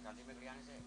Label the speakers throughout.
Speaker 1: Ganti mic liyane sik.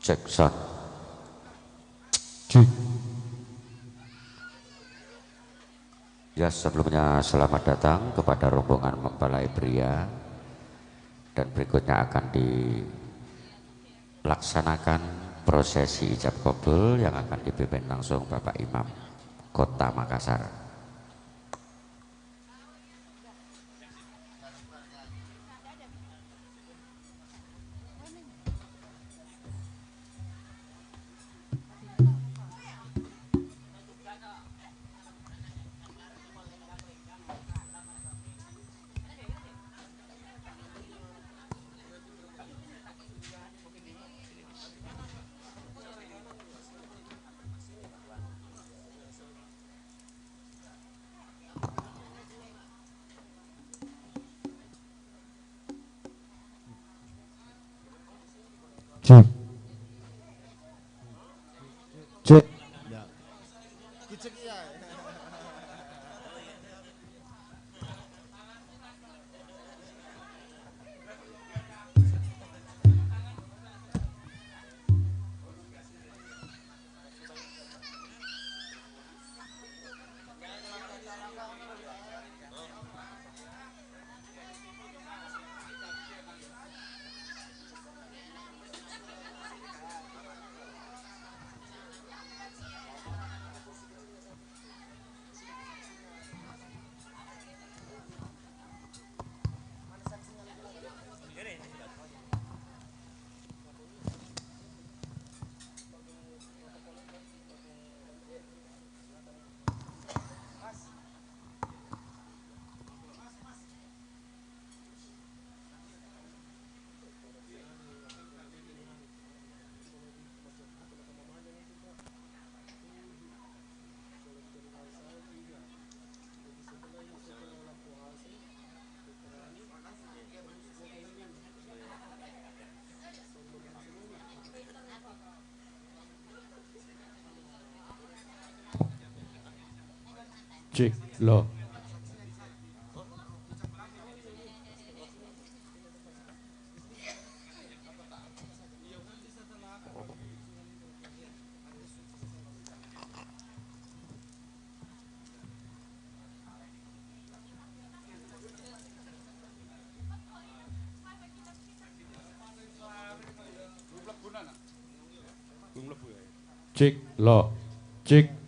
Speaker 1: Jackson. Ya, sebelumnya selamat datang kepada rombongan mempelai pria, dan berikutnya akan dilaksanakan prosesi ijab kabul yang akan dipimpin langsung Bapak Imam Kota Makassar.
Speaker 2: Cek. Cek. Ya. Dicek ya. Cek lo. Cek lo. Cek.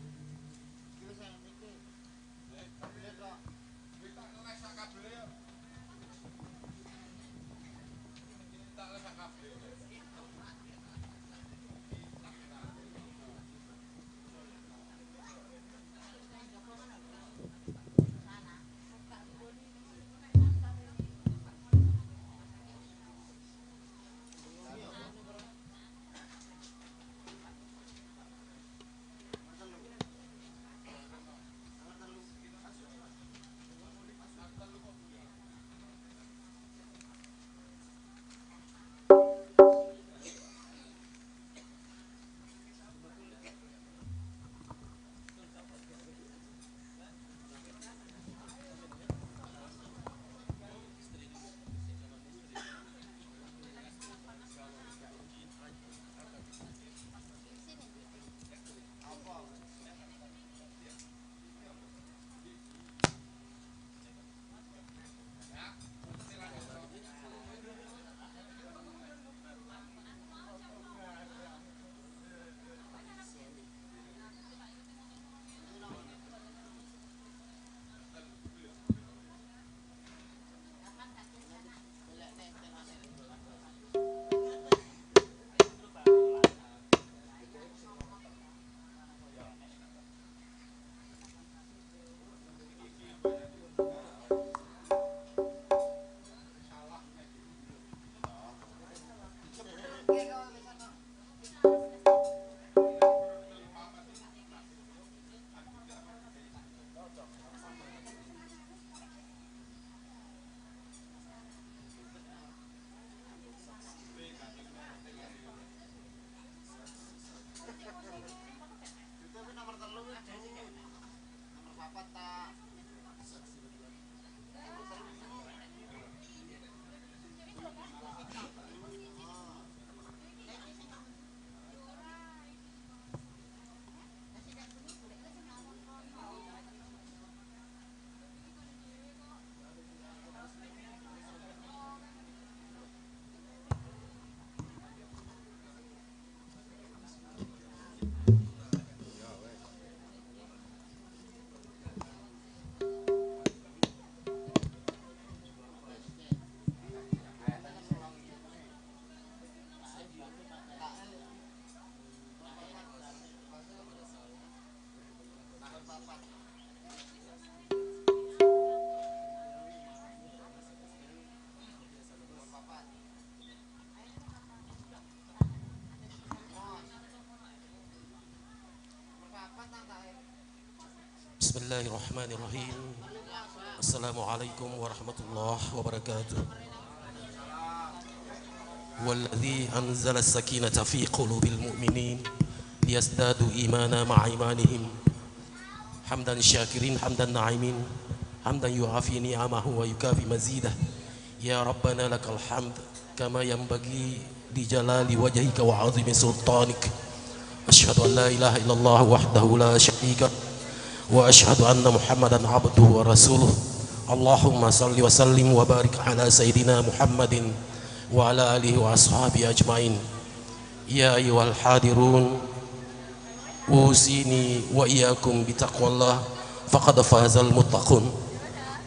Speaker 3: Bismillahirrahmanirrahim. Assalamualaikum warahmatullahi wabarakatuh. Walladzi anzala as-sakinata fi qulubil mu'minin liyazdadu imana ma'a imanihim. Hamdan syakirin, hamdan na'imin, hamdan yu'afi ni'amahu wa yukafi mazidah. Ya Rabbana lakal hamd kama yanbaghi li jalali wajhika wa 'azimi sultanik. Asyhadu an la ilaha illallah wahdahu la syarika wa asyhadu anna Muhammadan abduhu wa rasuluh. Allahumma salli wa sallim wa barik ala sayyidina Muhammadin wa ala alihi wa ashabihi ajmain. Ya ayyuhal hadirun, usini wa iyyakum bi taqwallah faqad fazal muttaqun.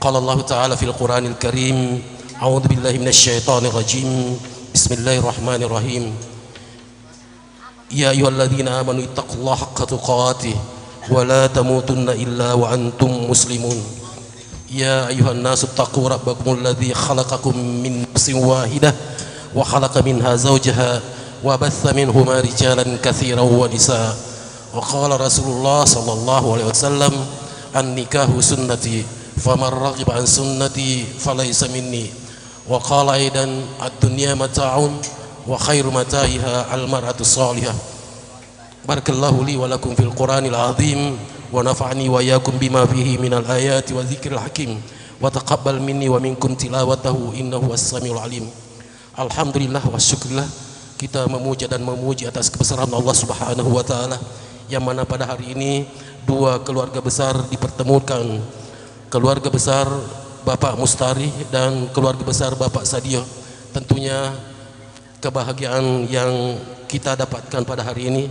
Speaker 3: Qala Allah ta'ala fil Qur'anil Karim, a'udzu billahi minasy syaithanir rajim. Bismillahirrahmanirrahim. Ya ayyuhalladzina amanu ittaqullaha haqqa tuqatih wa la tamutunna illa wa antum muslimun. Ya ayyuhan nasu taqu rabbakumul ladzi khalaqakum min nafsin wahidah wa khalaqa minha zawjaha wa batha minhuma rijalan katsiran wa nisaa. Wa qala Rasulullah sallallahu alaihi wasallam, an-nikahu sunnati faman raghiba an sunnati falaysa minni. Wa qala aidan ad-dunya mata'un wa khairu mata'iha al-mar'atu salihah. Barakallahu li wa lakum fil Qur'anil azim wa nafa'ani wa iyyakum bima fihi minal ayati wa dzikril hakim wa taqabbal minni wa minkum tilawatahu innahu was-samiul alim. Alhamdulillah wa syukurillah, kita memuja dan memuji atas kebesaran Allah Subhanahu wa taala yang mana pada hari ini dua keluarga besar dipertemukan, keluarga besar Bapak Mustari dan keluarga besar Bapak Sadio. Tentunya kebahagiaan yang kita dapatkan pada hari ini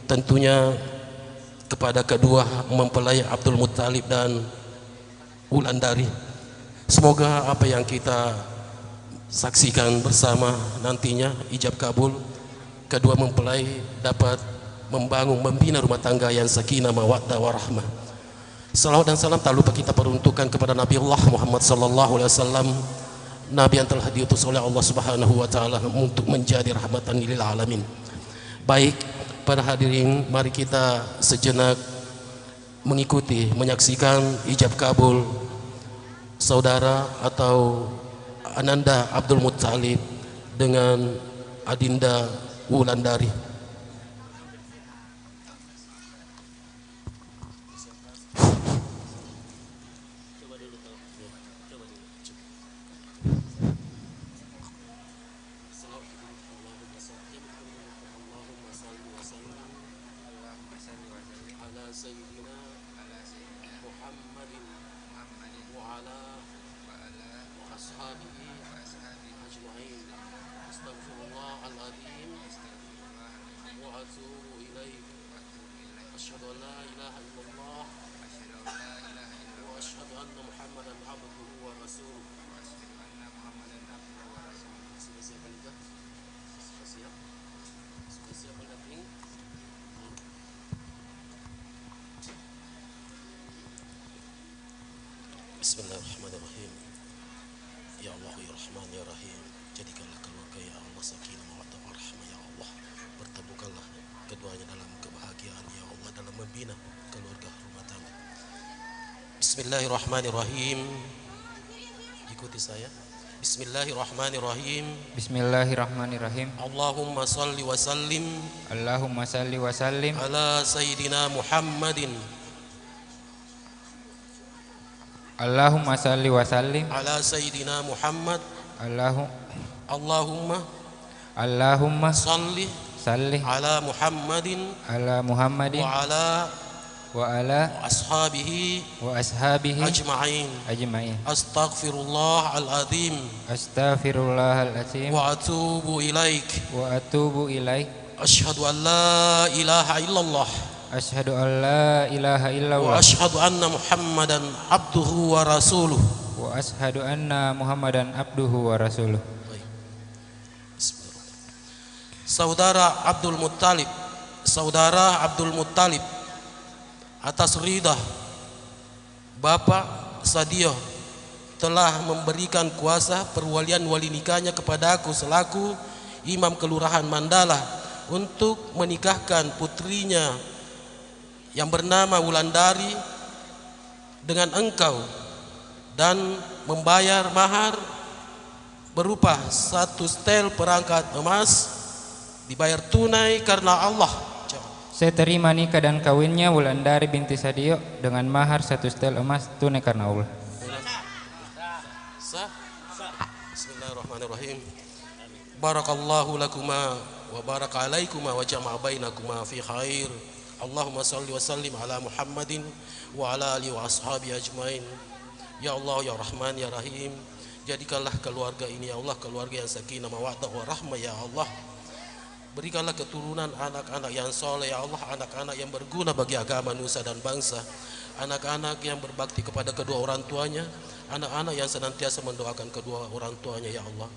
Speaker 3: tentunya kepada kedua mempelai Abdul Muttalib dan Wulandari. Semoga apa yang kita saksikan bersama nantinya ijab kabul, kedua mempelai dapat membangun, membina rumah tangga yang sakinah mawaddah warahmah. Salawat dan salam tak lupa kita peruntukkan kepada Nabi Allah Muhammad sallallahu alaihi wasallam, Nabi yang telah diutus oleh Allah Subhanahu wa taala untuk menjadi rahmatan lil alamin. Baik, para hadirin, mari kita sejenak mengikuti, menyaksikan ijab kabul saudara atau Ananda Abdul Muttalib dengan Adinda Wulandari. Bismillahirrahmanirrahim. Ya Allah ya Rahman ya Rahim, jadikanlah keluarga ya Allah sakinah mawaddah warahmah ya Allah. Pertemukanlah keduanya dalam kebahagiaan ya Allah, dalam membina keluarga rumah tangga. Bismillahirrahmanirrahim. Ikuti saya. Bismillahirrahmanirrahim.
Speaker 4: Bismillahirrahmanirrahim.
Speaker 3: Allahumma salli wa sallim.
Speaker 4: Allahumma salli wa sallim
Speaker 3: Ala sayyidina Muhammadin.
Speaker 4: Allahumma salli wa sallim
Speaker 3: Ala sayyidina Muhammad.
Speaker 4: Allahumma
Speaker 3: salli ala Muhammadin
Speaker 4: ala Muhammadin
Speaker 3: wa ala ashabihi ajma'in. Astaghfirullahal-azim wa atubu ilaik. Asyhadu an la ilaha illallah
Speaker 4: Asyhadu an la ilaha
Speaker 3: wa
Speaker 4: illallah
Speaker 3: asyhadu anna Muhammadan abduhu wa rasuluh.
Speaker 4: wa asyhadu anna Muhammadan abduhu wa rasuluh.
Speaker 3: Saudara Abdul Muttalib, atas ridha Bapak Sadio telah memberikan kuasa perwalian wali nikahnya kepadaku selaku Imam Kelurahan Mandala untuk menikahkan putrinya yang bernama Wulandari dengan engkau dan membayar mahar berupa 1 setel perangkat emas dibayar tunai karena Allah.
Speaker 4: Saya terima nikah dan kawinnya Wulandari binti Sadio dengan mahar 1 setel emas tunai karena Allah.
Speaker 3: Bismillahirrahmanirrahim. Barakallahu lakuma wa baraka alaikuma wa jama'a bainakuma fi khair. Allahumma salli wa sallim ala Muhammadin wa ala alihi wa ashabi ajmain. Ya Allah ya Rahman ya Rahim, jadikanlah keluarga ini ya Allah keluarga yang sakinah mawaddah wa rahmah ya Allah. Berikanlah keturunan anak-anak yang soleh ya Allah, anak-anak yang berguna bagi agama nusa dan bangsa, anak-anak yang berbakti kepada kedua orang tuanya, anak-anak yang senantiasa mendoakan kedua orang tuanya ya Allah.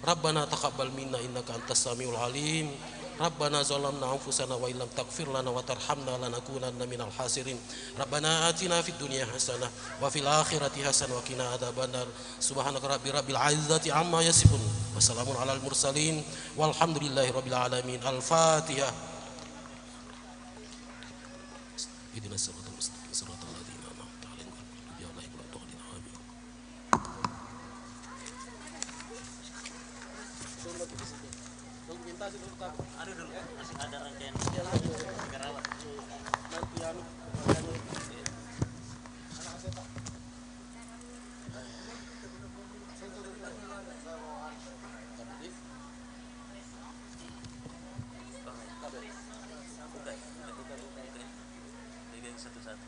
Speaker 3: Rabbana taqabbal minna innaka antas samiul alim. Rabbana zalamna anfusana wa illam taghfir lana wa tarhamna lanakunanna minal khasirin. Rabbana atina fid dunya hasanah wa fil akhirati hasanah wa qina adzabannar. Subhanaka rabbil izzati amma yasifun wa salamun alal mursalin walhamdulillahi rabbil alamin. Al-Fatihah. Ihdinas siratal mustaqim siratal ladzina an'amta 'alaihim ghairil maghdubi 'alaihim waladdallin. Amin.
Speaker 5: Ada dulu, masih ada rangkaian. Satu-satu.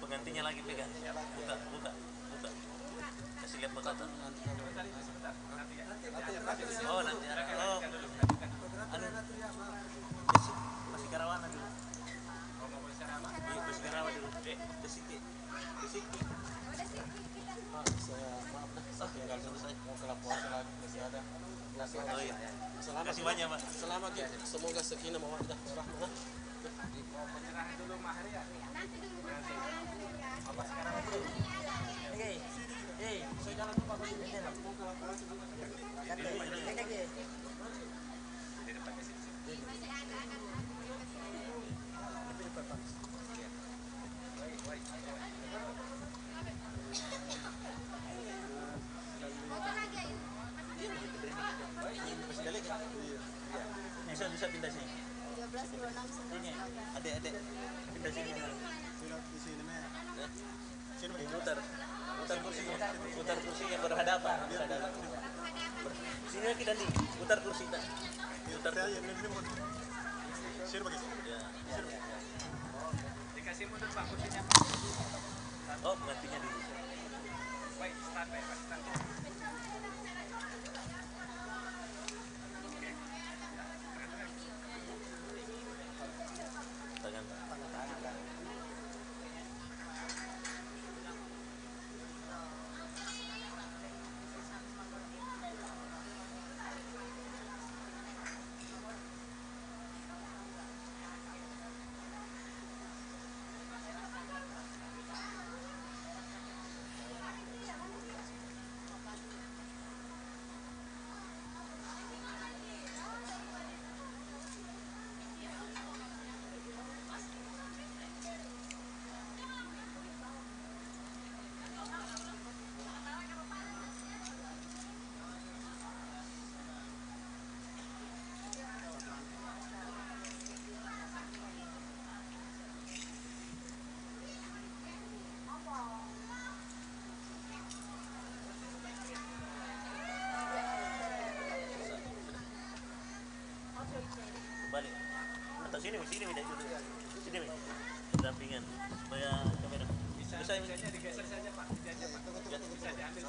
Speaker 5: Pengantinnya lagi pegang. Buka. Kasih lihat foto. Oh nanti. Oh. Anu. Masih Karawana dulu. Iya, masih Karawana dulu. Desiki. Tinggal selesai. Mau ke Lampung lagi masih ada. Oh iya. Kasih banyak, Pak.
Speaker 3: Selamat ya. Semoga sakinah mawaddah warahmah.
Speaker 5: Penyerahan dulu mahar ya. Nanti dulu. Apa sekarang? Saya jalan dulu Pak. Bisa pindah sini. 1326 ini. Adek. Pindah sini. Di sini mah. Sini putar kursi yang berhadapan. Sini lagi Dandi, putar kursi tak. Putar ya ini. Sini bagi. Ya. Dikasih mundur Pak kursinya Pak. Oh, pengantinnya dulu. Baik, start. Sini tidak dulu. Sini dampingan supaya kamera. Bisa digeser saja Pak. Bisa diambil Pak. Bisa diambil.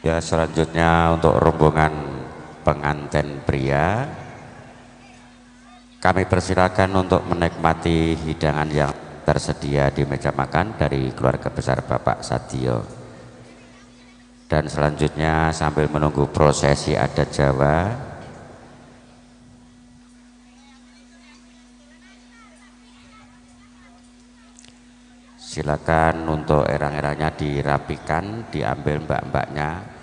Speaker 1: Ya, selanjutnya untuk rombongan pengantin pria, kami persilakan untuk menikmati hidangan yang tersedia di meja makan dari keluarga besar Bapak Sadio. Dan selanjutnya sambil menunggu prosesi adat Jawa, silakan untuk erang-erangnya dirapikan, diambil mbak-mbaknya.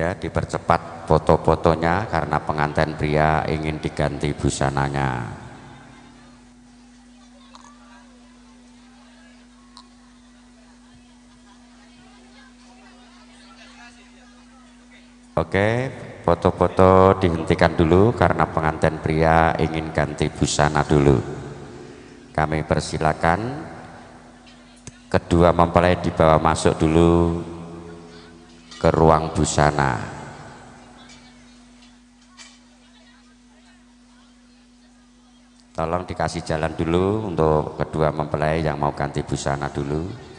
Speaker 1: ya, dipercepat foto-fotonya karena pengantin pria ingin diganti busananya. Oke, foto-foto dihentikan dulu karena pengantin pria ingin ganti busana dulu. Kami persilakan kedua mempelai dibawa masuk dulu ke ruang busana. Tolong dikasih jalan dulu untuk kedua mempelai yang mau ganti busana dulu.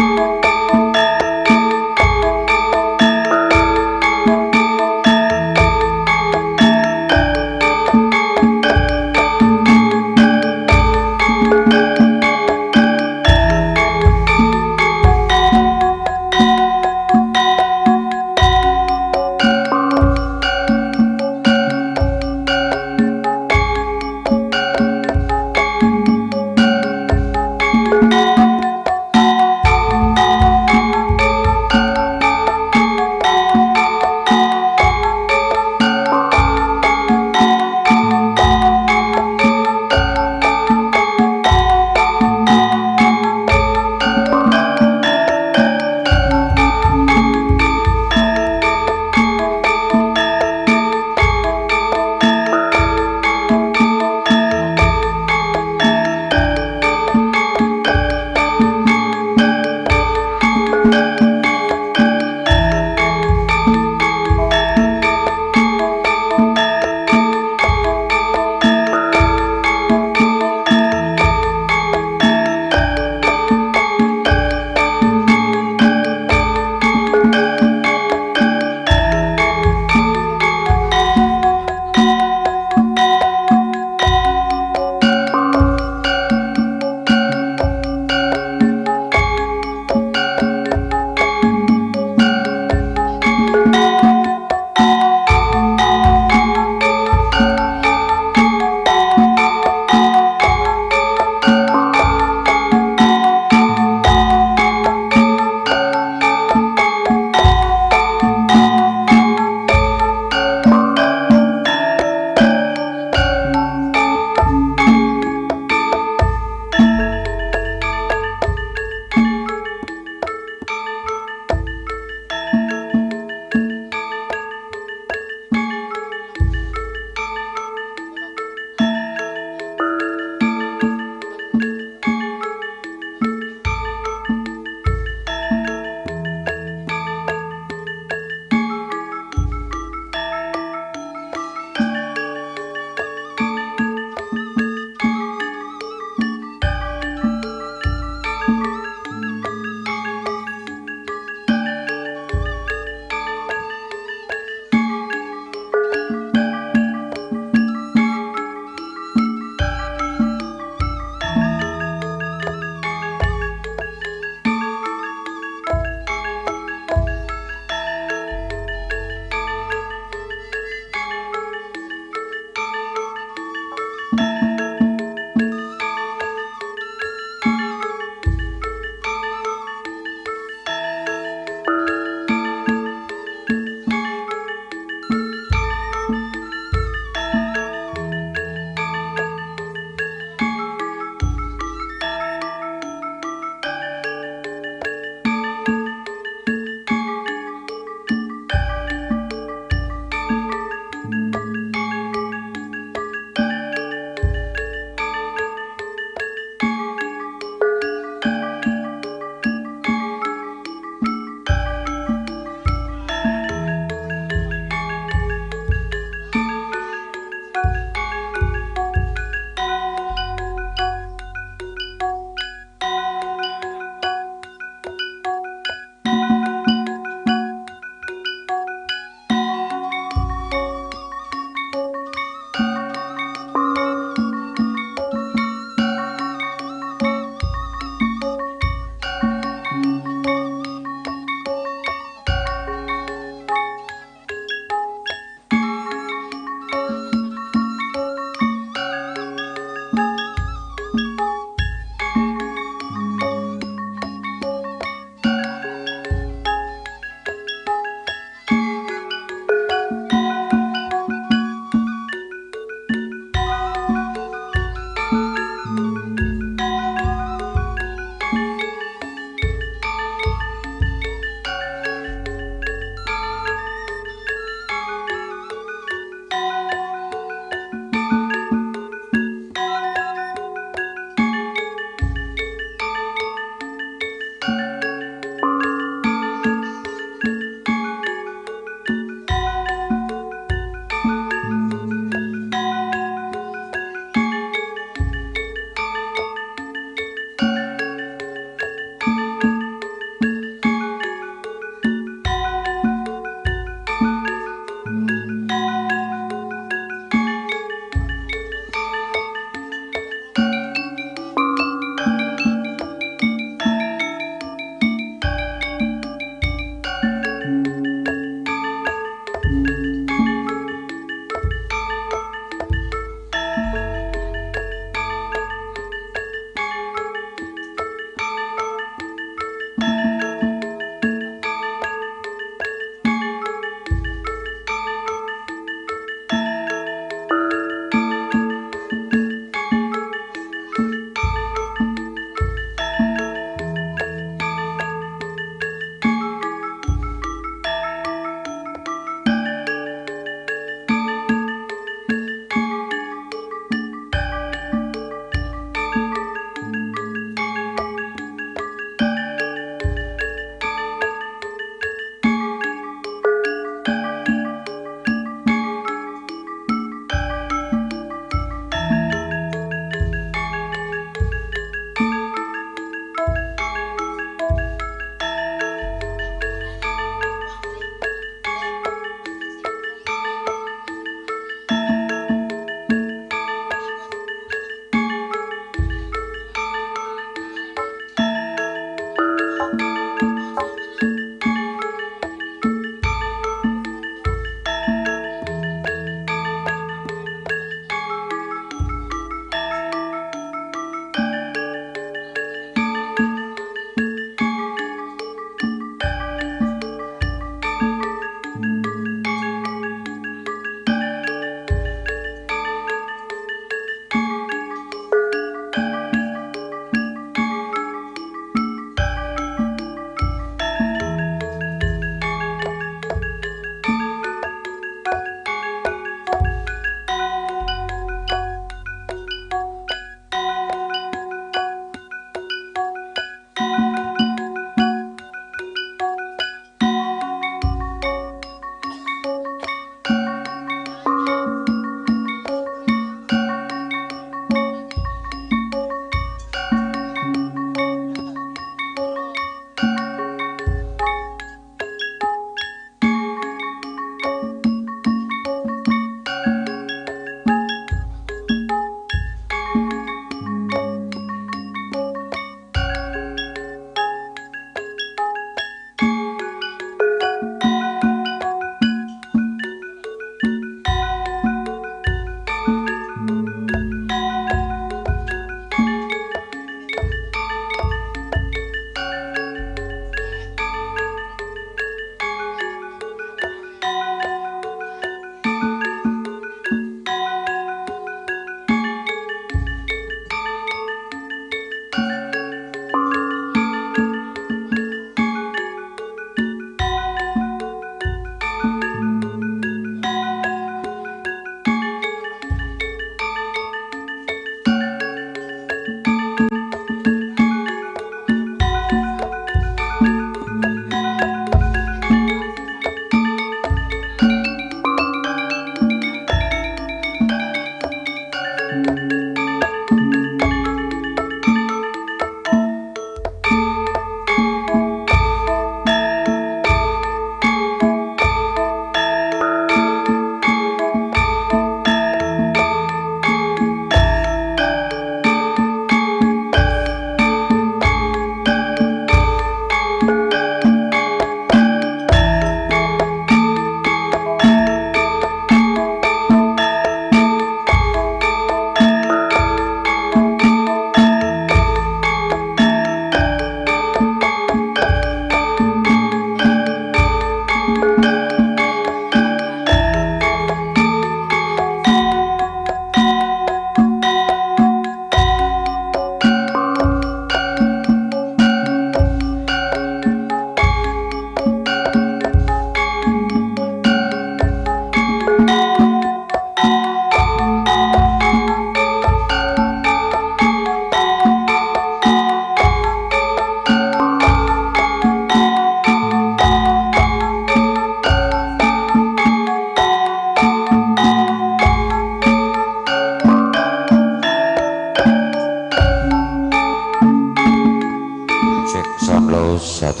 Speaker 1: Cek sound low 1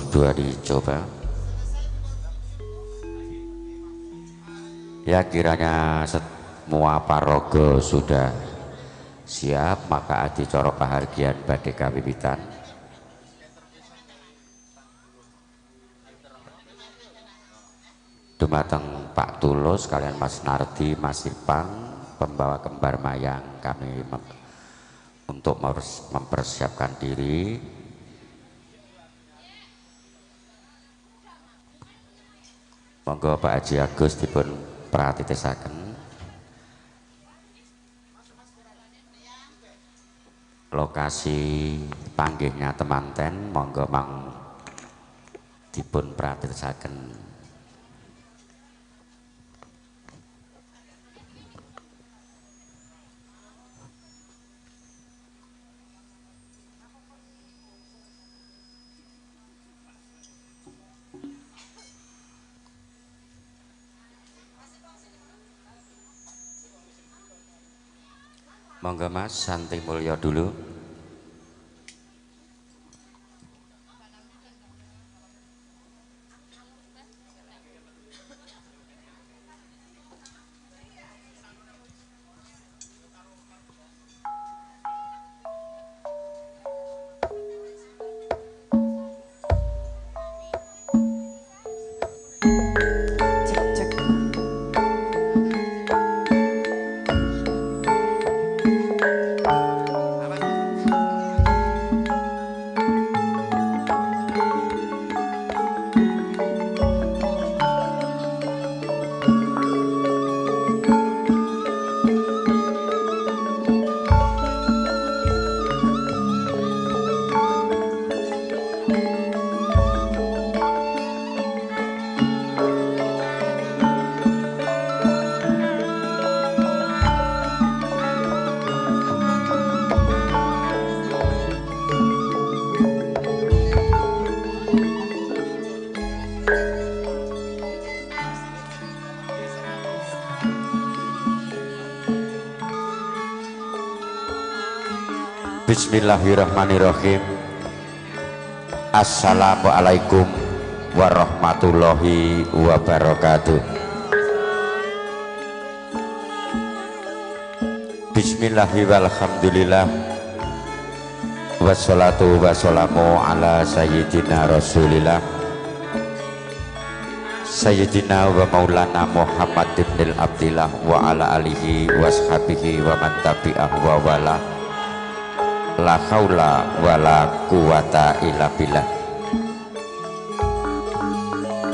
Speaker 1: 2 dicoba. Ya, kiranya semua paraga sudah siap, maka adicara pahargyan badhe kawiwitan. Dumateng Pak Tulus kalian Mas Nardi, Mas Ipang, pembawa kembar mayang, kami untuk mempersiapkan diri. Monggo Pak Haji Agus dipun pratitesaken. Lokasi panggihnya temanten, monggo mang dipun pratitesaken. Monggo Mas Santi Mulyo dulu. Bismillahirrahmanirrahim. Assalamualaikum warahmatullahi wabarakatuh. Bismillahirrahmanirrahim. Wassalatu wassalamu ala sayyidina rasulillah Sayyidina wa maulana Muhammad ibn Abdillah wa ala alihi wa sahbihi wa man tabi'ah wa wala. La haula wala quwata illa billah.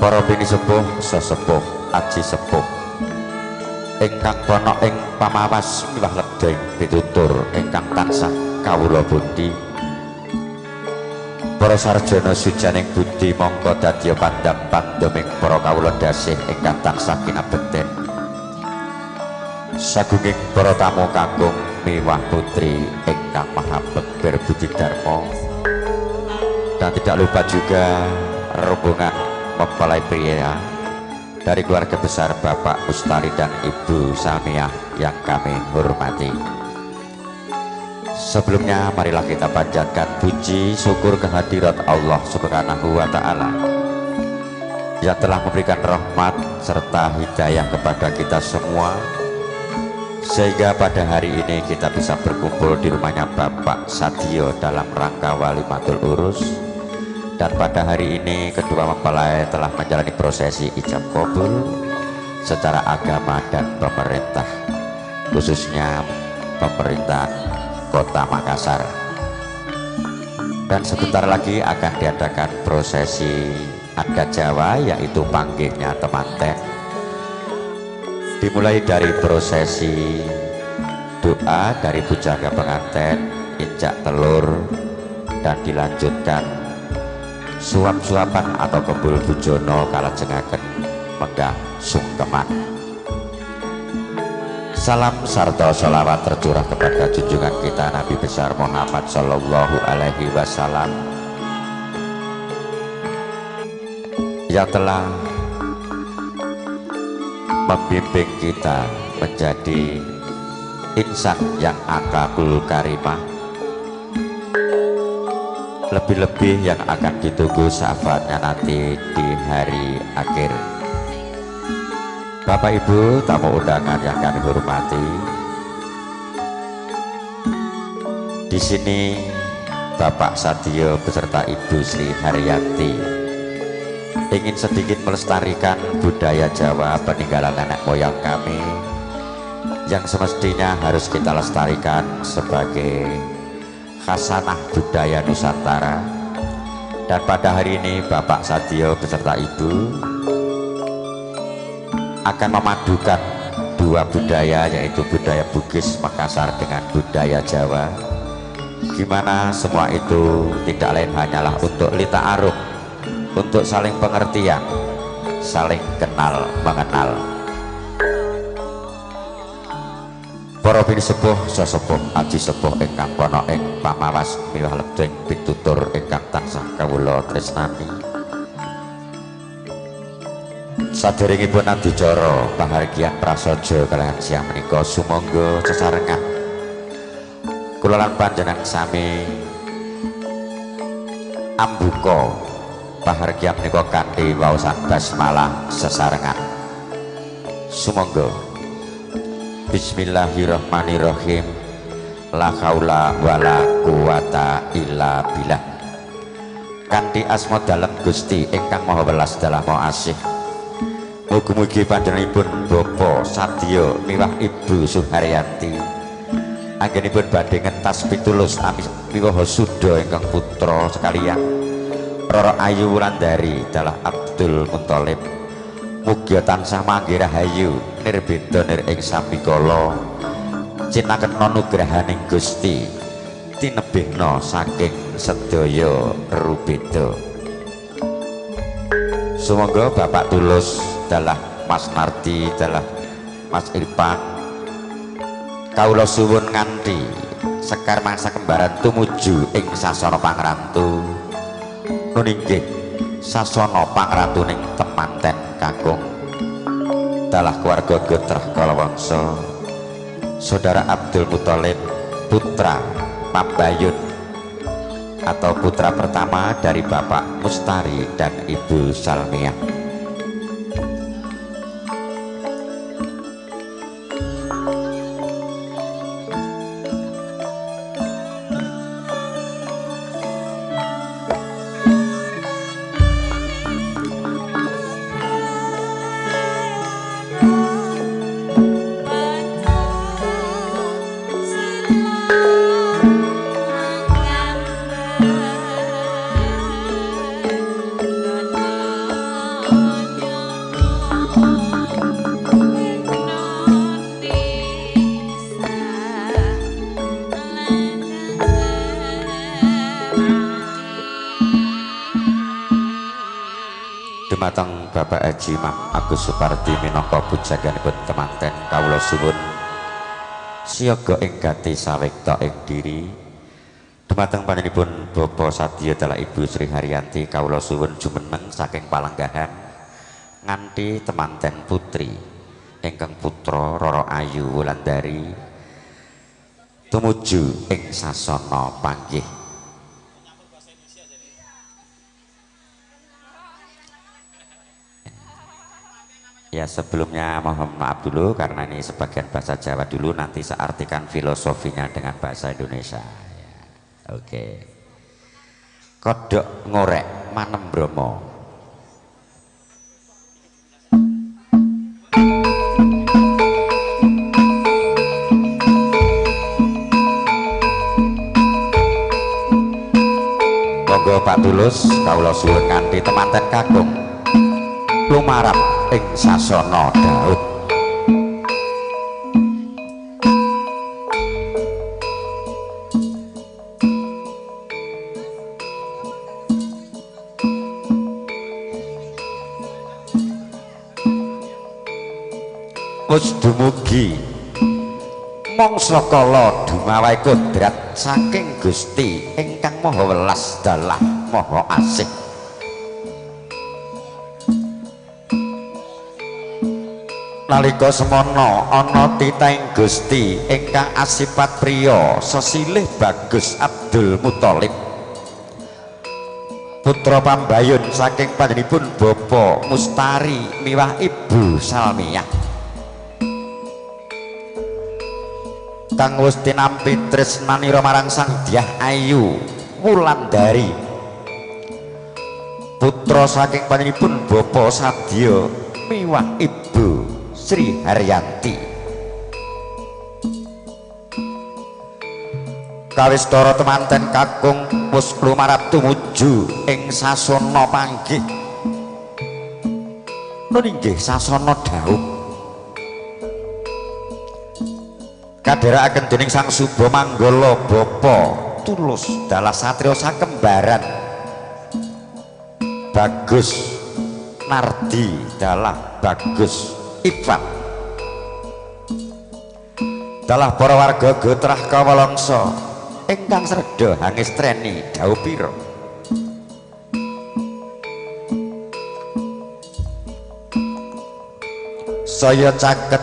Speaker 1: Para bini sepuh, sesepuh, aji sepuh ingkang ana ing pamawas miwah ledeng pitutur ingkang tansah kawula pundi. Para sarjana sujaning budi mongko dadya pandhap-pandheming para kawula dasih ingkang tansah kinabekten. Sagunging para tamu kakung miwah putri ingkang maha berbudi dharma, dan tidak lupa juga rombongan mempelai pria dari keluarga besar Bapak Ustari dan Ibu Samiah yang kami hormati. Sebelumnya marilah kita panjatkan puji syukur kehadirat Allah Subhanahu wa Ta'ala yang telah memberikan rahmat serta hidayah kepada kita semua, sehingga pada hari ini kita bisa berkumpul di rumahnya Bapak Sadio dalam rangka walimatul urus. Dan pada hari ini kedua mempelai telah menjalani prosesi ijab kabul secara agama dan pemerintah, khususnya pemerintah Kota Makassar. Dan sebentar lagi akan diadakan prosesi adat Jawa, yaitu panggihnya temanten. Dimulai dari prosesi doa dari pujangga pengantin, injak telur, dan dilanjutkan suap-suapan atau kebul bujono kalajengaken menggah sungkeman. Salam sarta sholawat tercurah kepada junjungan kita Nabi besar Muhammad Sallallahu Alaihi Wasallam yang telah membimbing kita menjadi insan yang akhlakul karimah, lebih-lebih yang akan ditunggu syafaatnya nanti di hari akhir. Bapak Ibu tamu undangan yang kami hormati, di sini Bapak Sadio beserta Ibu Sri Haryanti ingin sedikit melestarikan budaya Jawa peninggalan nenek moyang kami yang semestinya harus kita lestarikan sebagai khasanah budaya Nusantara. Dan pada hari ini Bapak Sadio beserta Ibu akan memadukan dua budaya, yaitu budaya Bugis Makassar dengan budaya Jawa, gimana semua itu tidak lain hanyalah untuk lita'aruf, untuk saling pengertian, saling kenal mengenal. Para pinisepuh sesepuh aji sepuh ingkang pono ing pamawas miwah lebding pitutur ingkang tansah kawula tresnani, saderengipun adicara pahargyan prasaja kaliyan siang menika sumangga sesarengan kula lan panjenengan sami ambuka pahargyan menika kanthi waosan basmalah sesarengan. Sumangga. Bismillahirrahmanirrahim. La haula wala quwata illa billah. Kanthi asma dalem Gusti ingkang Maha Welas dalam Maha Asih, mugi-mugi panjenenganipun Bapak Sadio miwah Ibu Suharyanti anggenipun badhe ngentas pitulus miwaha Suda ingkang putra sekalian Roro Ayu Wulandari dalah Abdul Muthalib, mugi tansah manggi rahayu nirbeda nir ing sambikala cinakena nugrahaning Gusti tinebihna saking sedaya rubeda. Sumangga Bapak Tulus dalah Mas Nardi dalah Mas Irfan kawula suwun nganti sekar mangsa kembaran tumuju ing sasana pangrantu nuninggih sasana pangrantuning temanten kakung dalah keluarga Gotrah Kalawangsa, Saudara Abdul Muthalib putra Pambayun atau putra pertama dari Bapak Mustari dan Ibu Salmiah. Dumateng Bapak Haji Imam Agus Supardi minangka bujaganipun temanten kawula suwun siyaga ing gati sawekta ing diri. Dumateng panjenenganipun Bapak Sadio dalah Ibu Sri Haryanti kawula suwun jumeneng saking palenggahan nganti temanten putri ingkang putra Roro Ayu Wulandari tumuju ing sasana panggih. Ya, sebelumnya mohon maaf dulu karena ini sebagian bahasa Jawa dulu, nanti saya artikan filosofinya dengan bahasa Indonesia ya. Oke. Kodok ngorek manem bromo. Monggo Pak Tulus kawula suwun kanthi temanten kakung lumarap ing sasana Daud. Wis dumugi mangsa kala dumawae kodrat saking Gusti ingkang Maha Welas dalah Maha Asih. Nalika semana ana titahing Gusti ingkang asipat priya sesilih bagus Abdul Muthalib putra pambayun saking panjenenganipun Bapa Mustari miwah Ibu Salmiyah kang wis tinampi tresnanira marang Sang Dyah Ayu Wulandari putra saking panjenenganipun Bapa Sadya miwah Ibu Sri Haryanti kawistara temanten kakung wis lumarat tumuju ing sasana panggih nggih sasana dhaup kadherekaken dening Sang Suba Manggala Bapa Tulus dalah satriya sakembaran Bagus Nardi dalah Bagus Ifat dalah para warga Gotrah Kawalangsa ingkang sreda hangestreni dhaupira saya caket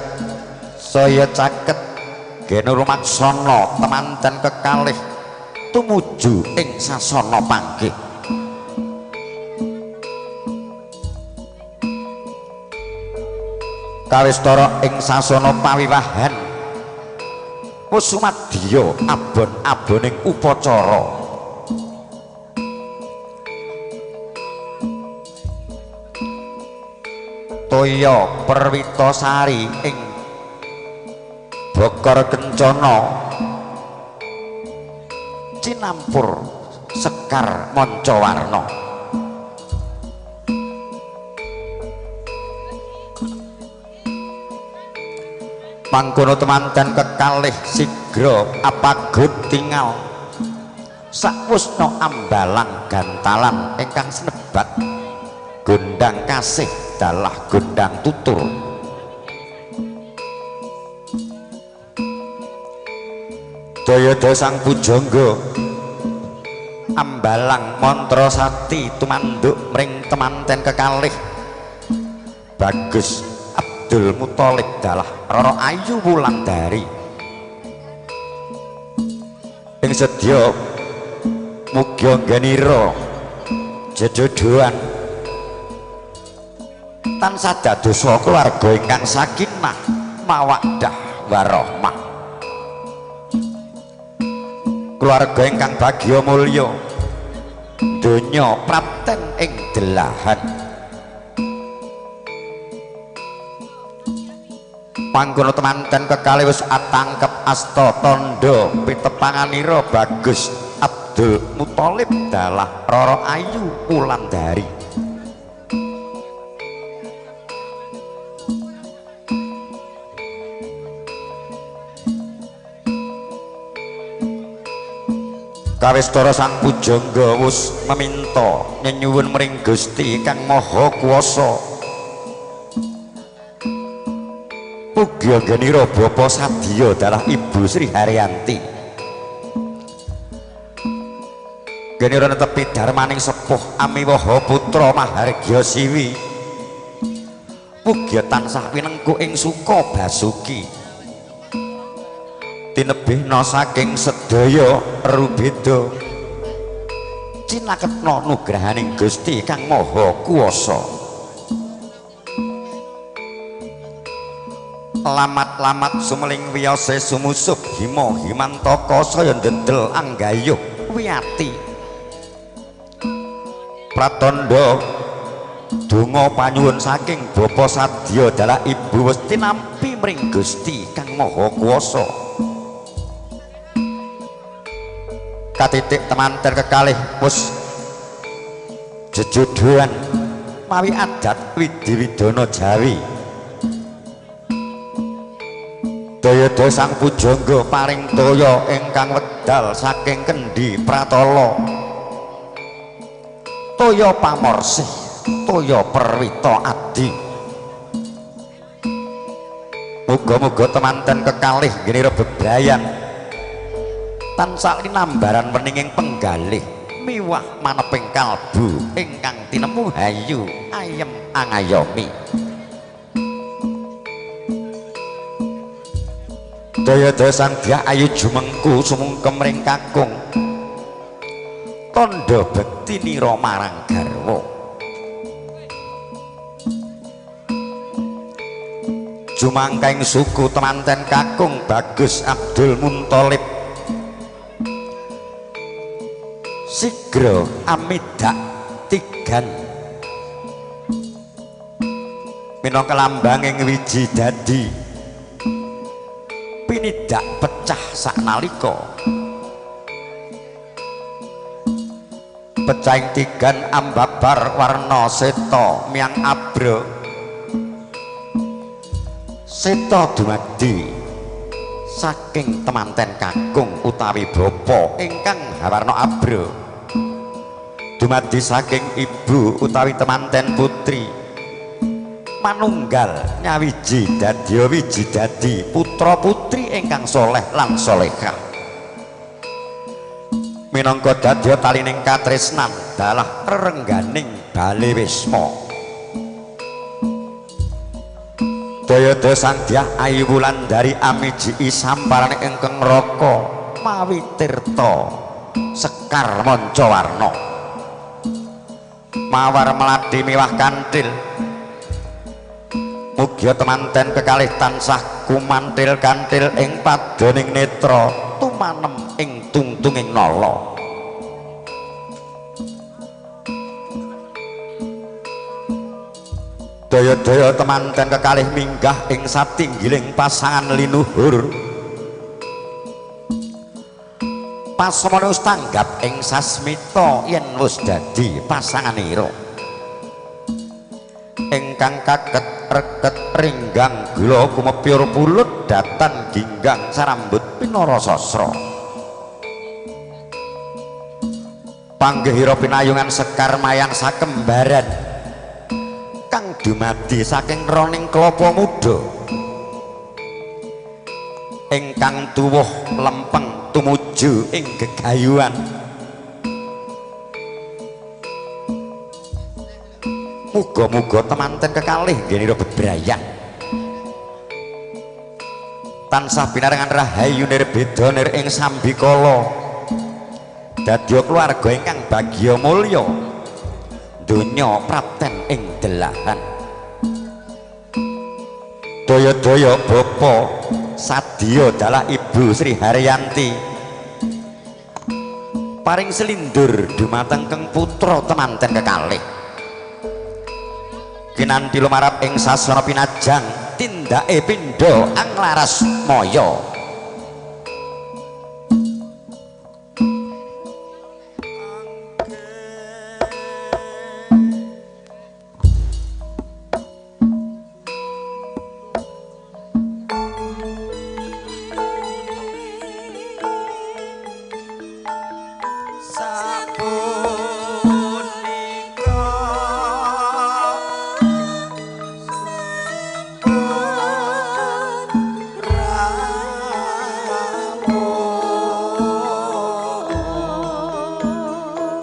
Speaker 1: gene rumaksana temanten kekalih tumuju ing sasana panggih kawistara ing sasana pawiwahan wis sumadya abon-aboning upacara toya Perwitasari ing Bokor Kencana cinampur Sekar Mancawarna mangkono temanten kekalih sigra apagut tingal sakwusna ambalang gantalan ingkang senebat gondang kasih dalah gondang tutur daya-daya Sang Pujangga ambalang mantra sati tumanduk mring temanten kekalih Bagus Abdul Muthalib dalah Rara Ayu Wulandari ing sedya mugi anggenira jejodohan tansah dados keluarga ingkang sakinah mawaddah warahmah keluarga ingkang bagya mulya donya prapten ing delahan mangkono temanten kekalih wis atangkep asta tandha pitepanganira Bagus Abdul Muthalib dalah Rara Ayu Wulandari kawistara Sang Pujangga wis meminta nyenyuwun mring Gusti Kang Maha Kuwasa mugi anggenira Bapa Sadya dalah Ibu Sri Haryanti genira netepi darmaning sepuh amiwaha putra Mahargya Siwi mugi tansah pinengku ing suka basuki tinebihna saking sedaya rubeda cinaketna nugrahaning Gusti Kang Maha Kuwasa lamat-lamat sumeling wiyase sumusup hima himantaka saya ndedel anggayuh wiyati pratandha donga panyuwun saking Bapa Sadya dalah Ibu wis tinampi mring Gusti Kang Maha Kuwasa katitik temanten kekalih wis jejodohan mawi adat Widiwidana Jawi daya-daya Sang Pujangga paring toya ingkang wedal saking kendi pratala toya pamorsih toya perwita adi muga-muga temanten kekalih genira bebrayan tansah linambaran weninging penggalih miwah maneping kalbu ingkang tinemu hayu ayem angayomi daya-daya Sang Dyah Ayu Jumengku sumungkem ring kakung tondo bekti nira marang garwa. Jumangkaing suku temanten kakung Bagus Abdul Munthalib sigra amidak tigan minangka lambanging wiji dadi pinidak pecah saknalika. Pecahing tigan ambabar warna seta miang abra. Seta dumadi saking temanten kakung utawi bapa ingkang warna abra. Dumadi saking ibu utawi temanten putri. Manunggal nyawiji dadya wiji dadi putra putri ingkang soleh lan solehah. Minangka dadya talining katresnan dalah rerengganing bale wisma. Daya Sandyah Ayu Wulandari amiji samparaning ingkang raka mawi tirta Sekar Mancawarna. Mawar melati miwah kanthil. Mugia temanten kekalih tansah kumantil kanthil ing padoning netra tumanem ing tungtunging nala. Daya-daya temanten kekalih minggah ing satinggiling pasangan linuhur. Pasemana wis tanggap ing sasmita yen wis dadi pasanganira. Ingkang kaket reket ringgang gula kumepyur pulut datan ginggang sarambut pinara sasra. Panggihira pinayungan Sekar mayang sakembaran kang dumadi saking roning klapa muda ingkang tuwuh lempeng tumuju ing gegayuhan. Muga-muga temanten kekalih nggih bebrayan tansah pinarengan rahayu nirbeda nir ing sambikala dadya keluarga ingkang bagya mulya donya prapten ing delahan. Daya-daya bapa sadya dalah Ibu Sri Haryanti paring selindur dumateng keng putra temanten kekalih kinanti lumarap ing sasana pinajang tindake pindha anglaras maya.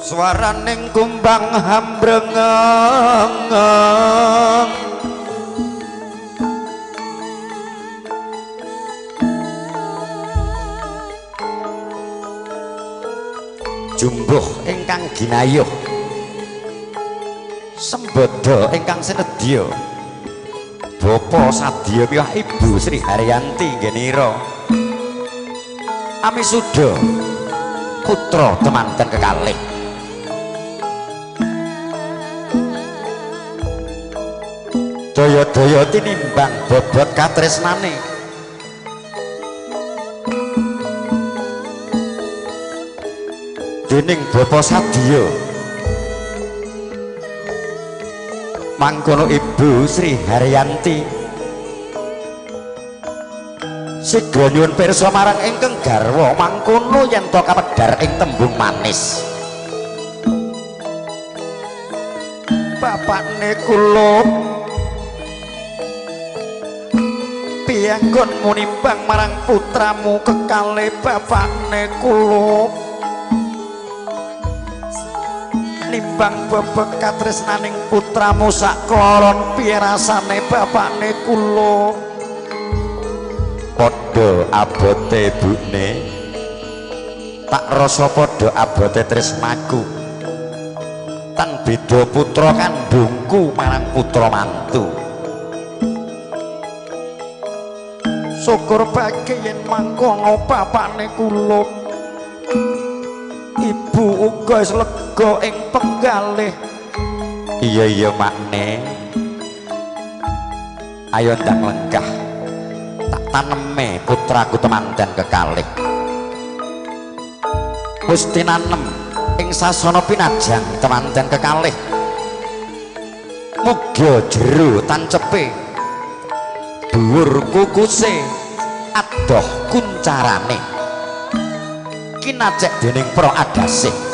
Speaker 1: Swaraning kumbang hambrengeng jumbuh ingkang ginayuh sembada ingkang sinedya bapa sadya miwah Ibu Sri Haryanti nggih amisuda putra temanten kekalih. Daya-daya tinimbang bobot katresnane dening bapa sadya mangkono Ibu Sri Haryanti sigra nyuwun pirsa marang ingkang garwa mangkono yen to kapedhar ing tembung manis. Bapakne kula pianggon munimbang marang putramu kekalih bapakne kula nimbang bebek katresnaning putramu sak kloron piye rasane bapakne kula padha abote bune tak rasa padha abote tresnaku tan beda putra kandungku marang putra mantu. Syukur bagi yen mangkono bapane kula ibu uga wis lega ing penggalih. Iya makne ayo ndang lenggah tak taneme putraku temandan kekalih wis tinanem ing sasana pinajang temandan kekalih. Muga jero tancepe dhuwur kukuse adoh kuncarane kinacek dening para adasih.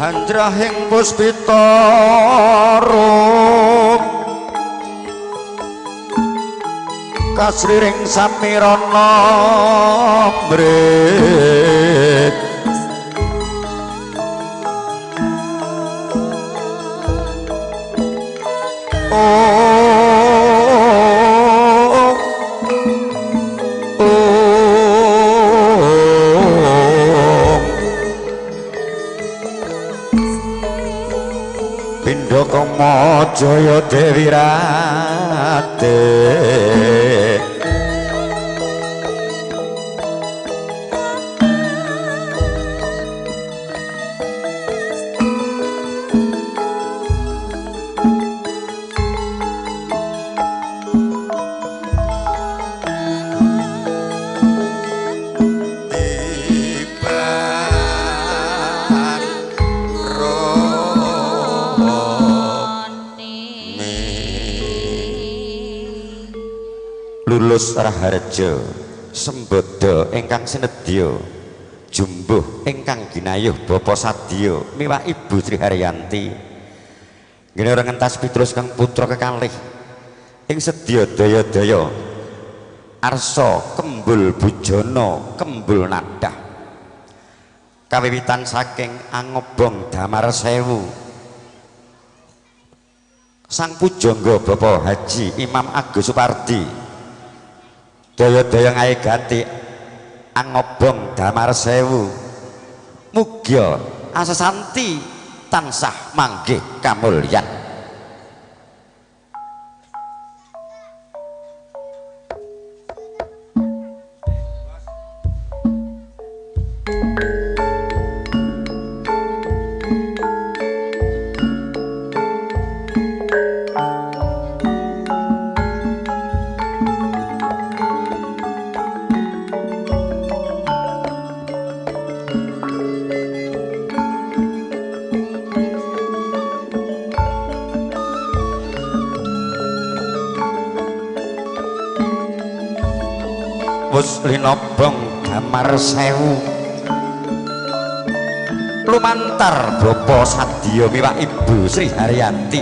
Speaker 1: Handrahing puspita rum kasriring samirana mrit Jaya Dewi Rate Lulus Raharja Sembodo ingkang sinedya jumbuh ingkang ginayuh Bapa Sadya miwah Ibu Sri Haryanti ngene ora ngentas pitrus kang putra kekalih ing sedya daya-daya arsa kembul bujana kembul nadah kawiwitan saking Angobong Damar Sewu sang pujangga Bapak Haji Imam Agus Supardi daya-daya ngae ganti Angobong Damar Sewu mugia asesanti tansah manggih kamulyan. Linobong Damar Sewu lumantar Bapa Sadya miwah Ibu Sri Haryanti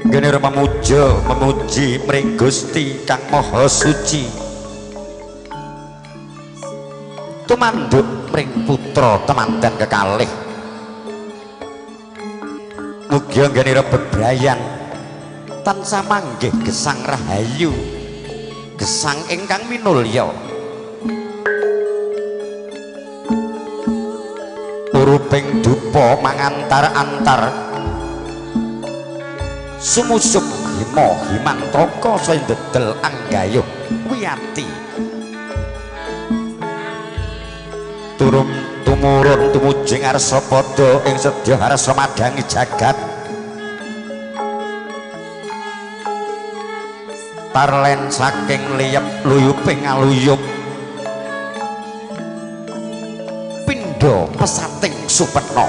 Speaker 1: ngene memuji mring Gusti Kang Maha Suci tumanduk mring putra temandan kekalih mugia ngene bebrayan tansah manggih gesang rahayu gesang ingkang minulya uruping dupa mangantar-antar sumusup hima himantaka saya ndedel anggayuh wiyati tumurun tumuju ngarsa padha ing sedya harsa madangi jagat parlen saking liyep luyuping aluyup pindha pesating supetna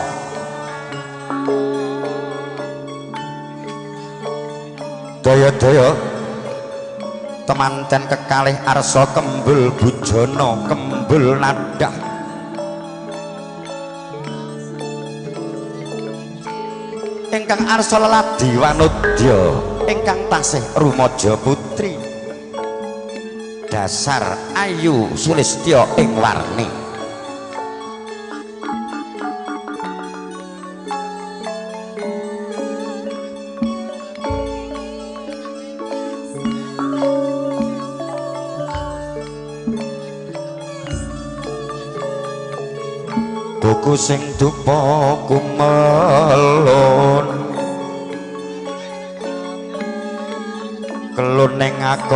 Speaker 1: daya-daya temanten kekalih arsa kembul bujana kembul nadah ingkang arsa leladi wanudya ingkang tasih rumaja putri dasar ayu sulistya ing warni buku sing dupa kumelun kelun ning akasa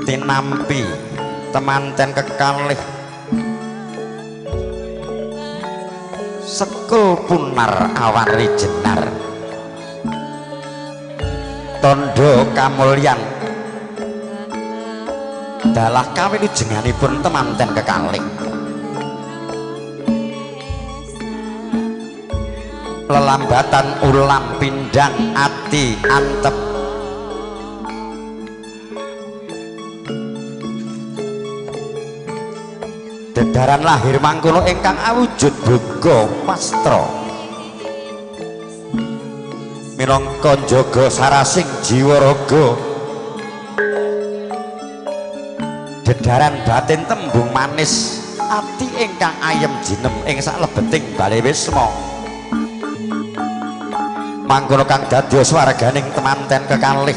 Speaker 1: tinampi temanten kekalih sekul punar awari jenar tondo kamulyan dalah kawilujenganipun temanten kekalih lelambatan ulam pindang ati antep dedaran lahir mangkono ingkang awujud boga wastra minangka njaga sarasing jiwa raga dedaran batin tembung manis ati ingkang ayem jinem ing saklebeting bale wisma mangkono kang dadi swarganing temanten kekalih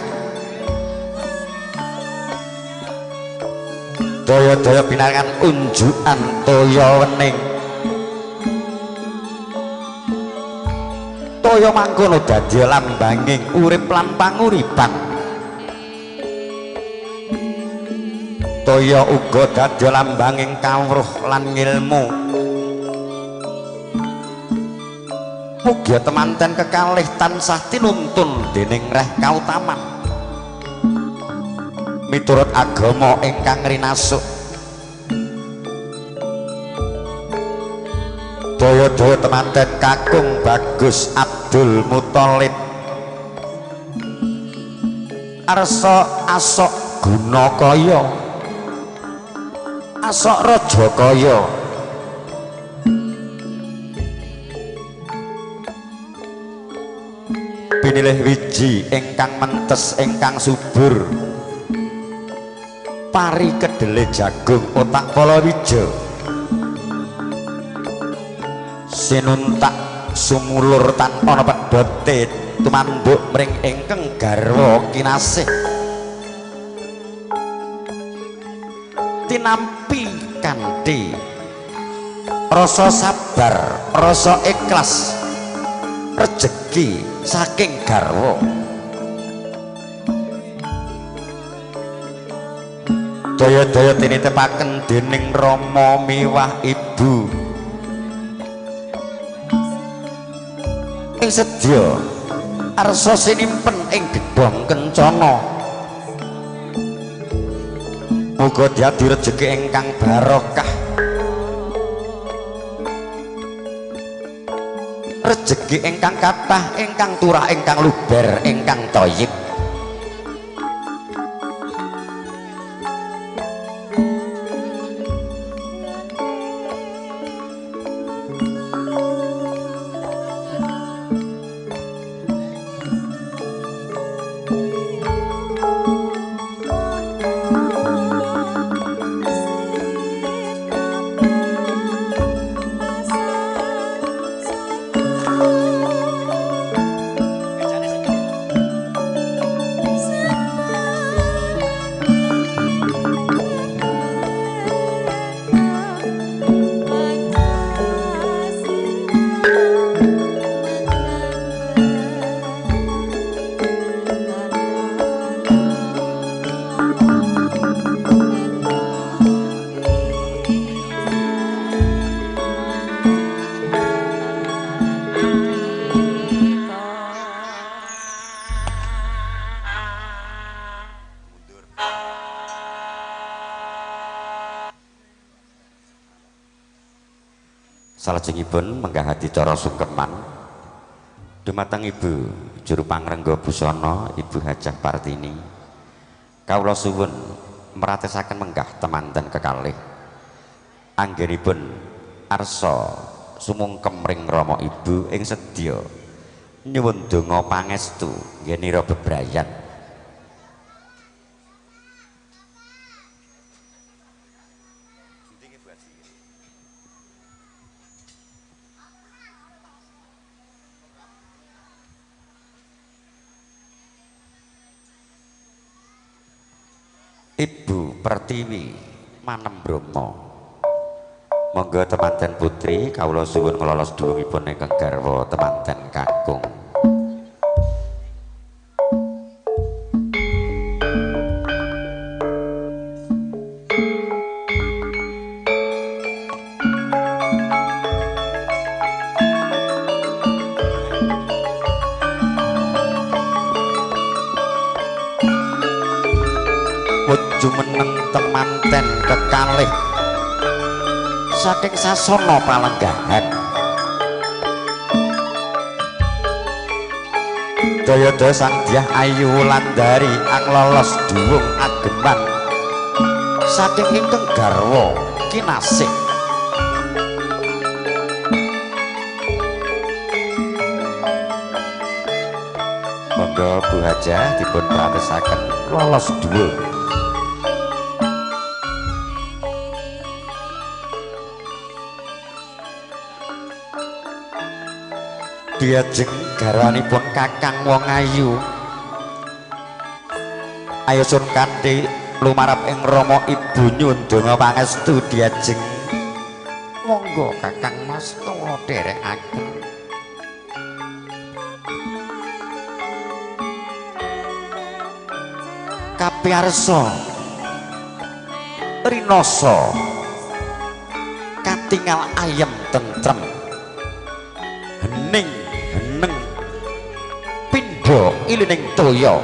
Speaker 1: daya-daya pinaringan unjukan toya wening toya mangkono dadi lambanging urip lan panguripan toya uga dadi lambanging kawruh lan ngilmu mugia temanten kekalih tansah tinuntun dening reh kautaman miturut agama ingkang rinasuk daya-daya temanten kakung Bagus Abdul Muthalib arsa asok gunakaya asok rajakaya pinilih wiji ingkang mentes ingkang subur pari kedele jagung otak palawija sinuntak sumulur tanpa pedote tumanduk mring ingkang garwa kinasih tinampi kanthi rasa sabar rasa ikhlas rejeki saking garwa daya-daya tinitepaken dening Rama miwah ibu ing sedya arsa sinimpen ing gedhong kencana muga dadi rejeki ingkang barokah rejeki ingkang kathah ingkang turah ingkang luber ingkang thayyib salajengipun menggah adicara sungkeman dumateng Ibu Juru Pangrengga Busana Ibu Hajah Partini kawula suwun meratesaken menggah temanten kekalih anggenipun arsa sumungkem ring Rama Ibu ing sedya nyuwun donga pangestu nggih bebrayan. Ibu Pertiwi Manembromo, monggo temanten putri kawula suwun nglolos dhuwuripun ingkang garwa temanten kakung. Jumeneng temanten kekalih saking sasana palenggahan daya-daya sang Dyah Ayu Wulandari anglolos duwung ageman saking ingkang garwa kinasih. Monggo Bu Hajah dipun pratesaken lolos duwung. Diajeng garwanipun Kakang Wong Ayu ayo sun kanthi lumarap ing Rama Ibu nyuwun donga pangestu diajeng monggo Kakang Mas kula dherekaken. Kapiarsa rinasa katingal ayem tentrem hening heneng pindha ilining toya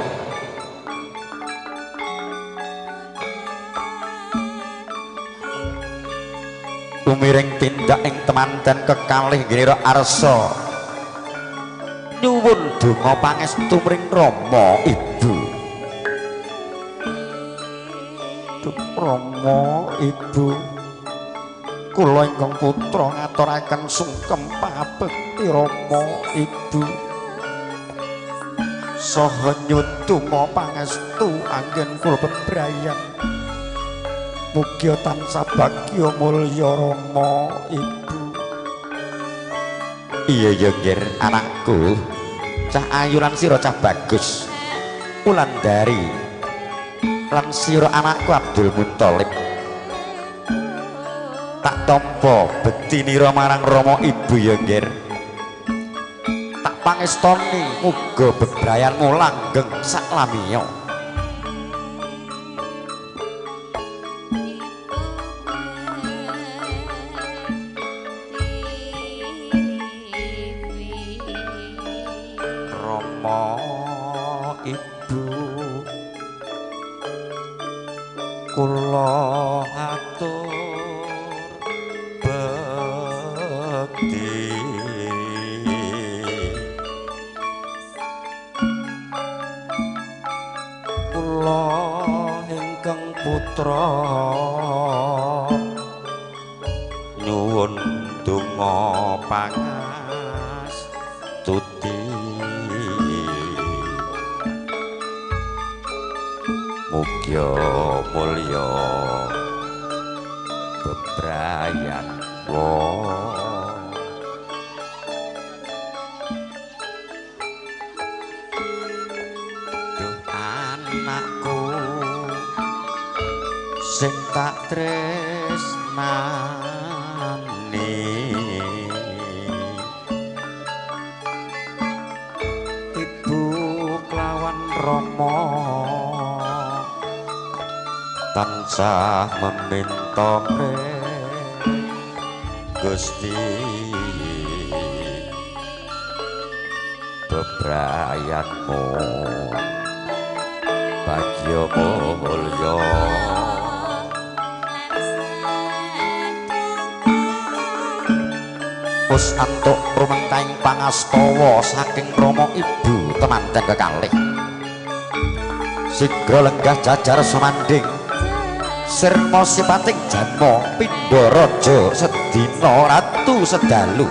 Speaker 1: umiring tindak ing temanten kekalih ngira arsa nyuwun donga pangestu mring Rama Ibu. Rama Ibu kula ingkang putra ngaturaken sungkem pabekti Rama Ibu saha nyuwun donga pangestu anggen kula bebrayan mugi tansah bagya mulya Rama Ibu. Iya ya nggih anakku cah ayu lan sira cah bagus Wulandari lan sira anakku Abdul Muthalib tak tampa bektinira marang Rama Ibu ya nggih tak pangestoni muga bebrayanmu langgeng saklamiya. Rama Ibu kula atur bekti kula ingkang putra nyuwun donga pangastuti mugia mulya bebrayan duh anakku sing tak tresnani Ibu klawan Rama tansah meminta Gusti bebrayanmu bagya mulya wis antuk rumengkaing pangastawa saking Rama Ibu temanten kekalih Sigra lenggah jajar sumanding sirma sipating janma pindha raja sedina ratu sedalu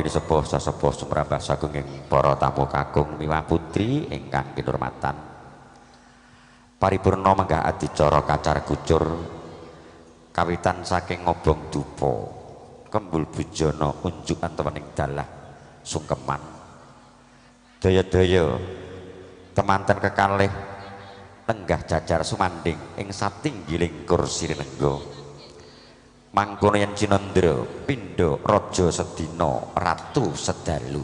Speaker 1: sepuh sasepuh sumrambah sagunging para tamu kakung miwah putri ingkang kinurmatan paripurna menggah adicara kacar gucur kawitan saking ngobong dupa kembul bujana unjuk antawaning dalah sungkeman daya-daya temanten kekalih lenggah jajar sumanding ing satinggiling kursi rinengga mangkono yen Cinandra pindha raja sedina ratu sedalu.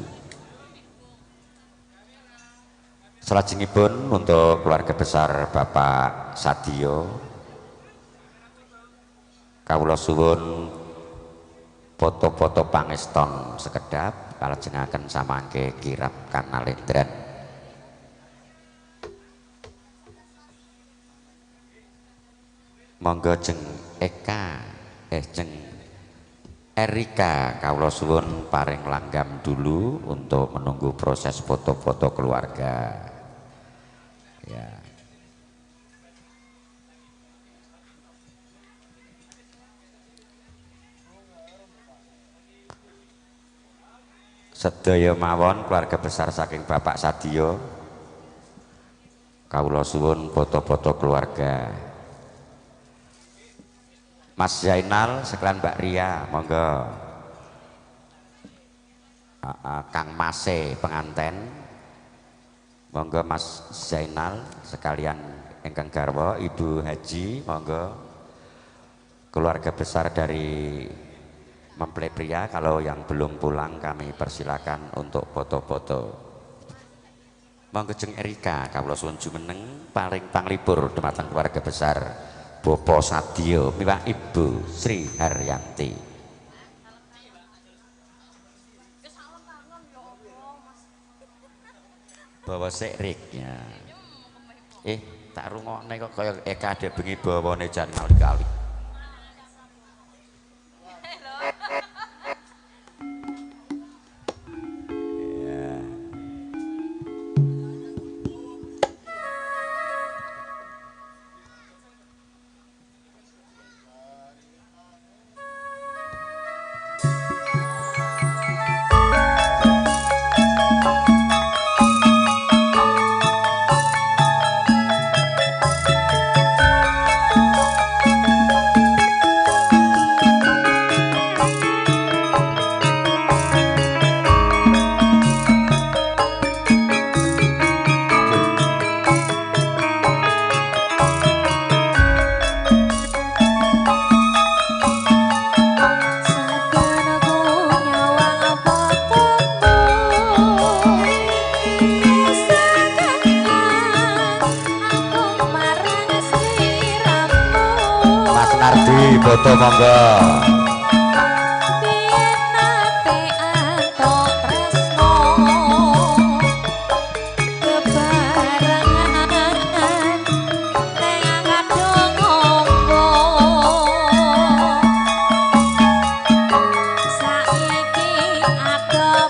Speaker 1: Salajengipun untuk keluarga besar Bapak Sadio kawula suwun foto-foto pangeston sekedap kalajengaken samangke kirap kanalendran. Monggo jeng Eka jeng Erika kawula suwun paring langgam dulu untuk menunggu proses foto-foto keluarga ya. Sedaya mawon keluarga besar saking Bapak Sadio kawula suwun foto-foto keluarga. Mas Zainal sekalian Mbak Ria monggo. Kang Mase penganten monggo Mas Zainal sekalian ingkang garwa Ibu Haji monggo. Keluarga besar dari mempelai pria kalau yang belum pulang kami persilakan untuk foto-foto. Monggo jeng Erika kawula suwun jumeneng paring panglipur dumateng keluarga besar Bapak Sadio miwah Ibu Sri Haryanti. Bawa sekrik ya. Tak rungokne kok kaya Eka ada bengi bawane jan kali-kali. Foto monggo.
Speaker 6: Saiki aku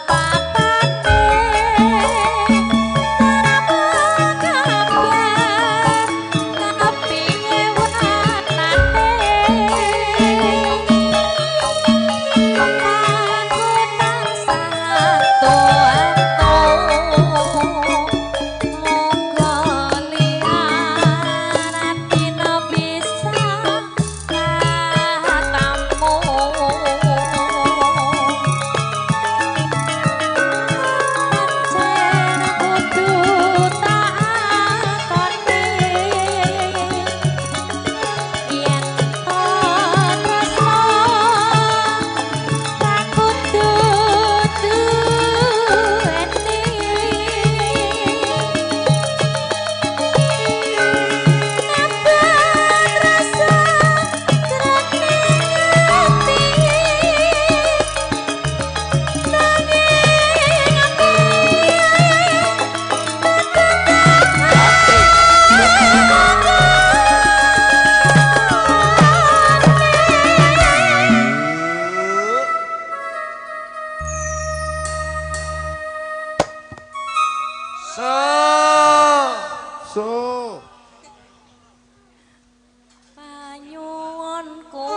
Speaker 6: Panyuwunku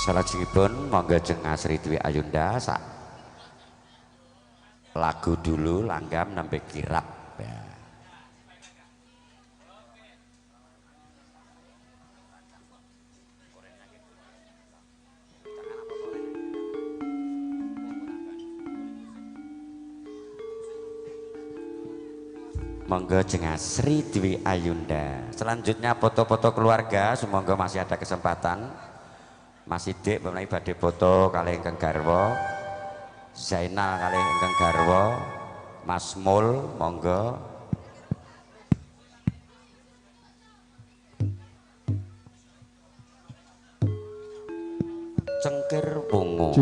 Speaker 1: Salajengipun monggo Jeng Asri Dwi Ayunda sak lagu dulu langgam nembe kirap ya. Monggo Jeng Asri Dwi Ayunda. Selanjutnya foto-foto keluarga, semoga masih ada kesempatan. Mas Sidik menawi badhe foto kalih ingkang garwa, Zainal kalih ingkang garwa, Mas Mul monggo. Cengkir wungu.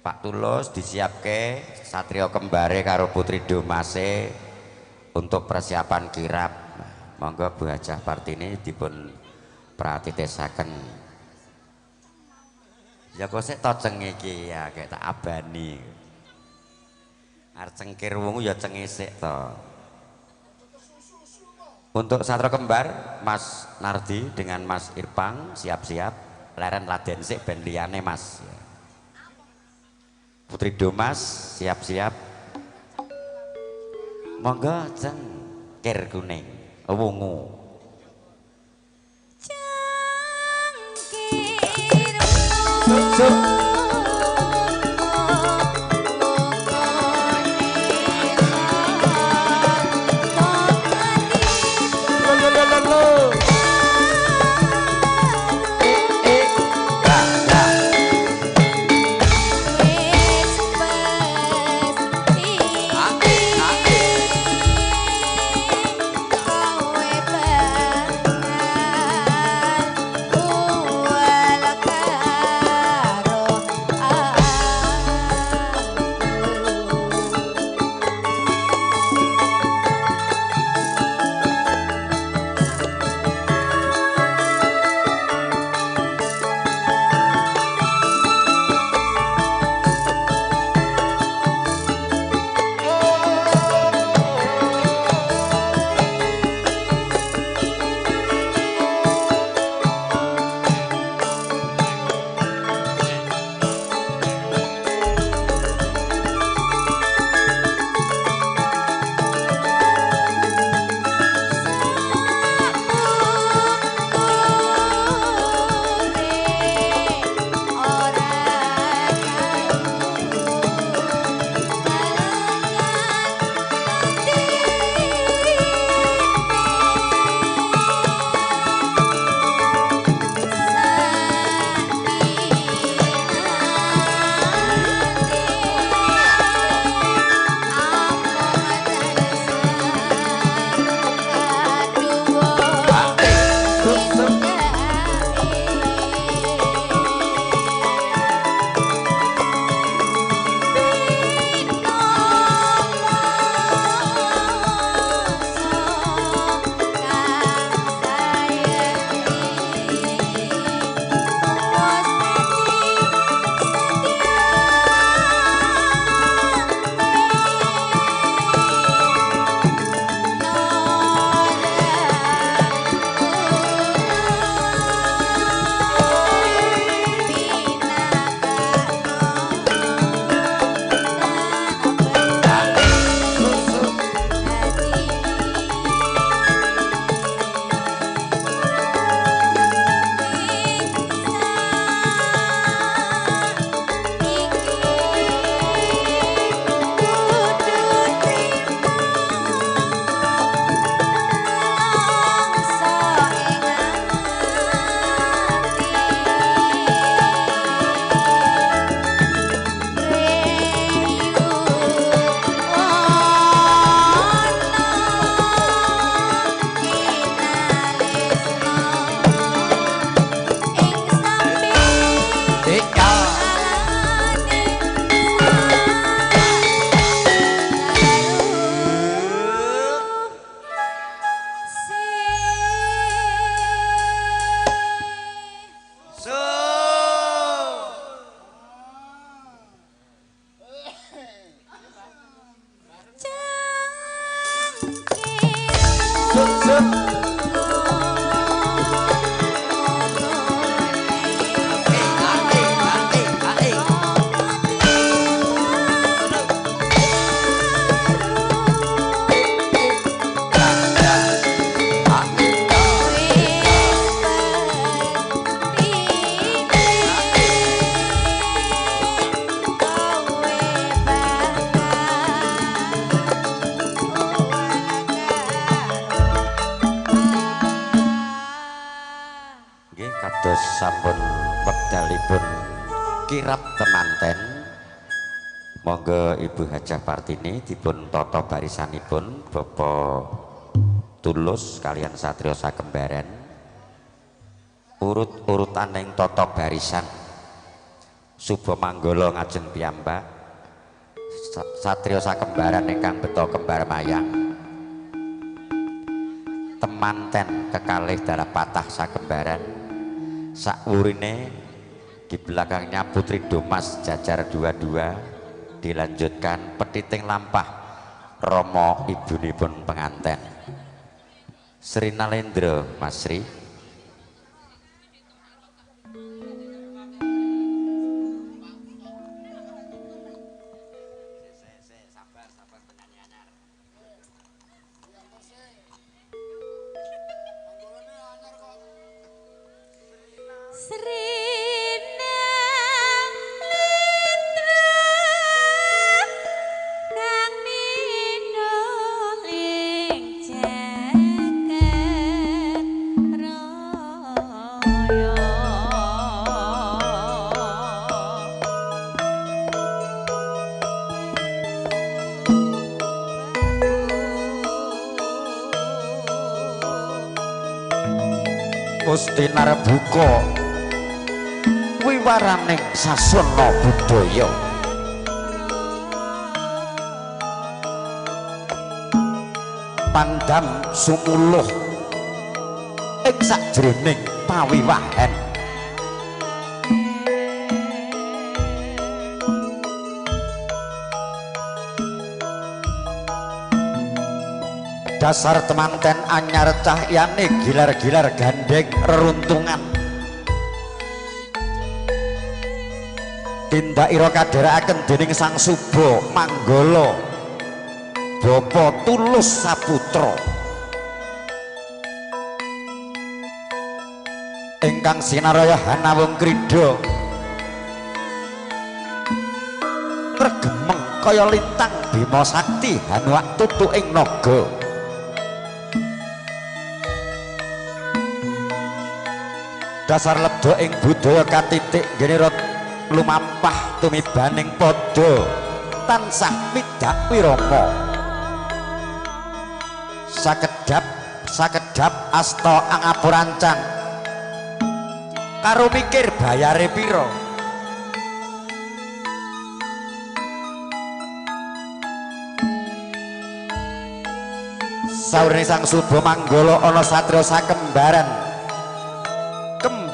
Speaker 1: Pak Tulus disiapke satrio kembare karo putri domase untuk persiapan kirap. Monggo Bu Hajah Partini dipun pratitesaken. Ya kok sik to cenge iki ya kayak tak abani. Arep cengkir wungu ya cenge sik to. Untuk satrio kembar Mas Nardi dengan Mas Irpang siap-siap, leren laden sik ben liyane Mas. Putri Domas siap-siap. Monggo cengkir kuning wungu. Cengkir dipun kirap temanten, monggo Ibu Hajah Partini dipun tata barisanipun Bapak Tulus kalian Satrio Sakembaran urut-urutan ing tata barisan Suba Manggala ngajeng piyambak Satrio Sakembaran ingkang beto kembar mayang temanten kekalih darah patah Sakembaran sakwurine di belakangnya Putri Domas jajar dua-dua dilanjutkan petiting lampah Romo ibunipun penganten Sri Nalendra Mas Sri. Gusti Narbuka wiwaraning sasana budaya pandam sumuluh ing sajroning pawiwahan dasar temanten anyar cahyane gilar-gilar gandeng reruntungan tindakira kadherekaken dening Sang Suba Manggala Bapa Tulus Saputra ingkang sinaraya hanawung krida regemeng kaya lintang Bima Sakti hanuak tutu ing naga dasar lebda ing budaya katitik generot lumampah tumibaning padha tansah midak wirama sakedap asta angapurancang karo mikir bayare pira saurane Sang Suba Manggala ana Satrio Sakembaran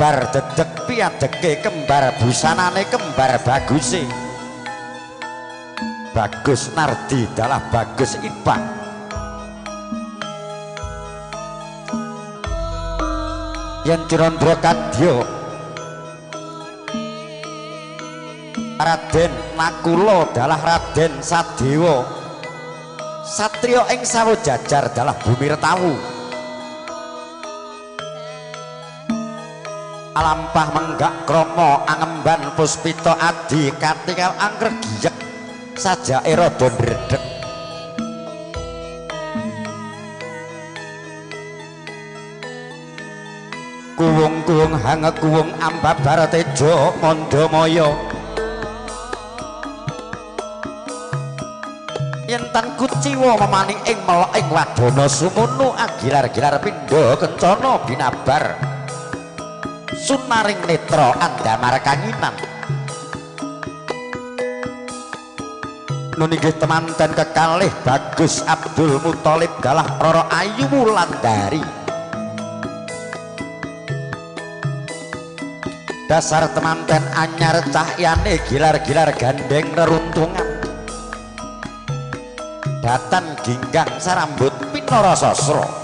Speaker 1: kembar dedek piadeke kembar busanane kembar baguse Bagus Nardi dalah Bagus Ipang yen Cirandra kadya Raden Nakula dalah Raden Sadewa satriya ing Sawojajar dalah Bumirtawu alampah menggak kromo angemban puspita adi katingal anggregyek sajake rada ndredeg kuwung-kuwung hangekuwung ambabar teja mandamaya yen tan kuciwa memaning ing melok ing wadana sumunu agilar-gilar pindha kencana binabar sunaring netra andamar kanginan nunggih temanten kekalih Bagus Abdul Muthalib dalah Roro Ayu Wulandari dasar temanten anyar cahyane gilar-gilar gandeng reruntungan datan ginggang sarambut pinara sasra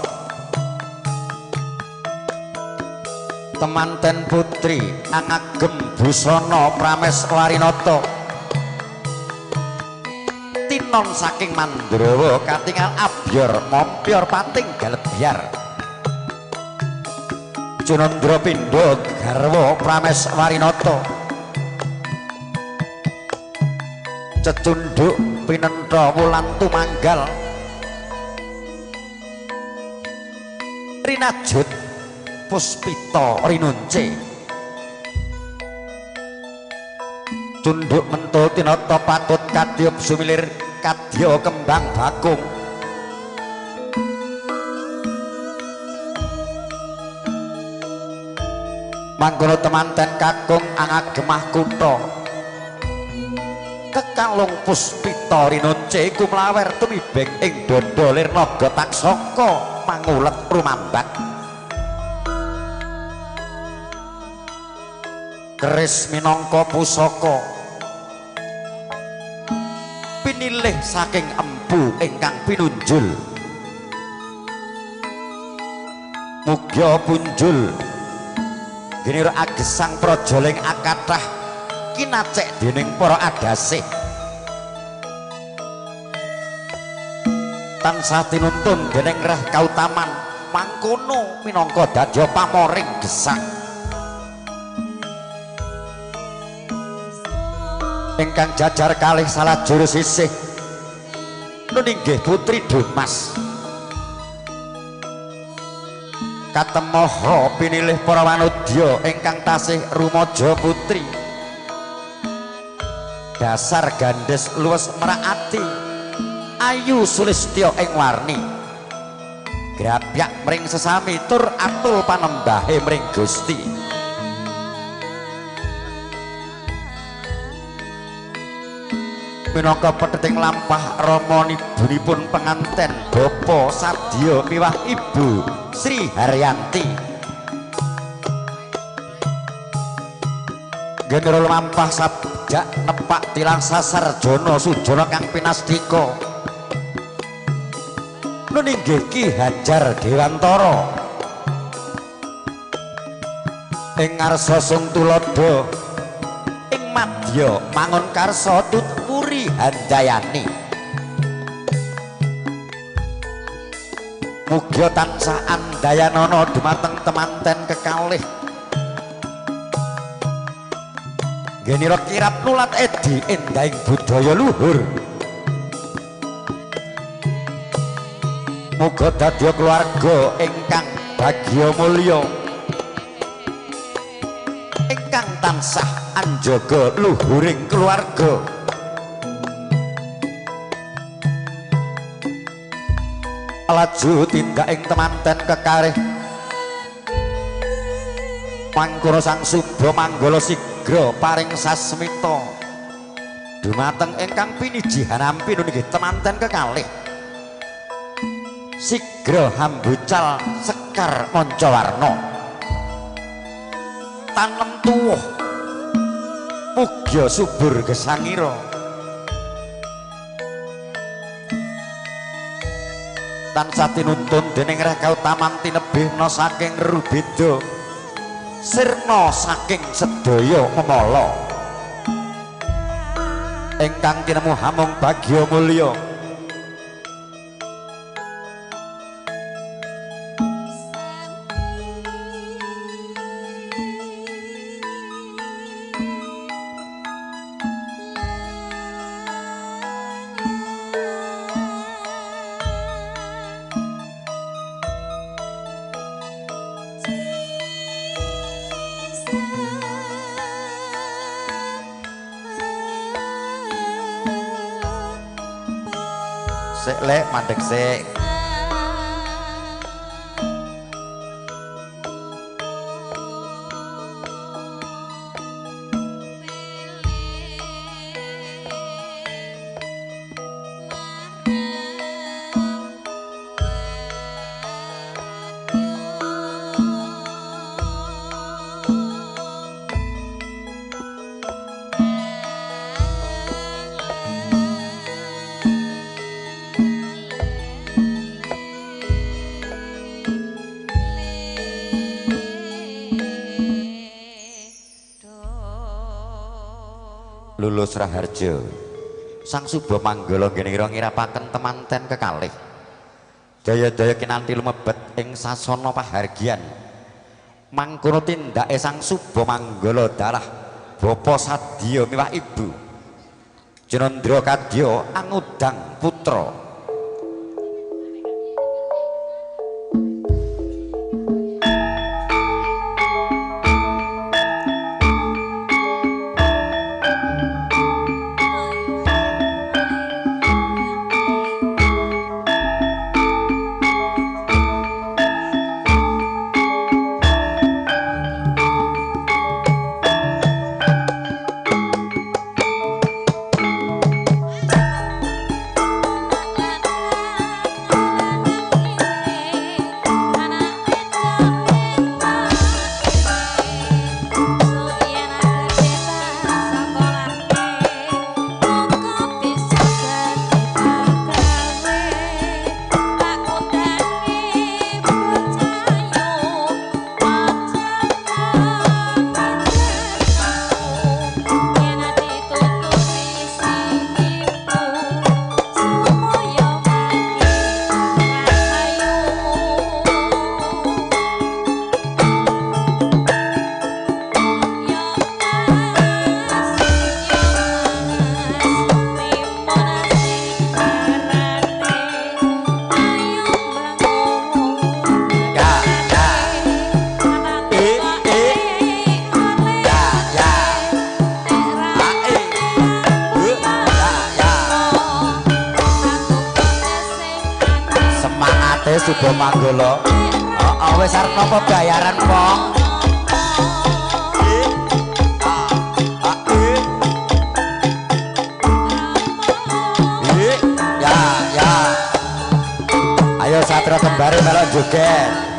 Speaker 1: temanten putri angagem busana prames warinata tinon saking Mandrawa katingal abyor mompyor pating galebyar Junandra pindha garwa prames warinata cecunduk pinentra wulan tumanggal rinajut puspita rinunce Tunduk mentul tinata patut kadya sumilir kadya kembang bakung. Mangkono temanten kakung angagemah kutha. Kekalung puspita rinonce iku mlawer tumibeng ing dada lir naga taksaka mangulet rumambak. Keris minangka pusaka pinilih saking empu ingkang pinunjul. Mugya punjul ginira agesang prajaling akathah kinacek dening para adasih. Tansah tinuntun dening Reh Kautaman mangkono minangka dadya pamoring gesang. Ingkang jajar kalih salajur sisih nuninggih Putri Dumas. Katemoho pinilih para wanodya ingkang tasih rumaja putri. Dasar gandes luwes meraati ayu sulistya ing warni. Grapyak mring sesami tur atul panembahe mring Gusti. Minangka peteting lampah rama nibunipun penganten Bapa Sadya miwah Ibu Sri Haryanti. General lampah sabjak nepak tilang sasar Jono Sujono kang pinastika. Nuninggih Ki Hajar Dewantara ing ngarsa Sung Tulodo ing madya mangun karsa Tutpuri Handayani. Mugia tansah andayanana dumateng temanten kekalih. Genira kirap nulat edi endahing budaya luhur. Muga dadya keluarga ingkang bagya mulya, ingkang tansah anjaga luhuring keluarga. Laju tindak ing temanten kekarih mangkono Sang Suba Manggala sigra paring sasmita dumateng ingkang pinijihan ampi nggih temanten kekalih. Sigra hambucal Sekar Mancawarna tanem tuwuh mugya subur gesangira. Tansah tinuntun dening Reh Kautaman tinebihna saking rubeda sirna saking sedaya memala ingkang tinemu hamung bagya mulya. Sik lek mandek sik. Lulus Raharjo Sang Suba Manggala nggih ngirapaken temanten kekalih daya-daya kinanti lumebet ing sasana pahargyan. Mangkono tindake Sang Suba Manggala dalah Bapa Sadya miwah Ibu Jenandra kadya angudang putra. ate Subo Manggolo. Wis arep napa bayaran pong? Ya. Ayo Satrio Kembari melok joget.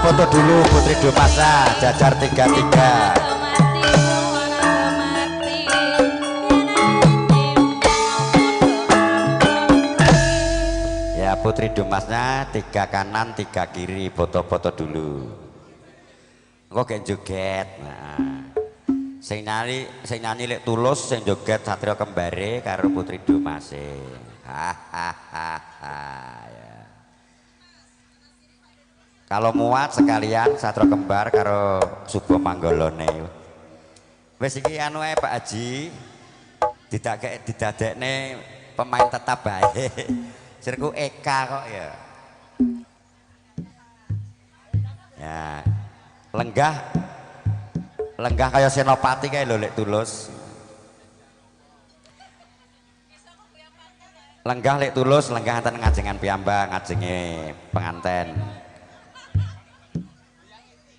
Speaker 1: Foto dulu Putri Dumasa jajar 33. Ya Putri Dumasnya 3 kanan 3 kiri, foto-foto dulu. Engko gek joget. Nah. Sing nyanyi lek Tulus, sing joget Satrio Kembare karo Putri Dumase. Hahaha. Ya. Kalau muat sekalian Satrio Kembar karo Subo Manggolone. Wis iki anu ae Pak Haji. Didadekne pemain tetap bae. Sirku Eka kok ya. Ya. Lenggah kaya Senopati kae lho lek Tulus. Lenggah lek Tulus, lenggah enten ngajengan piyambak, ngajenge penganten.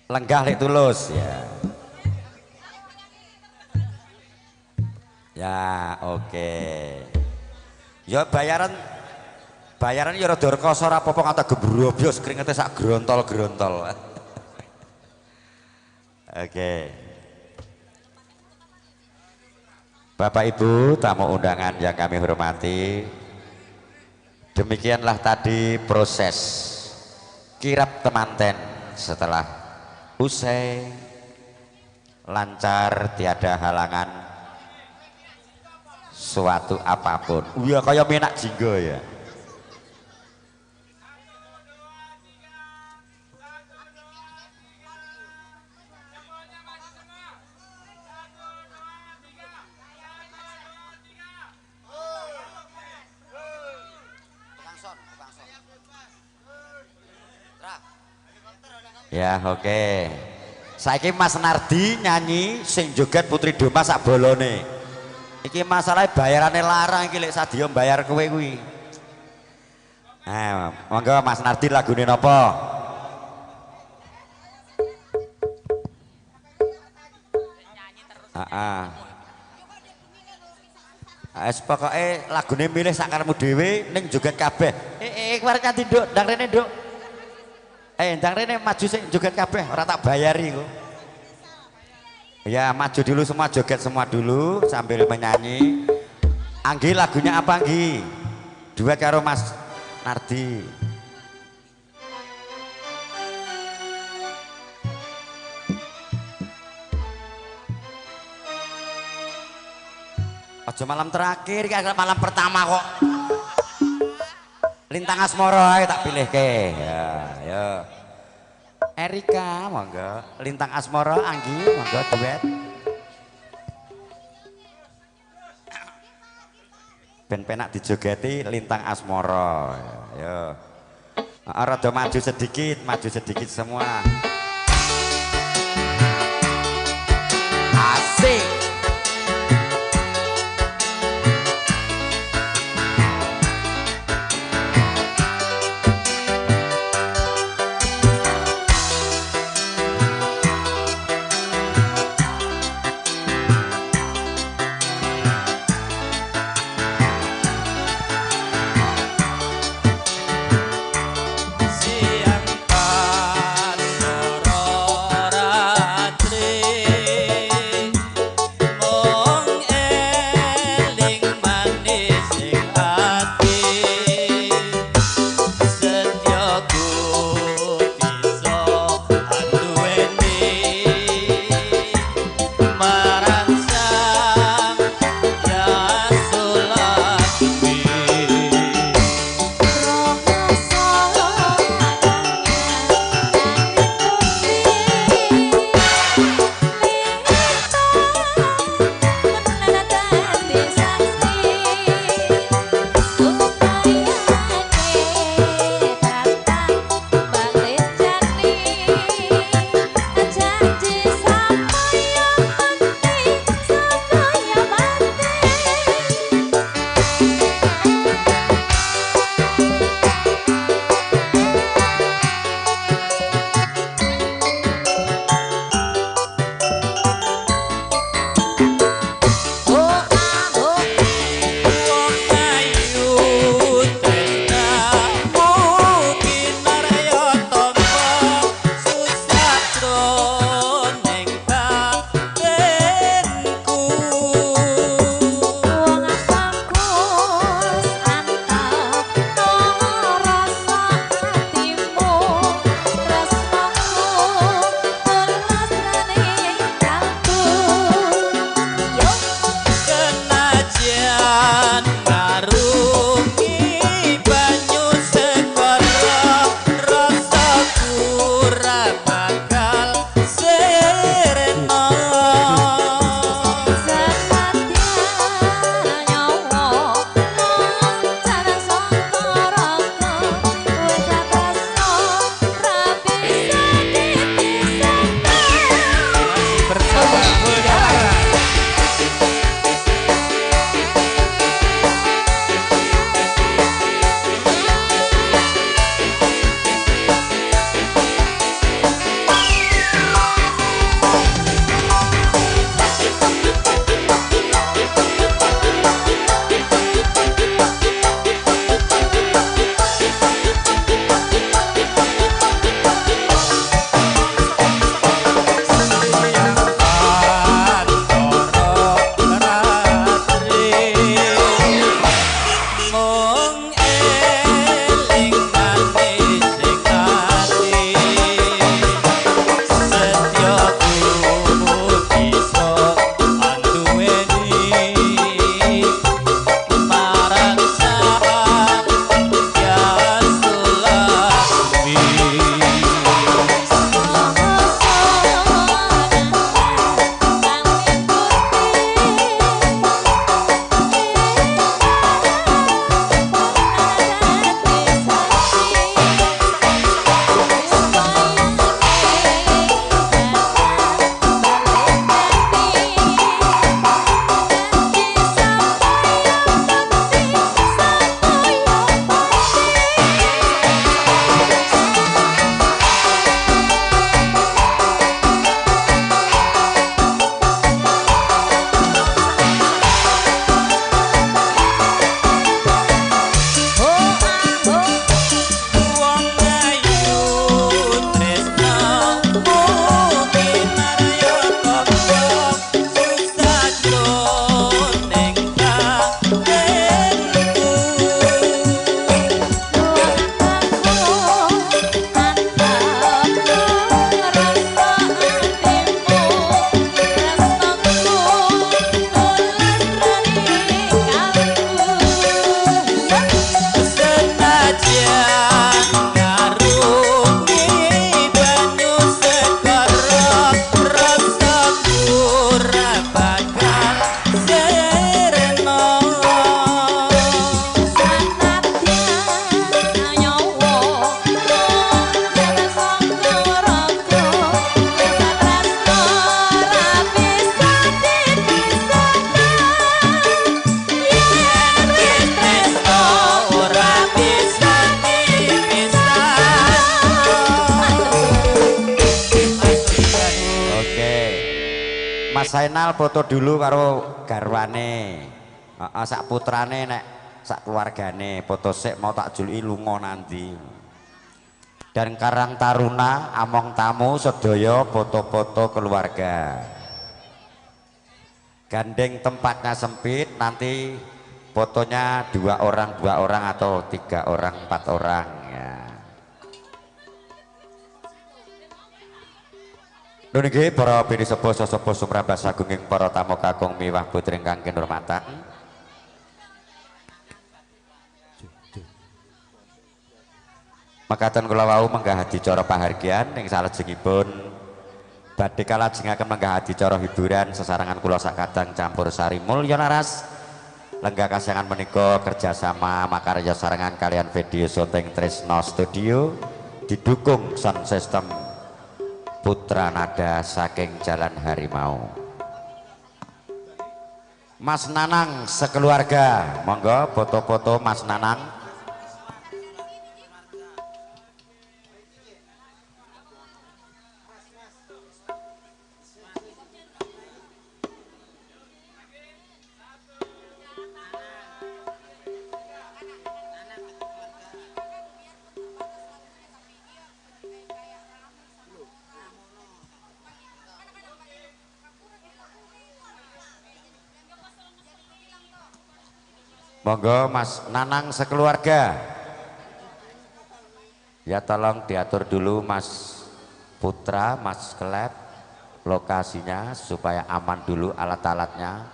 Speaker 1: Lenggah lek Tulus ya. Ya, oke. Ya bayaran ya rada rekoso ora apa-apa kata gebrobos kringete sak grontol-grontol. Oke. Bapak Ibu tamu undangan yang kami hormati, demikianlah tadi proses kirap temanten setelah usai lancar tiada halangan suatu apapun. Iya kaya menak jinggo ya. Ya oke. Saiki Mas Nardi nyanyi sing joget Putri Doma sak bolone. Iki masalah bayarane larang iki lek Sadio bayar kowe kuwi. Monggo Mas Nardi lagune napa? Heeh. Wis pokoke lagune milih sak karepmu dhewe ning joget kabeh. Kuwi nyanyi nduk, ndang rene nduk. Ndang rene maju sing joget kabeh ora tak bayari kok. Ya maju dulu semua, joget semua dulu sambil menyanyi. Anggi lagunya apa Anggi? Duet karo Mas Nardi. Aja malam terakhir, kayak malam pertama kok. Lintang Asmoro ae tak pilih ke. Ya, ya. Erika, monggo. Lintang Asmoro, Anggi, monggo duet. Ben penak dijogeti Lintang Asmoro. Ya. Rada maju sedikit semua. Asik.
Speaker 7: Siang panas
Speaker 1: Mas Sainal foto dulu karo garwane. Sak putrane nek sak keluargane foto sik mau tak juluki lunga nanti. Dan Karang Taruna among tamu sedaya foto-foto keluarga. Gandeng tempatnya sempit, nanti fotonya 2 orang atau 3 orang 4 orang ya. Nunggih para bini sepo sesepuh sumrambah sagunging para tamu kakung miwah putri ingkang kinurmatan. Mekaten kula wau menggah adicara pahargyan ing salajengipun badhe kalajengaken menggah adicara hiburan sesarengan kula sakadang campur sari mulya laras. Lenggah kasihangan menika kerjasama makarya sarengan kalian video syuting Tresno Studio didukung sound system Putra Nada saking Jalan Harimau. Mas Nanang sekeluarga, monggo foto-foto Mas Nanang. Monggo Mas Nanang sekeluarga. Ya tolong diatur dulu Mas Putra, Mas Klep lokasinya supaya aman dulu alat-alatnya.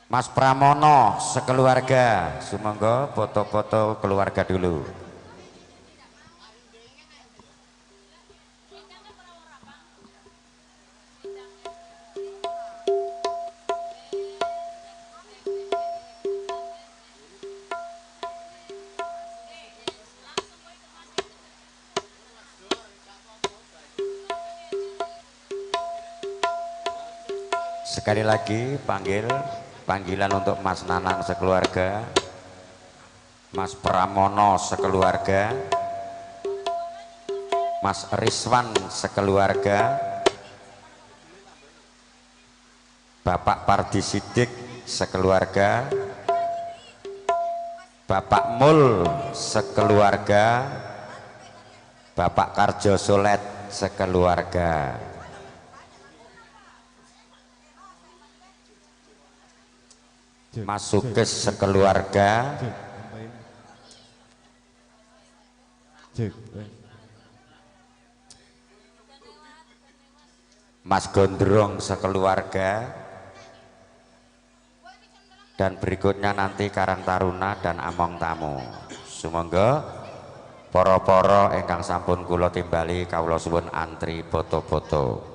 Speaker 1: Mas Pramono sekeluarga, sumangga foto-foto keluarga dulu. Sekali lagi panggilan untuk Mas Nanang sekeluarga, Mas Pramono sekeluarga, Mas Riswan sekeluarga, Bapak Pardi Sidik sekeluarga, Bapak Mul sekeluarga, Bapak Karjo Solet sekeluarga. Mas Sukes sekeluarga, Mas Gondrong sekeluarga, dan berikutnya nanti Karang Taruna dan Among Tamu. Sumangga poro-poro ingkang sampun kula timbali kawula suwun antri foto-foto.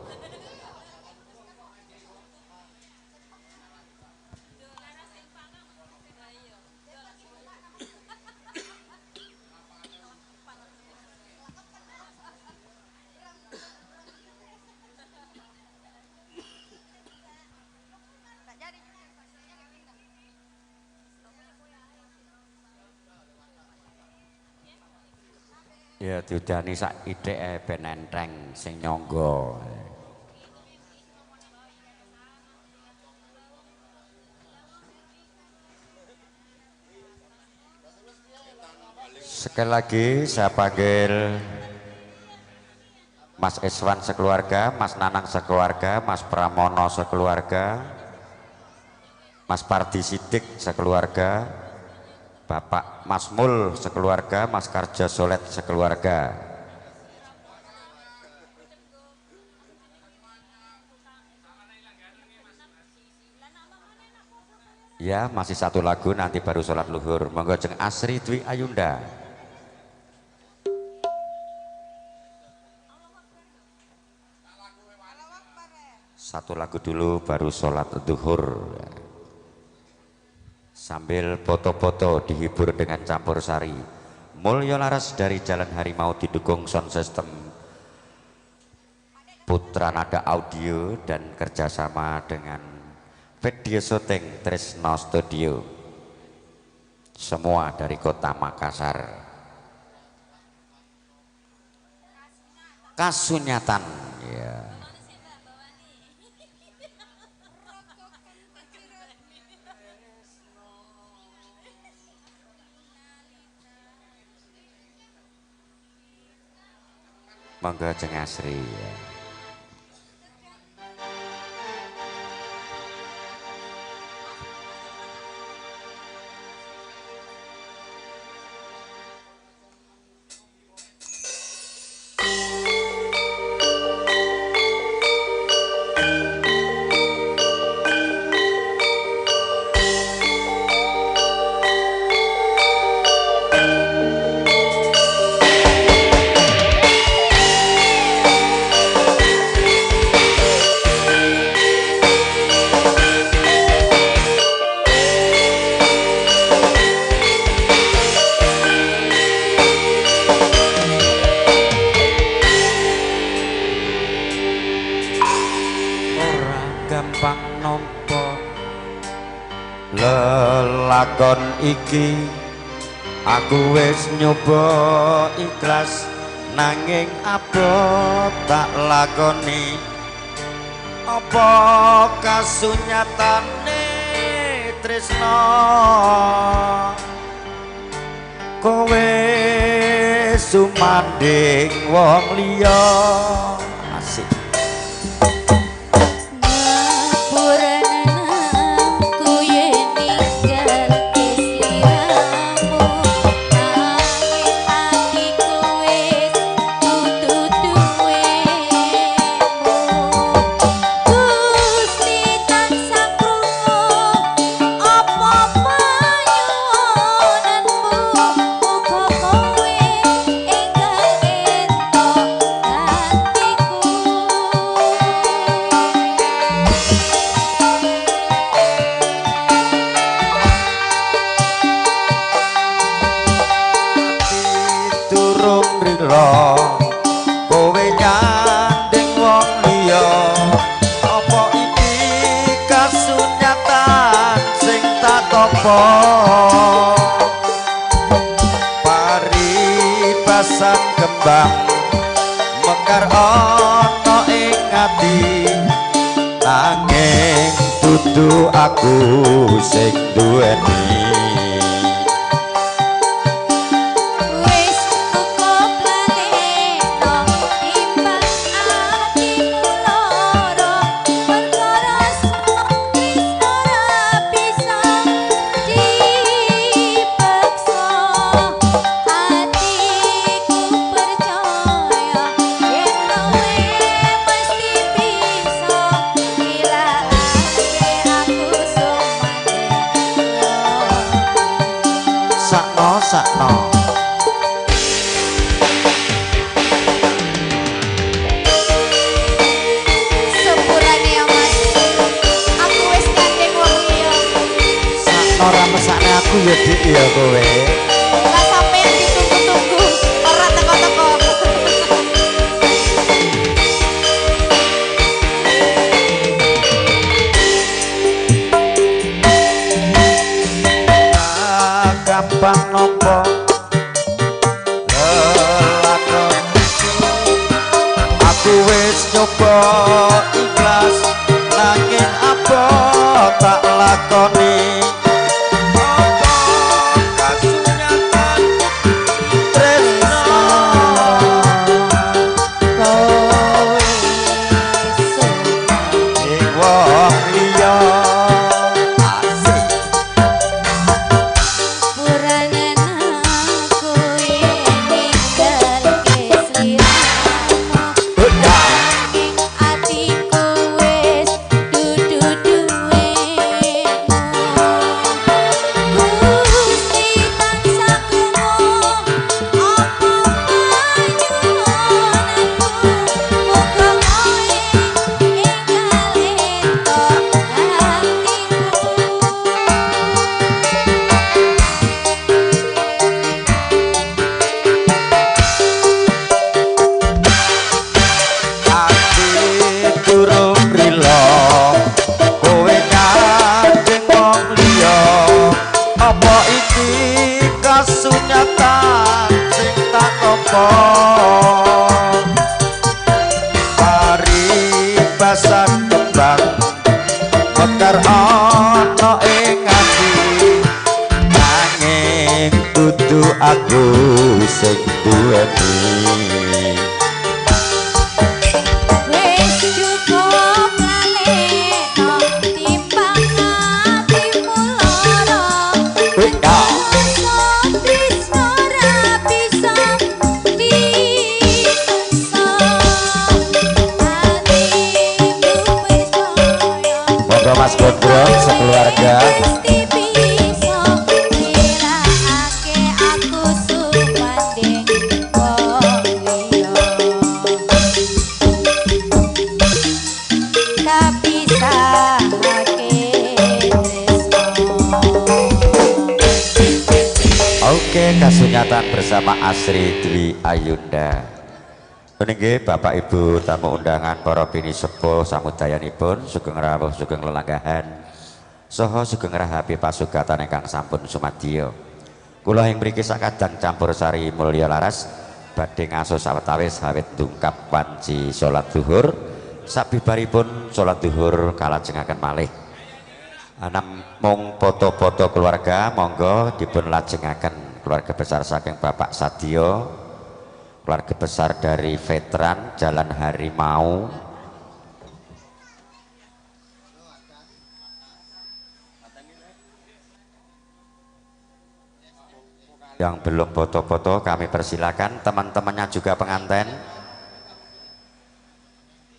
Speaker 1: Ya diudani sak ithike ben enteng sing nyangga. Sekali lagi saya panggil Mas Iswan sekeluarga, Mas Nanang sekeluarga, Mas Pramono sekeluarga, Mas Pardi Sidik sekeluarga, Bapak Mas Mul sekeluarga, Mas Karja Solet sekeluarga. Ya masih satu lagu nanti baru sholat luhur. Monggo jeng Asri Dwi Ayunda. Satu lagu dulu baru sholat duhur. Sambil foto-foto dihibur dengan campur sari mulya laras dari Jalan Harimau didukung sound system Putra Nada Audio dan kerjasama dengan video syuting Tresno Studio, semua dari kota Makassar. Kasunyatan ya. Monggo Jeng Asri ya.
Speaker 7: Lelakon iki aku wis nyoba ikhlas nanging abot tak lakoni apa kasunyatane tresno kowe sumanding wong liya asik. Kowe nyanding wong liya apa iki kasunyatan sing tak tampa paribasan kembang mekar ana ing ati nanging dudu aku sing duweni. Sakno
Speaker 6: sepurane ya Mas, aku wis gandeng wong liya.
Speaker 7: sakno ra mesakne aku ya Dik ya kowe.
Speaker 6: Lah sampeyan ditunggu-tunggu ora teko-teko.
Speaker 7: Gampang nopo lelakon aku wis nyoba ikhlas nanging apa tak lakoni apa kasunyatan tresno
Speaker 6: Kowe
Speaker 7: ing wong liya kasunyatan sing tak tampa paribasan kembang mekar ana ing ati nanging dudu aku sing duweni
Speaker 1: Ayunda.
Speaker 6: Mesti bisa nilakake aku sumanding wong liya. Kapisahake tresno.
Speaker 1: Oke, kasunyatan bersama Asri Dwi Ayunda. Meninggi Bapak Ibu tamu undangan para bini sepuh samudayanipun sugeng rawuh sugeng lelanggahan saha sugeng rahapi pasugatan ingkang sampun sumadya. Kula ing mriki sakadang campur sari mulya laras badhe ngaso sawetawis awit ndungkap wanci salat zuhur. Sabibaripun salat zuhur kalajengaken malih. Namung foto-foto keluarga monggo dipun lajengaken keluarga besar saking Bapak Sadio, keluarga besar dari veteran Jalan Harimau, yang belum foto-foto kami persilakan, teman-temannya juga pengantin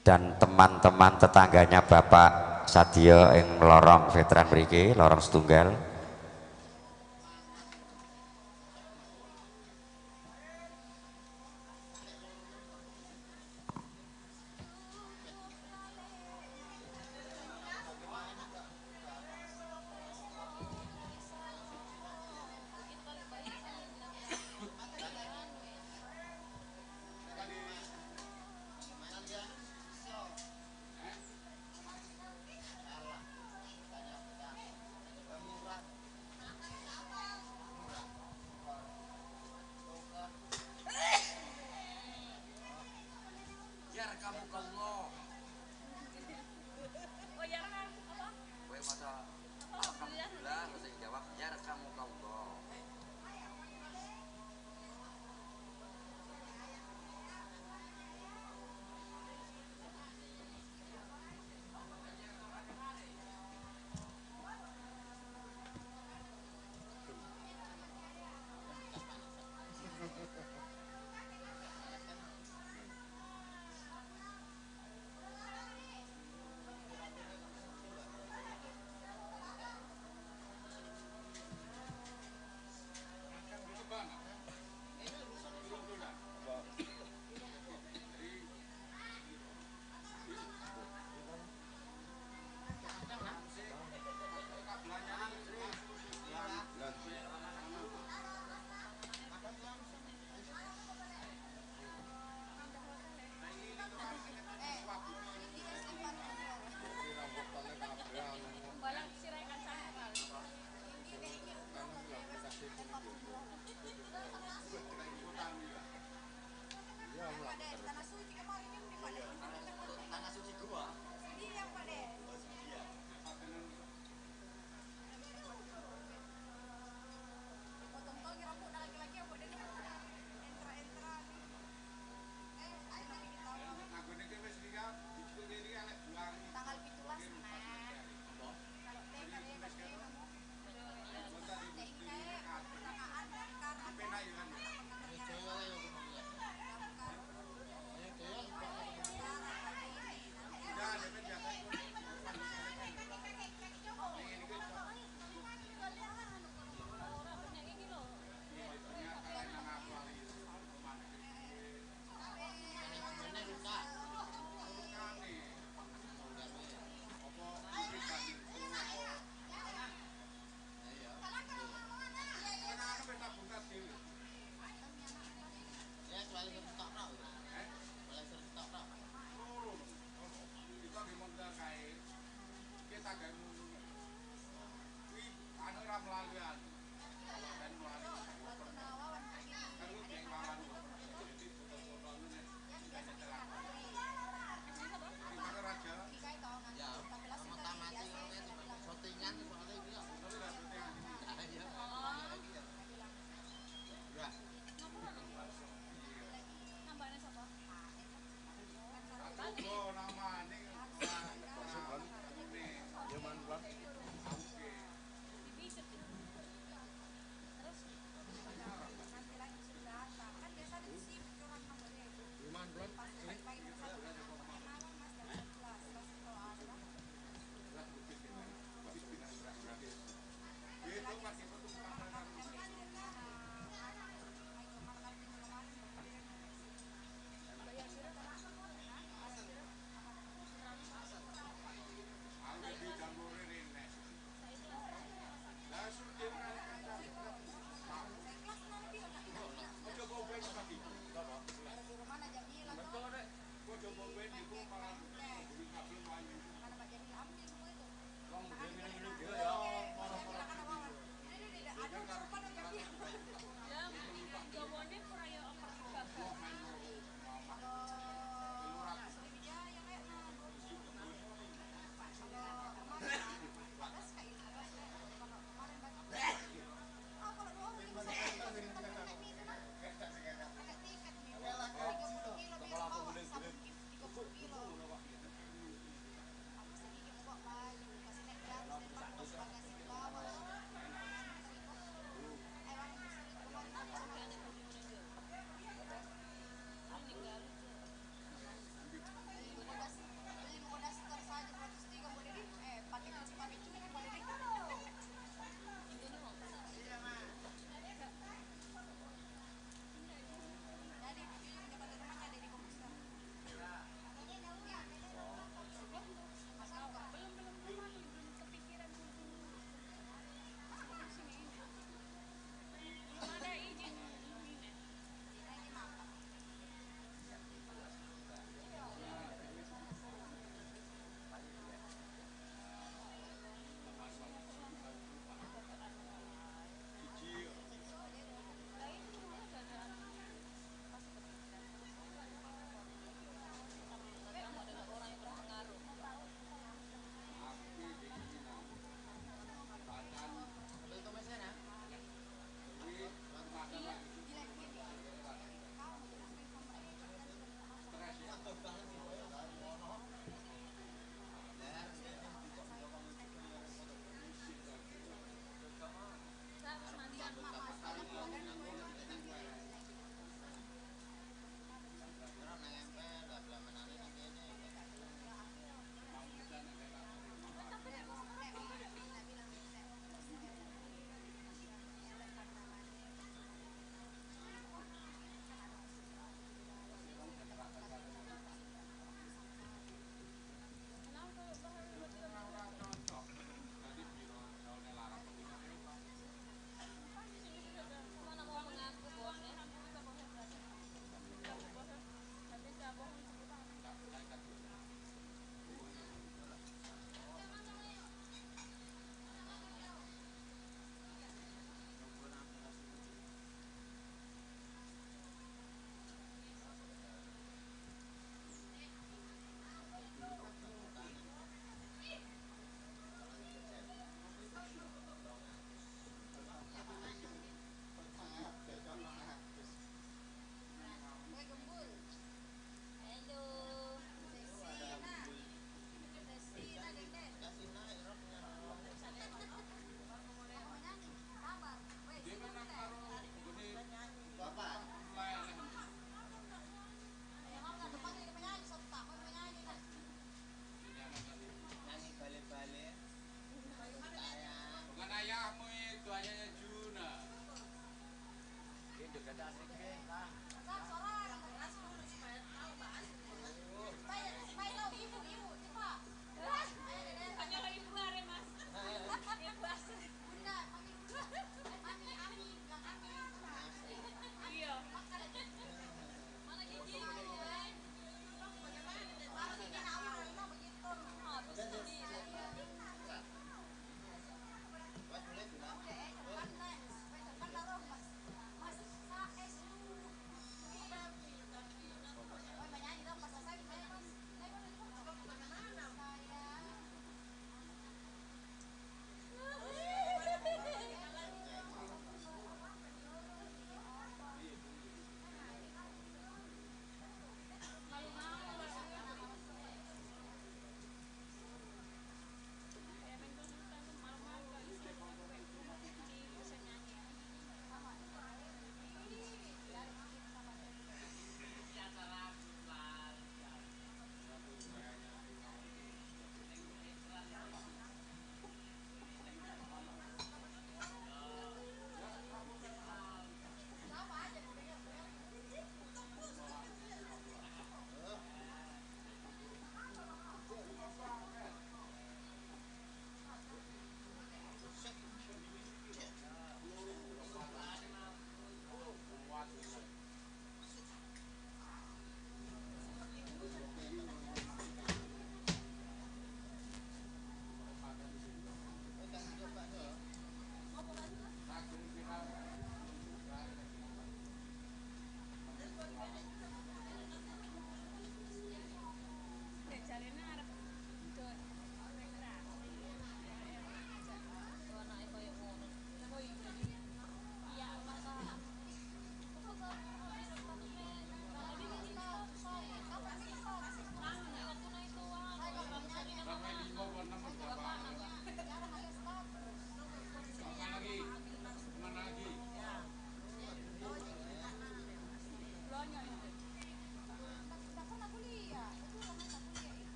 Speaker 1: dan teman-teman tetangganya Bapak Sadio yang lorong veteran mriki, lorong setunggal.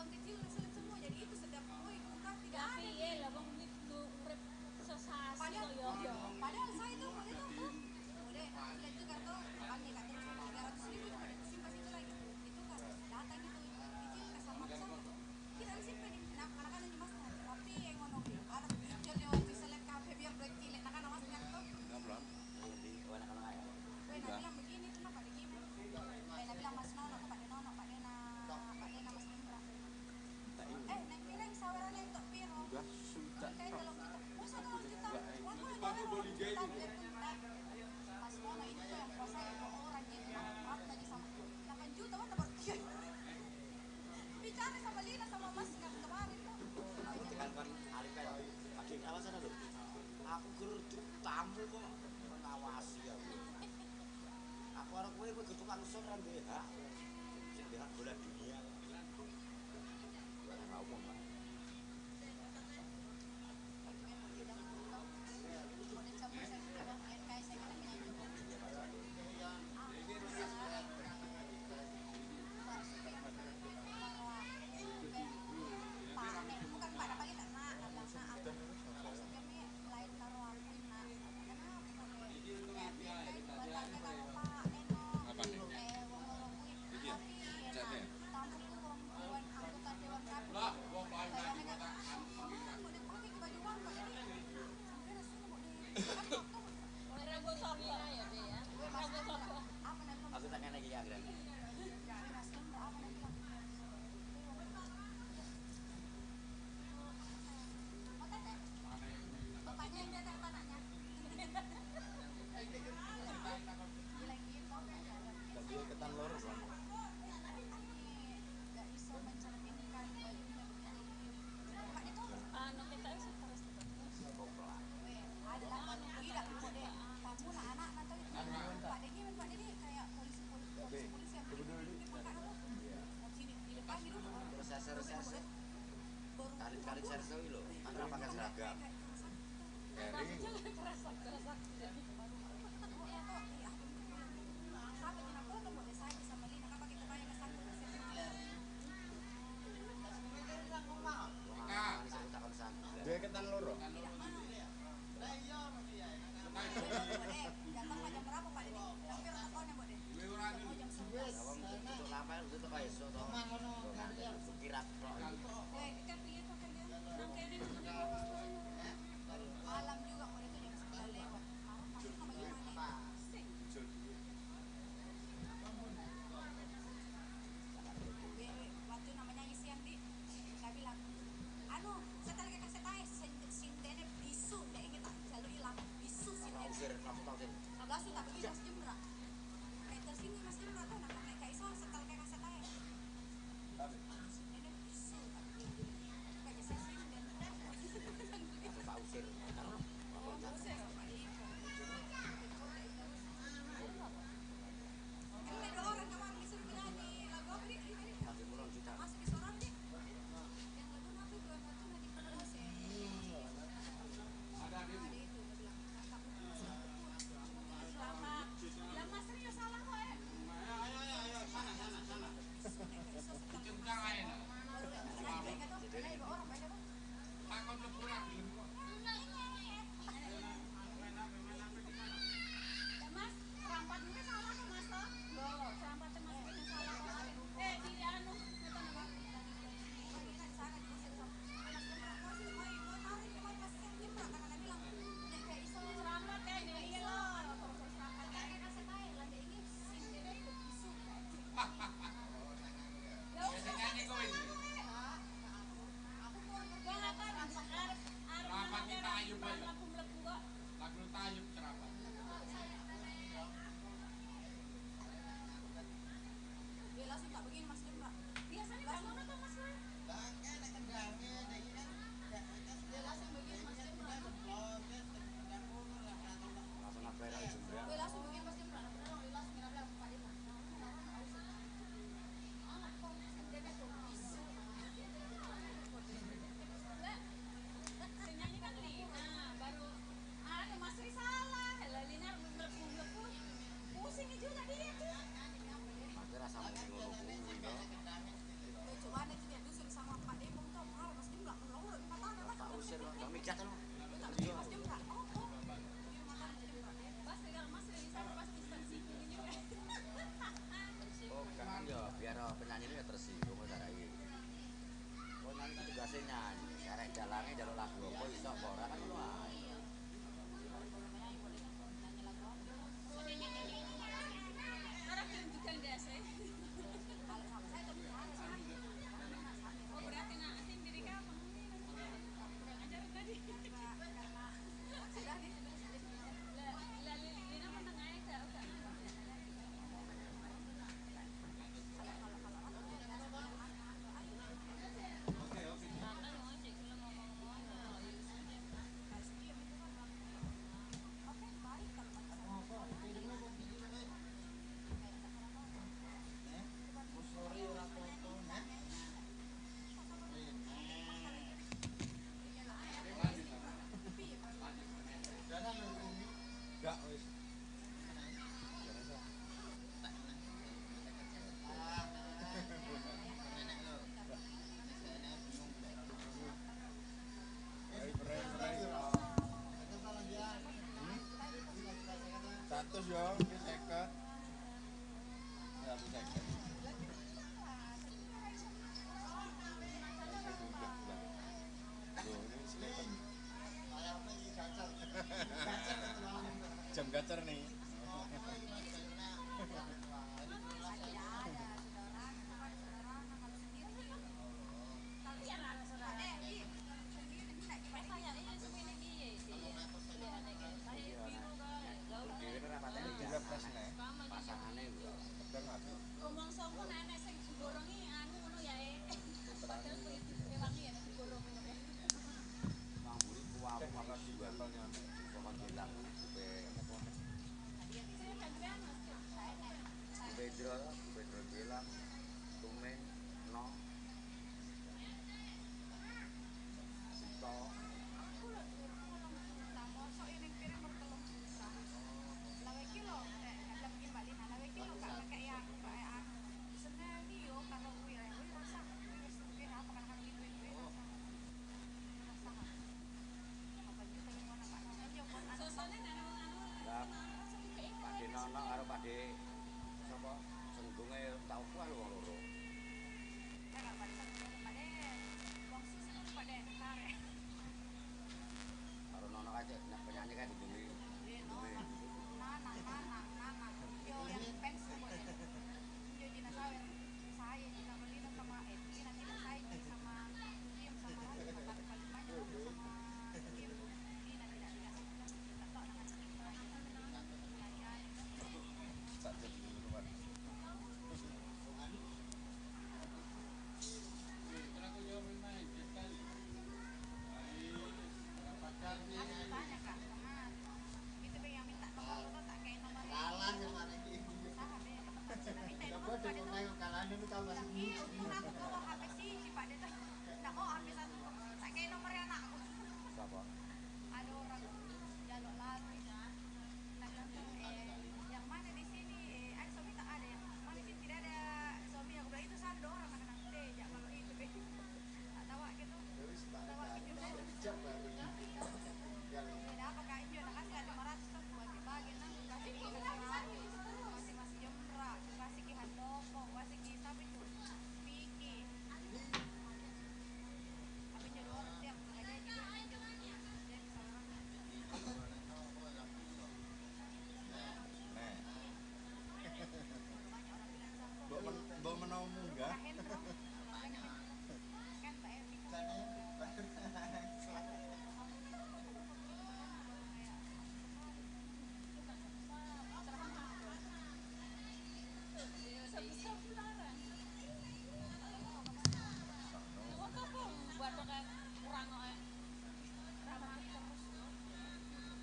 Speaker 6: uang kecil selip semua jadi itu setiap gue buka tidak ada.
Speaker 8: Iya lah bang itu urip sesasi
Speaker 6: Padahal,
Speaker 8: kok ya.
Speaker 6: padahal saya tuh waktu itu udah lihat itu kartu kami kata 300.000 cuma disimpan situ lagi itu kan datang gitu kecil ke sama kita simpan di anak-anak di mas tapi yang ngono ada kecil lewat bisa lihat kafe biar berkecil anak-anak mas kartu
Speaker 5: Di anak-anak ya.
Speaker 6: Wena bilang begini kenapa begini Wena bilang mas Nono aku Pak Nono Pak Dena mas Indra nek bilang sawerannya untuk piro kayak 3 juta masa 3 juta uang gue udah orang juta beli pundak mas Nono ini tuh yang kuasa itu orang gitu berat lagi sama 8 juta mana dapat dia bicara sama Lina sama mas kemarin tuh
Speaker 5: Dengan kan Arif kan adik awasan lho. Aku geruduk tamu kok mengawasi ya. Aku orang kowe kudu tukang son ra ndek hak. Sing ndek hak bola dunia. Ora tau kok.
Speaker 6: Bukan pada pagi tak nak aku supirnya lain taruh aku nak kenapa kalau Pak Eno tapi tamu itu perempuan anggota Dewan Kabinет saya kata mau dipakai ke bajuan Pak jadi sampai rasanya mau di
Speaker 8: Ragu sorga ya be ya. Ragu sorga.
Speaker 6: apa nanti
Speaker 5: Aku tanya lagi ya Gran.
Speaker 6: Mas Indra apa nanti bapaknya yang datang anaknya bilang gitu
Speaker 5: Tapi ketan lor bang.
Speaker 6: nggak bisa mencerminkan bajunya begini Pak itu
Speaker 8: Anu kita itu terus
Speaker 6: ada lah tidak deh kamu lah anak nanti Pak Degi kayak polisi yang di pangkat apa sini di depan gitu
Speaker 5: Reserse. Kali serse lho. Antara pakai seragam.
Speaker 8: jangan kerasak jadi
Speaker 6: sampai di aku tuh boleh saya sama Lina kan pakai kebaya kesanggup
Speaker 5: Dia ketan loro.
Speaker 6: datang jam berapa Pak Dedi? Hampir teleponnya Mbak Dedi. Jam 11.
Speaker 5: Awam tutup lampah tutup kae iso to. Kirap tok.
Speaker 6: Kan piye tuh kan dia. Malam juga Mbak itu jam 9 lewat. Pasti sama gimana? Waktu namanya isi yang di saya bilang anu setelah kita setai sindene bisu deh ingin tak jalur hilang bisu sindene
Speaker 5: Kamu tahu sih.
Speaker 6: agak sudah tapi Mas Jemra kayak tersini Mas Jemra tuh namanya kayak iso setelah kita setai sindene bisu
Speaker 5: penyanyi ini ya tersinggung kok sarai. Kok nyanyi kan tugasnya nyanyi, karek dalange jaluk lagu apa iso apa ora kan ngono ae.
Speaker 8: Orang yang juga enggak sih. Oh berarti ngasih diri kamu. Kurang ajar tadi. Lah Lina meneng aja enggak.
Speaker 2: Enggak wis. Status yo, iki 50. Ya, 50. Jam gacor nih.
Speaker 5: Pasangane lho.
Speaker 8: Ngomong sopo nenek sing digorongi anu ngono ya padahal kuwi diwangi ya digorong ngono ya.
Speaker 5: Wong mburi kuwamu apa jual sama gelang kupe. Bedro gelang tumen no. Sito
Speaker 8: Sosone
Speaker 5: Lah, Pak De Nono karo Pak De sapa senggunge tau kuah lho wong loro. Karo Nono aja nek penyanyi kan dibumi. Sapa?
Speaker 2: Mbok menawa munggah.
Speaker 8: sapu-sapu larang. Apa kok batok kurang kok ramah terus.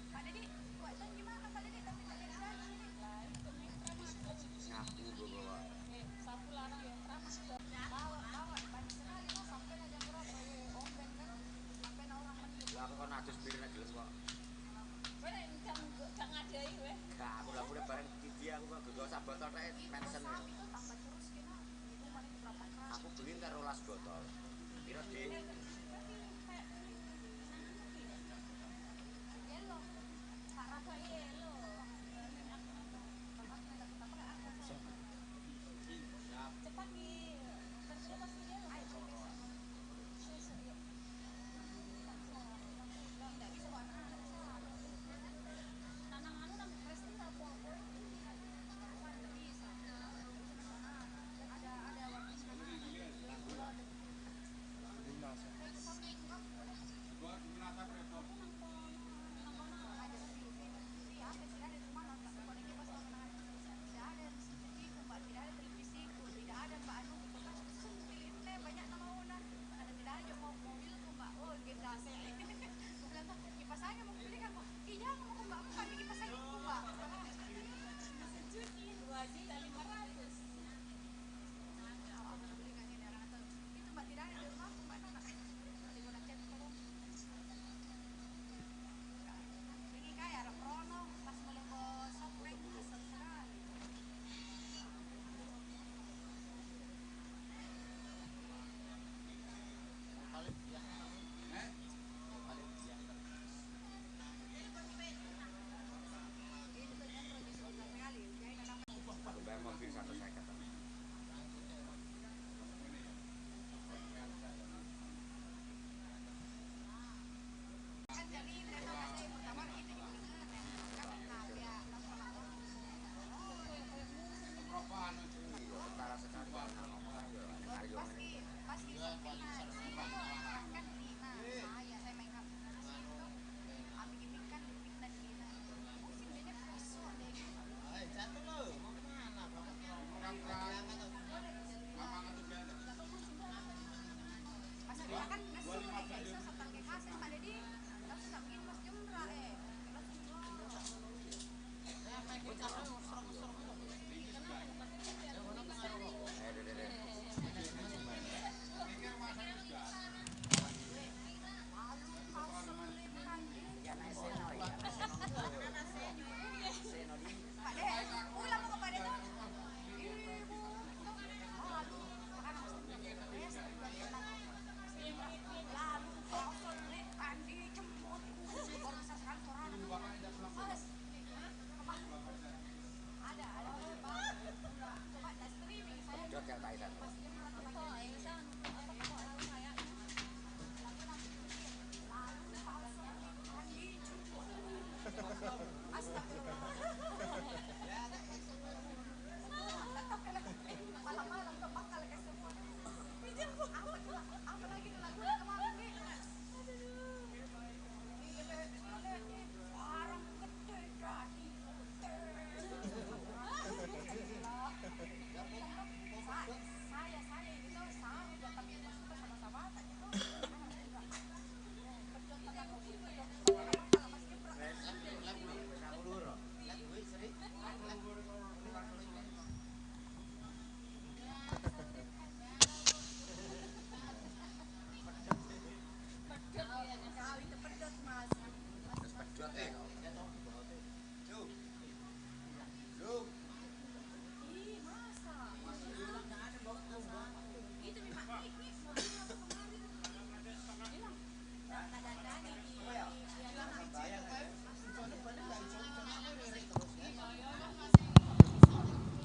Speaker 8: Pak Dedi, buat ton gimana Pak Dedi tapi tak jadi lagi. Lah, itu ramah.
Speaker 5: Ngaku bawa.
Speaker 8: Sapu larang yang ramah. Bawa banyak sekali kok sampai aja berapa Om Ben kan sampai orang mendung.
Speaker 5: Lah aku kon adus bir nek geles kok.
Speaker 8: Kowe nek jang ngadai kowe.
Speaker 5: Gak aku lah udah bareng Didi aku kok gego sak botol rek mensen.
Speaker 8: Tambah terus kena itu paling berapa kali.
Speaker 5: Aku beli karo 12 botol. Kira di
Speaker 8: Yelo. Sarapa yelo. Cepat nih.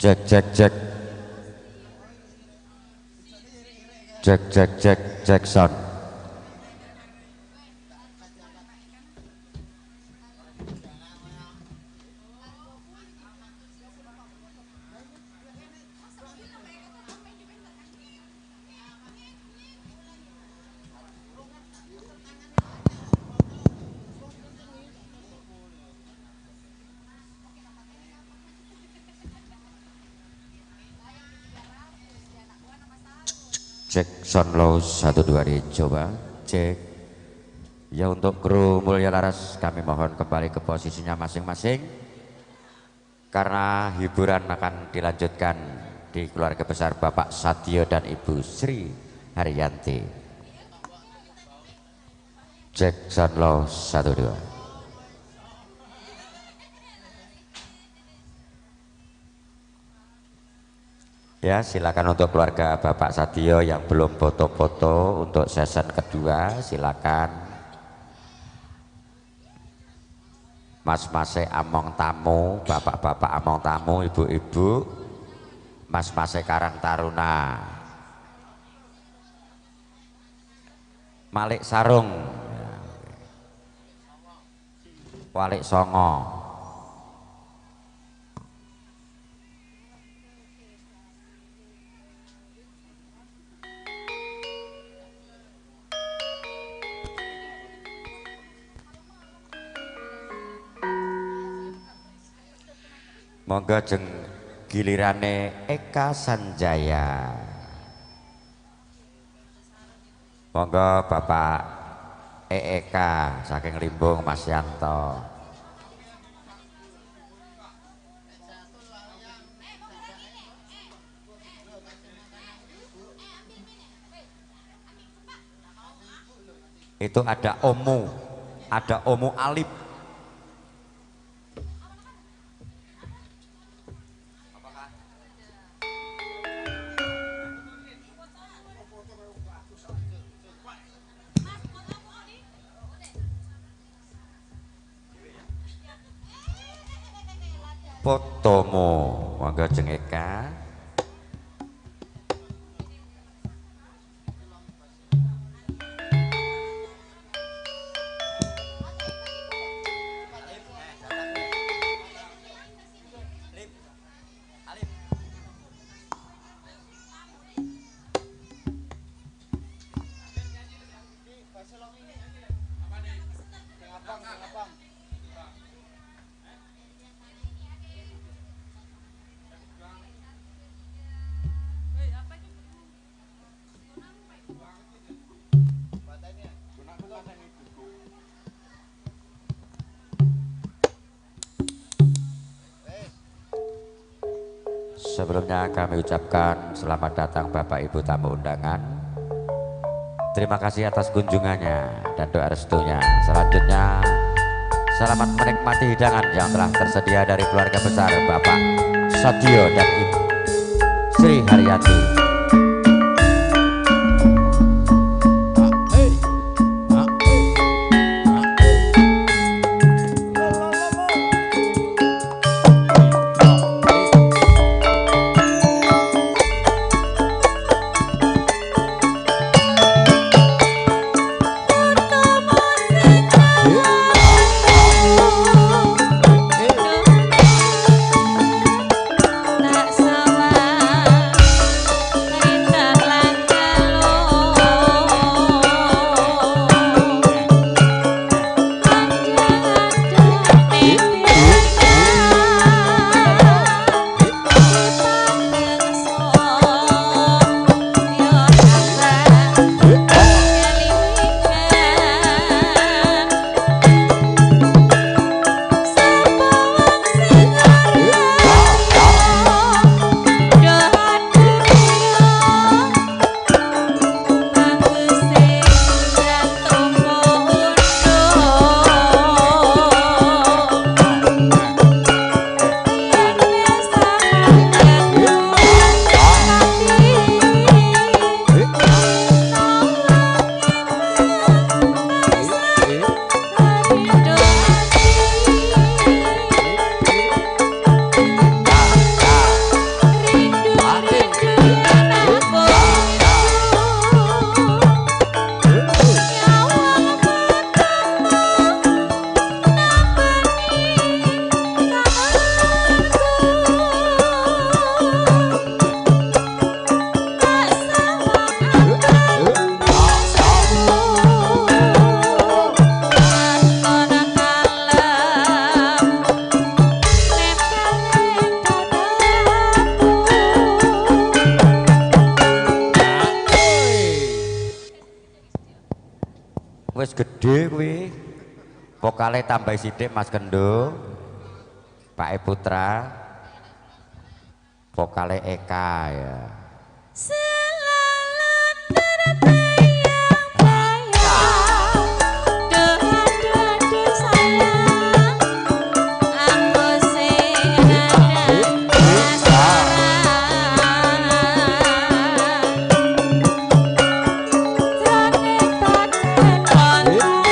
Speaker 1: Cek cek cek. Cek cek cek cek sound. Cek sound low 1 2 dicoba cek ya. Untuk kru Mulya Laras kami mohon kembali ke posisinya masing-masing karena hiburan akan dilanjutkan di keluarga besar Bapak Satio dan Ibu Sri Haryanti. Cek sound low 1 2. Ya, silakan untuk keluarga Bapak Satio yang belum foto-foto untuk season kedua, silakan. Mas-mas among tamu, bapak-bapak among tamu, ibu-ibu, mas-mas Karang Taruna, Malik Sarung, Walik Songo. Monggo jeng gilirane Eka Sanjaya. Monggo Bapak Eka saking Limbung Mas Yanto. Itu ada Omu Alip. Fotomu, monggo jeng Eka. Sebelumnya kami ucapkan selamat datang Bapak Ibu tamu undangan. Terima kasih atas kunjungannya dan doa restunya. Selanjutnya selamat menikmati hidangan yang telah tersedia dari keluarga besar Bapak Satio dan Ibu Sri Haryanti.
Speaker 8: Tak sama
Speaker 1: Wis gede kuwi. Vokale tambah sithik Mas Kendo. Pak E Putra. Vokale Eka ya.
Speaker 8: Selalu terbayang-bayang doa-doa sayang aku sing ngadang penasaran jane badan wonten ati semalam bisa lakon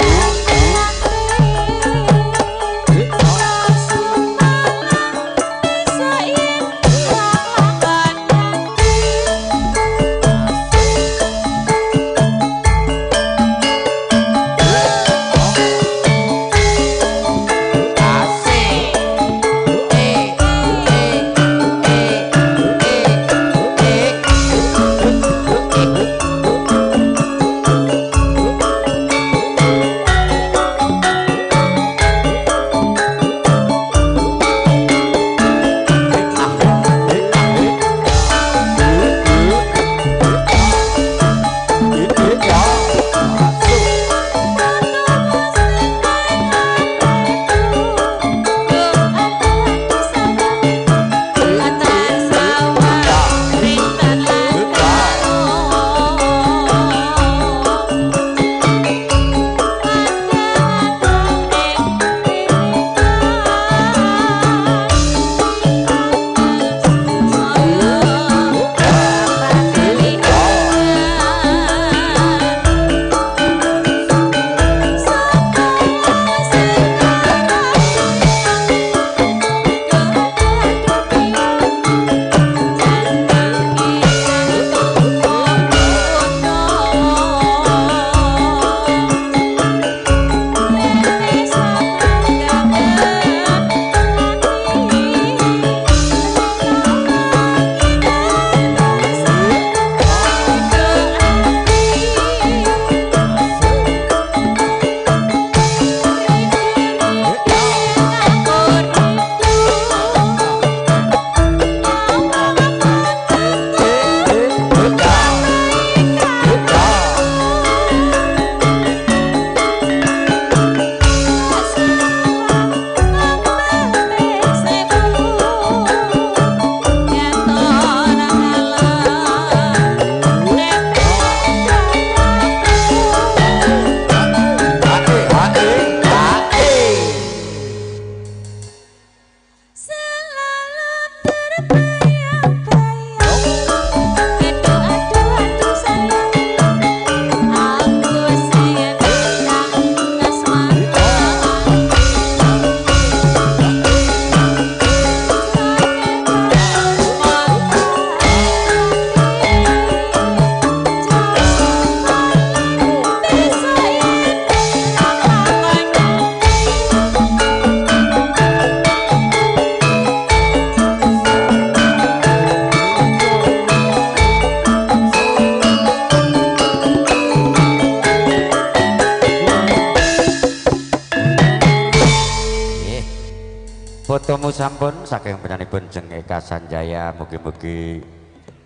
Speaker 1: Fotomu sampun saking penyanipun Jeng Eka Sanjaya, mugi-mugi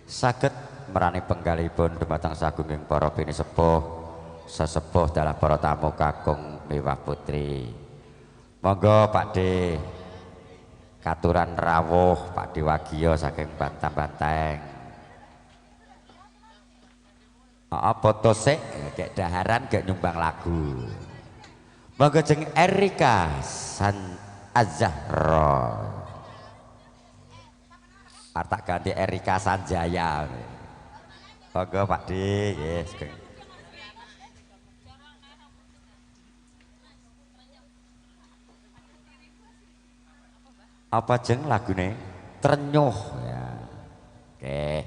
Speaker 1: saged merani penggalipun dumateng sagunging para bini sepuh sesepuh dalah para tamu kakung Mewah Putri. Monggo Pak D katuran rawuh Pak D Wagio saking Bantam-Banteng. Foto sik gek daharan gek nyumbang lagu. Monggo Jeng Erika Az-Zahra. Tak ganti Erika Sanjaya. Monggo Pak D, yes. Apa Jeng lagune? Trenyuh ya. Oke.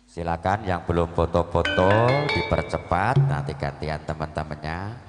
Speaker 1: Silakan yang belum foto-foto dipercepat, nanti gantian teman-temannya.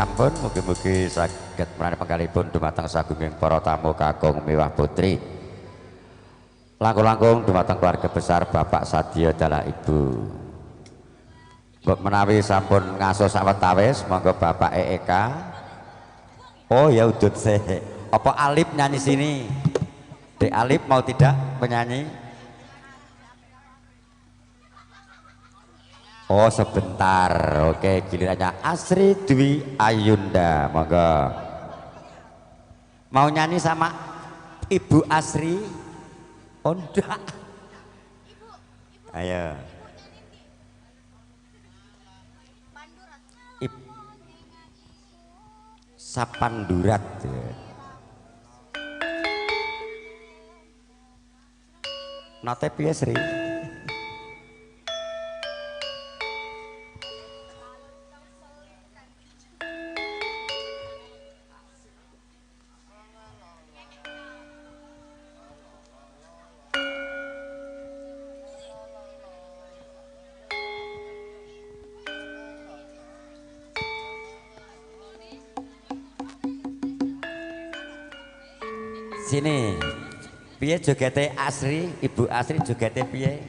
Speaker 1: sampun mugi-mugi saged menawi penggalipun dumateng sagunging para tamu kakung miwah putri. Langkung-langkung dumateng keluarga besar Bapak Sadio dalah Ibu. Mbok menawi sampun ngaso sawetawis monggo Bapak Eka. Oh ya udut sih. Apa Alip nyanyi sini? Dek Alip mau tidak menyanyi? Oh sebentar, oke gilirannya Asri Dwi Ayunda, monggo. Mau nyanyi sama Ibu Asri? Oh enggak. Ayo. Sapandurat. Nate piye Sri? Sini. Piye jogete Asri, Ibu Asri jogete piye?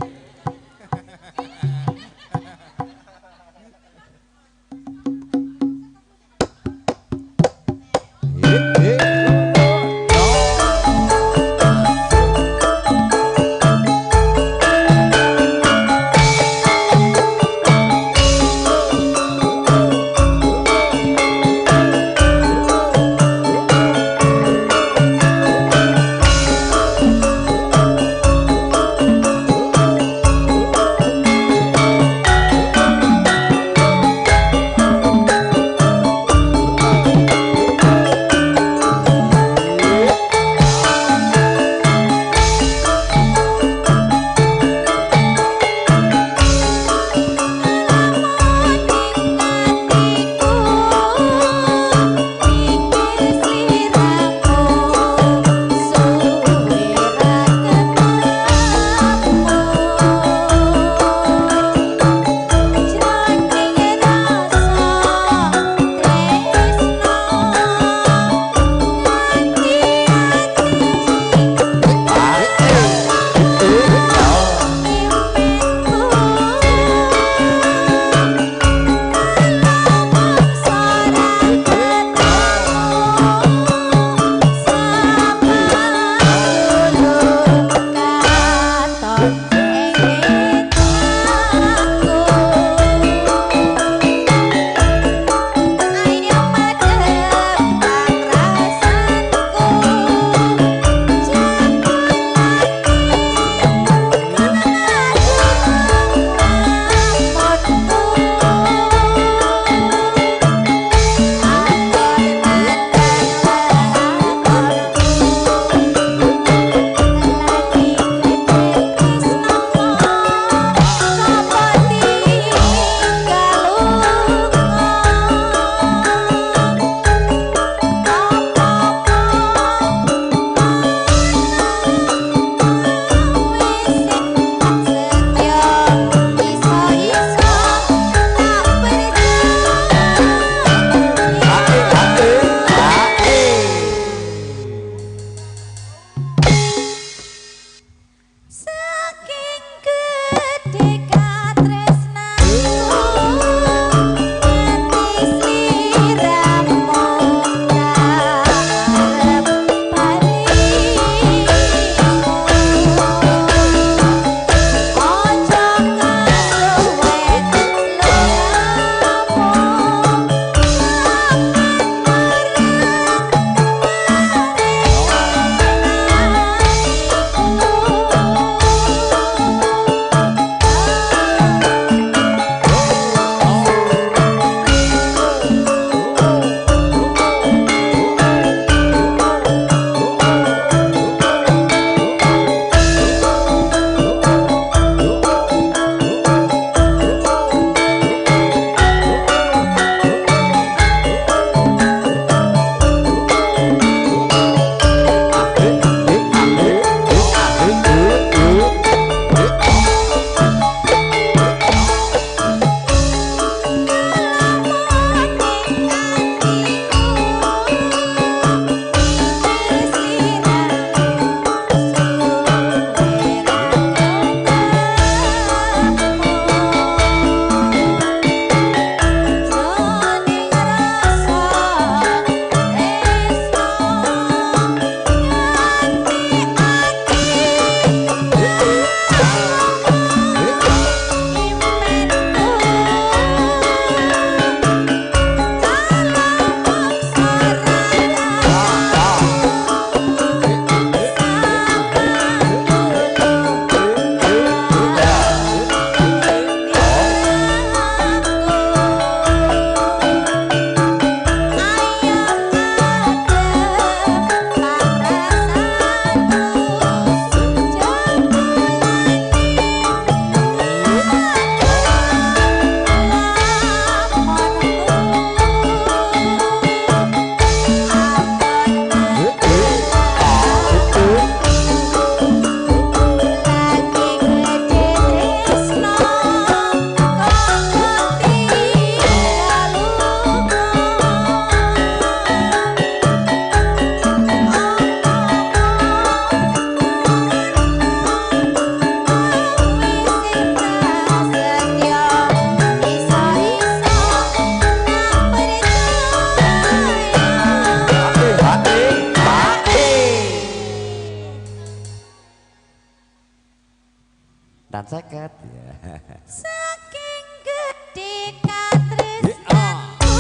Speaker 1: Tekan 50 ya.
Speaker 6: Saking gede katresnaku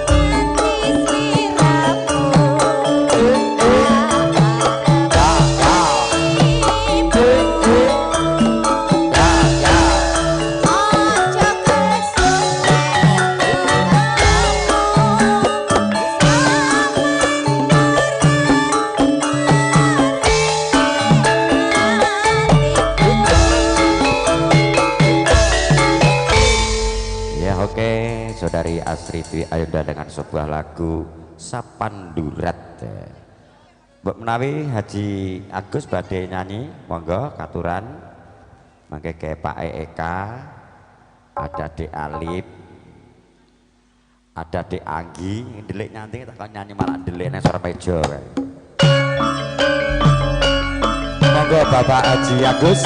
Speaker 6: nganti sliramu ojo kesuk
Speaker 1: Ya oke, Saudari Astri Dwi Ayunda dengan sebuah lagu Sapandurat. Mbok menawi Haji Agus badhe nyanyi, monggo katuran. Mangke ke Pak Eka, ada Dek Alip, ada Dek Anggi, ndelik nyanyi tak kon nyanyi malah ndelik nang sore meja kae. Monggo Bapak Haji Agus.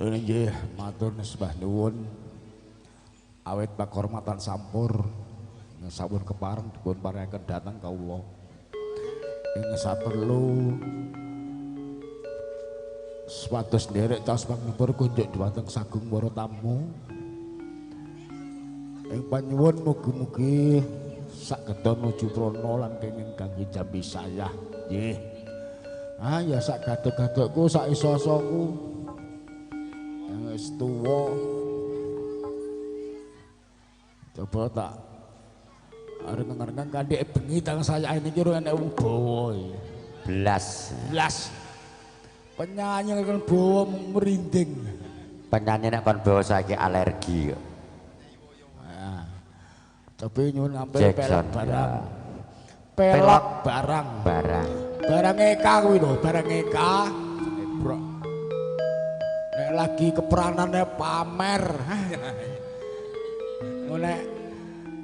Speaker 7: Nggih, matur sembah nuwun. Awit pakurmatan sampur sampun kepareng dipun paringaken dhateng kawula. Ing saperlu swados nderek caos pangipur kunjuk dhumateng sagung para tamu. Ing panyuwun mugi-mugi sageda nuju prana lan kenging kangge jambi sayah. Nggih. Ah ya sak gaduk-gadukku sak iso-isoku. Wis tuwa. Coba tak areng-areng kandhek bengi tang saya niki ora enek wong bawa iki.
Speaker 1: Blas.
Speaker 7: Penyanyi kan bawa merinding.
Speaker 1: Penyanyi nek kon bawa saiki alergi kok.
Speaker 7: Nah. Tapi nyuwun ngampil
Speaker 1: Jackson,
Speaker 7: pelak barang.
Speaker 1: ya.
Speaker 7: Pelak barang. Barang Eka kuwi lho, barang Eka. Bro. Nek lagi keperanannya pamer.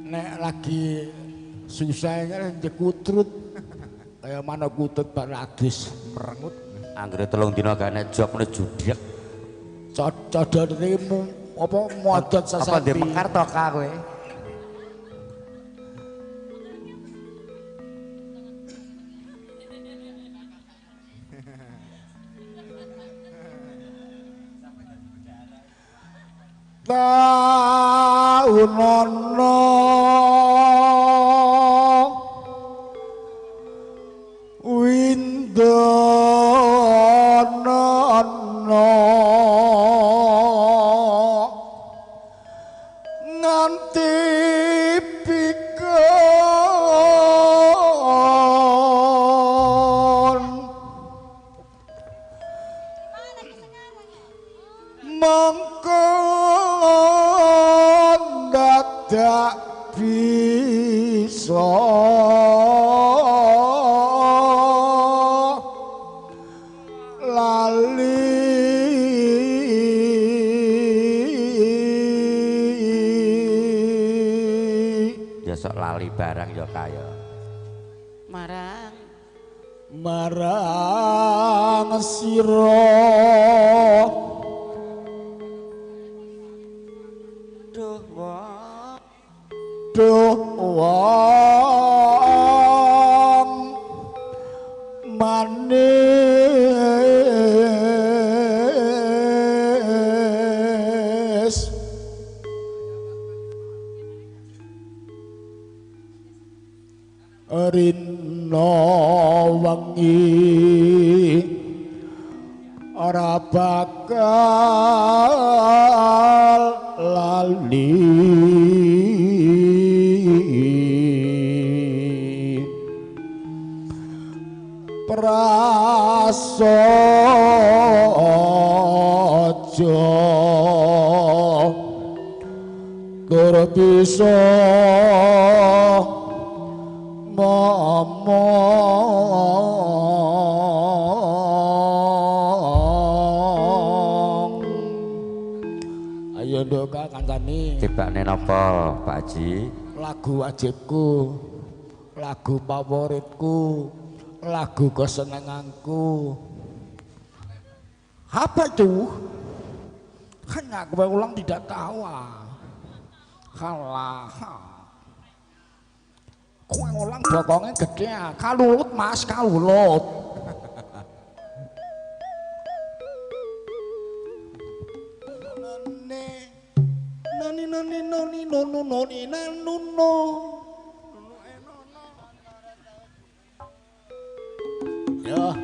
Speaker 7: Nek lagi susahnya jekutrut. Kayak mana kutut Pak Radis merengut.
Speaker 1: Anggere 3 dina gak nek job mene judhek.
Speaker 7: Codot iki apa modot sesapi.
Speaker 1: Apa ndek mekar to ka kowe?
Speaker 7: Taunono windono nganti pikon mongko dadak bisa lali
Speaker 1: Ya sok lali barang ya kaya
Speaker 7: marang sira duh wong manis rina wengi ora bakal lali prasaja bisa ngomong. Ayo nduk kancane.
Speaker 1: Tibakne napa, Pak Haji?
Speaker 7: Lagu wajibku, lagu favoritku, lagu kesenanganku. Apa itu? Hanya gue ulang tidak tahu. Kalah. Kue ulang bokongnya gede. Kalulut mas, kalulut. Ya.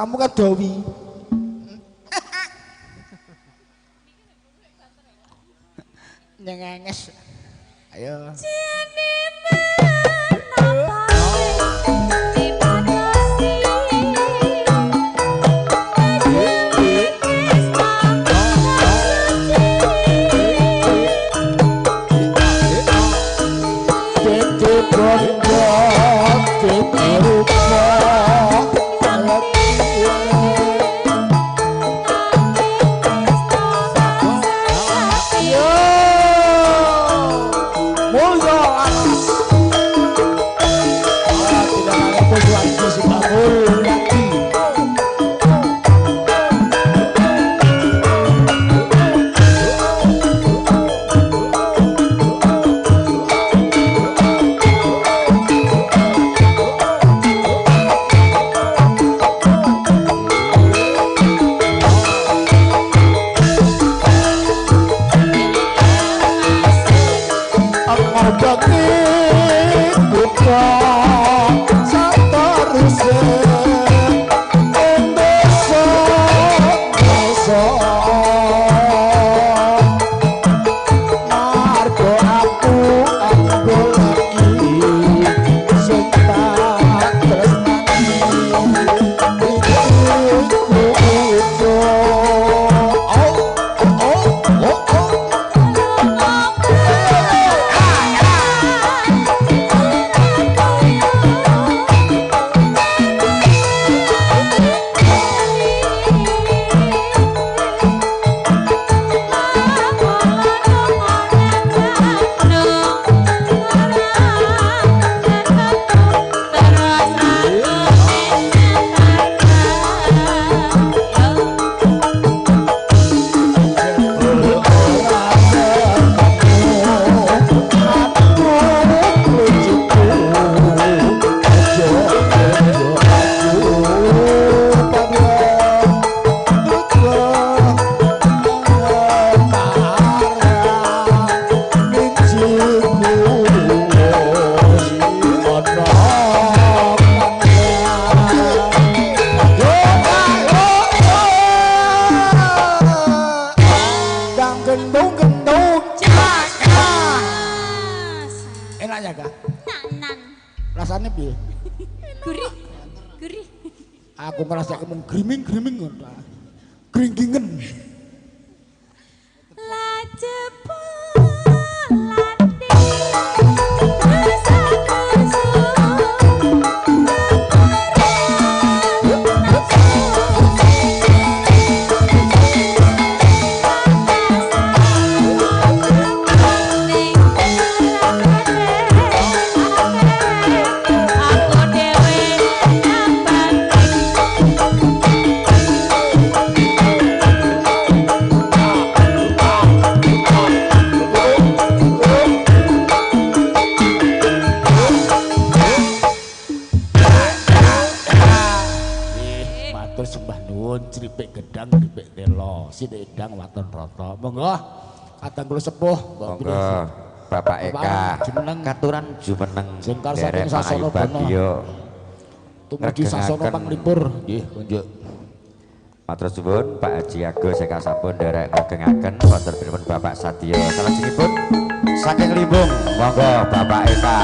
Speaker 7: Kamu kan Dowi. Nyengenges. Ayo. Mulya piye?
Speaker 8: Gurih. Gurih.
Speaker 7: Aku ngerasa ngomong griming-griming ngono. Gringgingen. Cripik gedang, cripik telo, sithik edang waton rata. Monggo, kadang kula sepuh,
Speaker 1: monggo Bapak Eka. Katuran jumeneng
Speaker 7: jengkar saking sasana
Speaker 1: Bagio.
Speaker 7: Tumuju sasana panglipur, nggih, kunjuk.
Speaker 1: Matur suwun Pak Haji Agus Eka sampun nderek ngagengaken wonten pripun Bapak Satyo. Salajengipun saking Limbung, monggo Bapak Eka.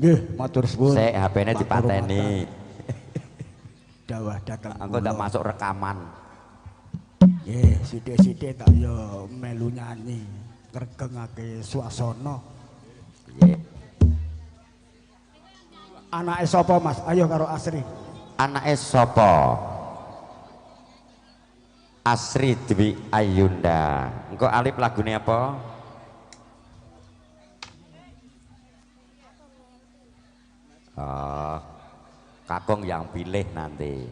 Speaker 7: Nggih, matur suwun.
Speaker 1: Sik HP-ne dipateni.
Speaker 7: Dawah dateng.
Speaker 1: Engko ndak masuk rekaman.
Speaker 7: Nggih, sithik-sithik tak yo melu nyanyi, ngregengake swasana.
Speaker 1: Nggih.
Speaker 7: Anake sapa, Mas? Ayo karo Asri.
Speaker 1: Anake sapa? Asri Dwi Ayunda. Engko Alip lagune apa? Oh, Kakung yang pilih nanti.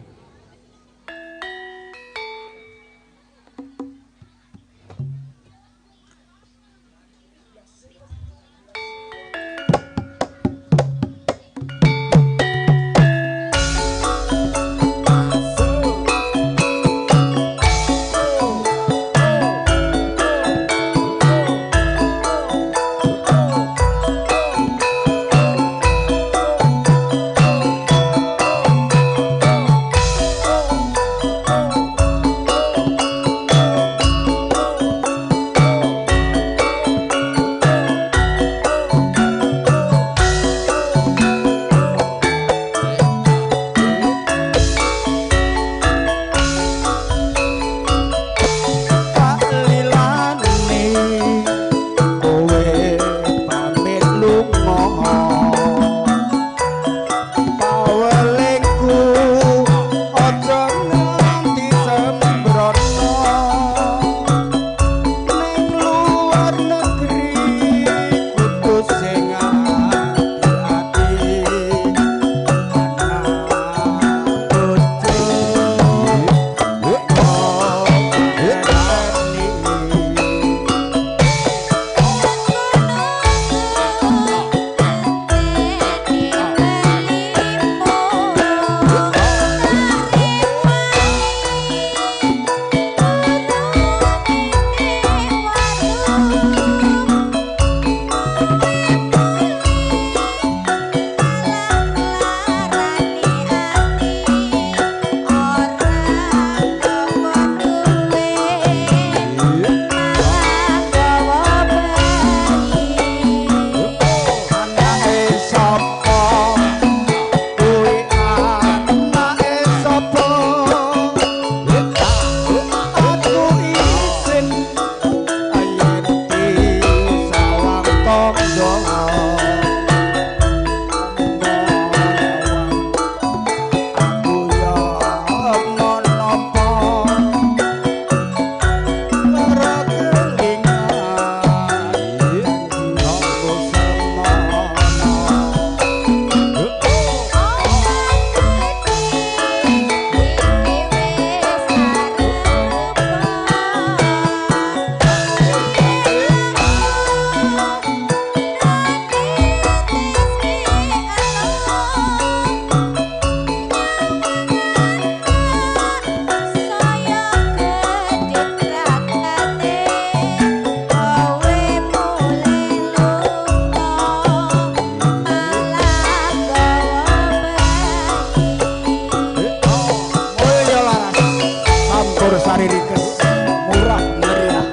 Speaker 7: saririkes murah meriah.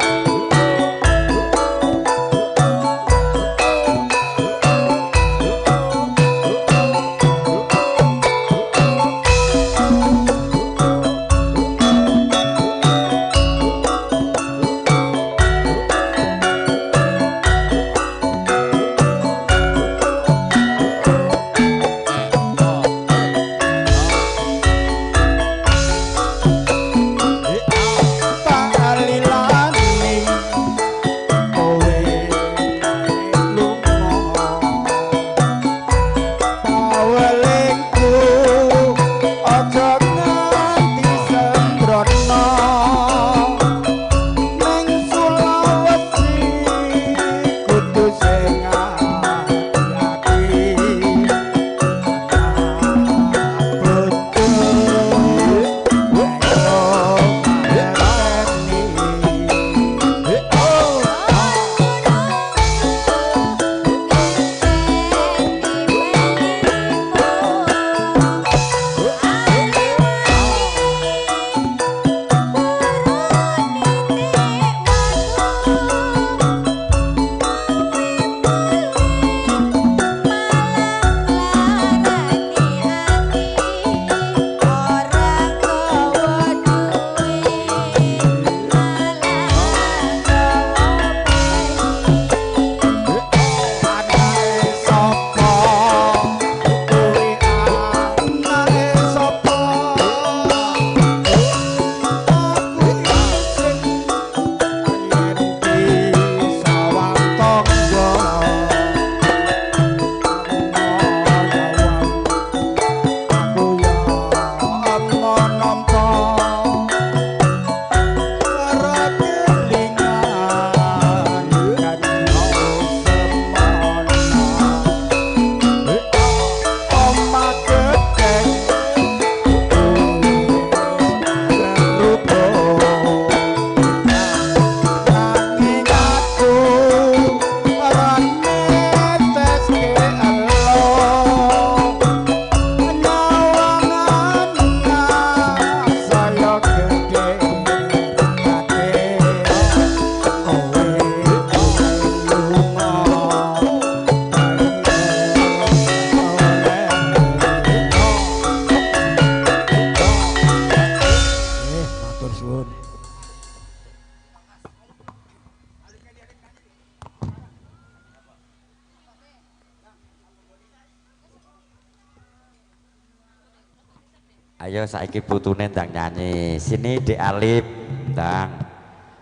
Speaker 1: Ayo saiki putune ndang nyanyi. Sini Dek Alip, ndang.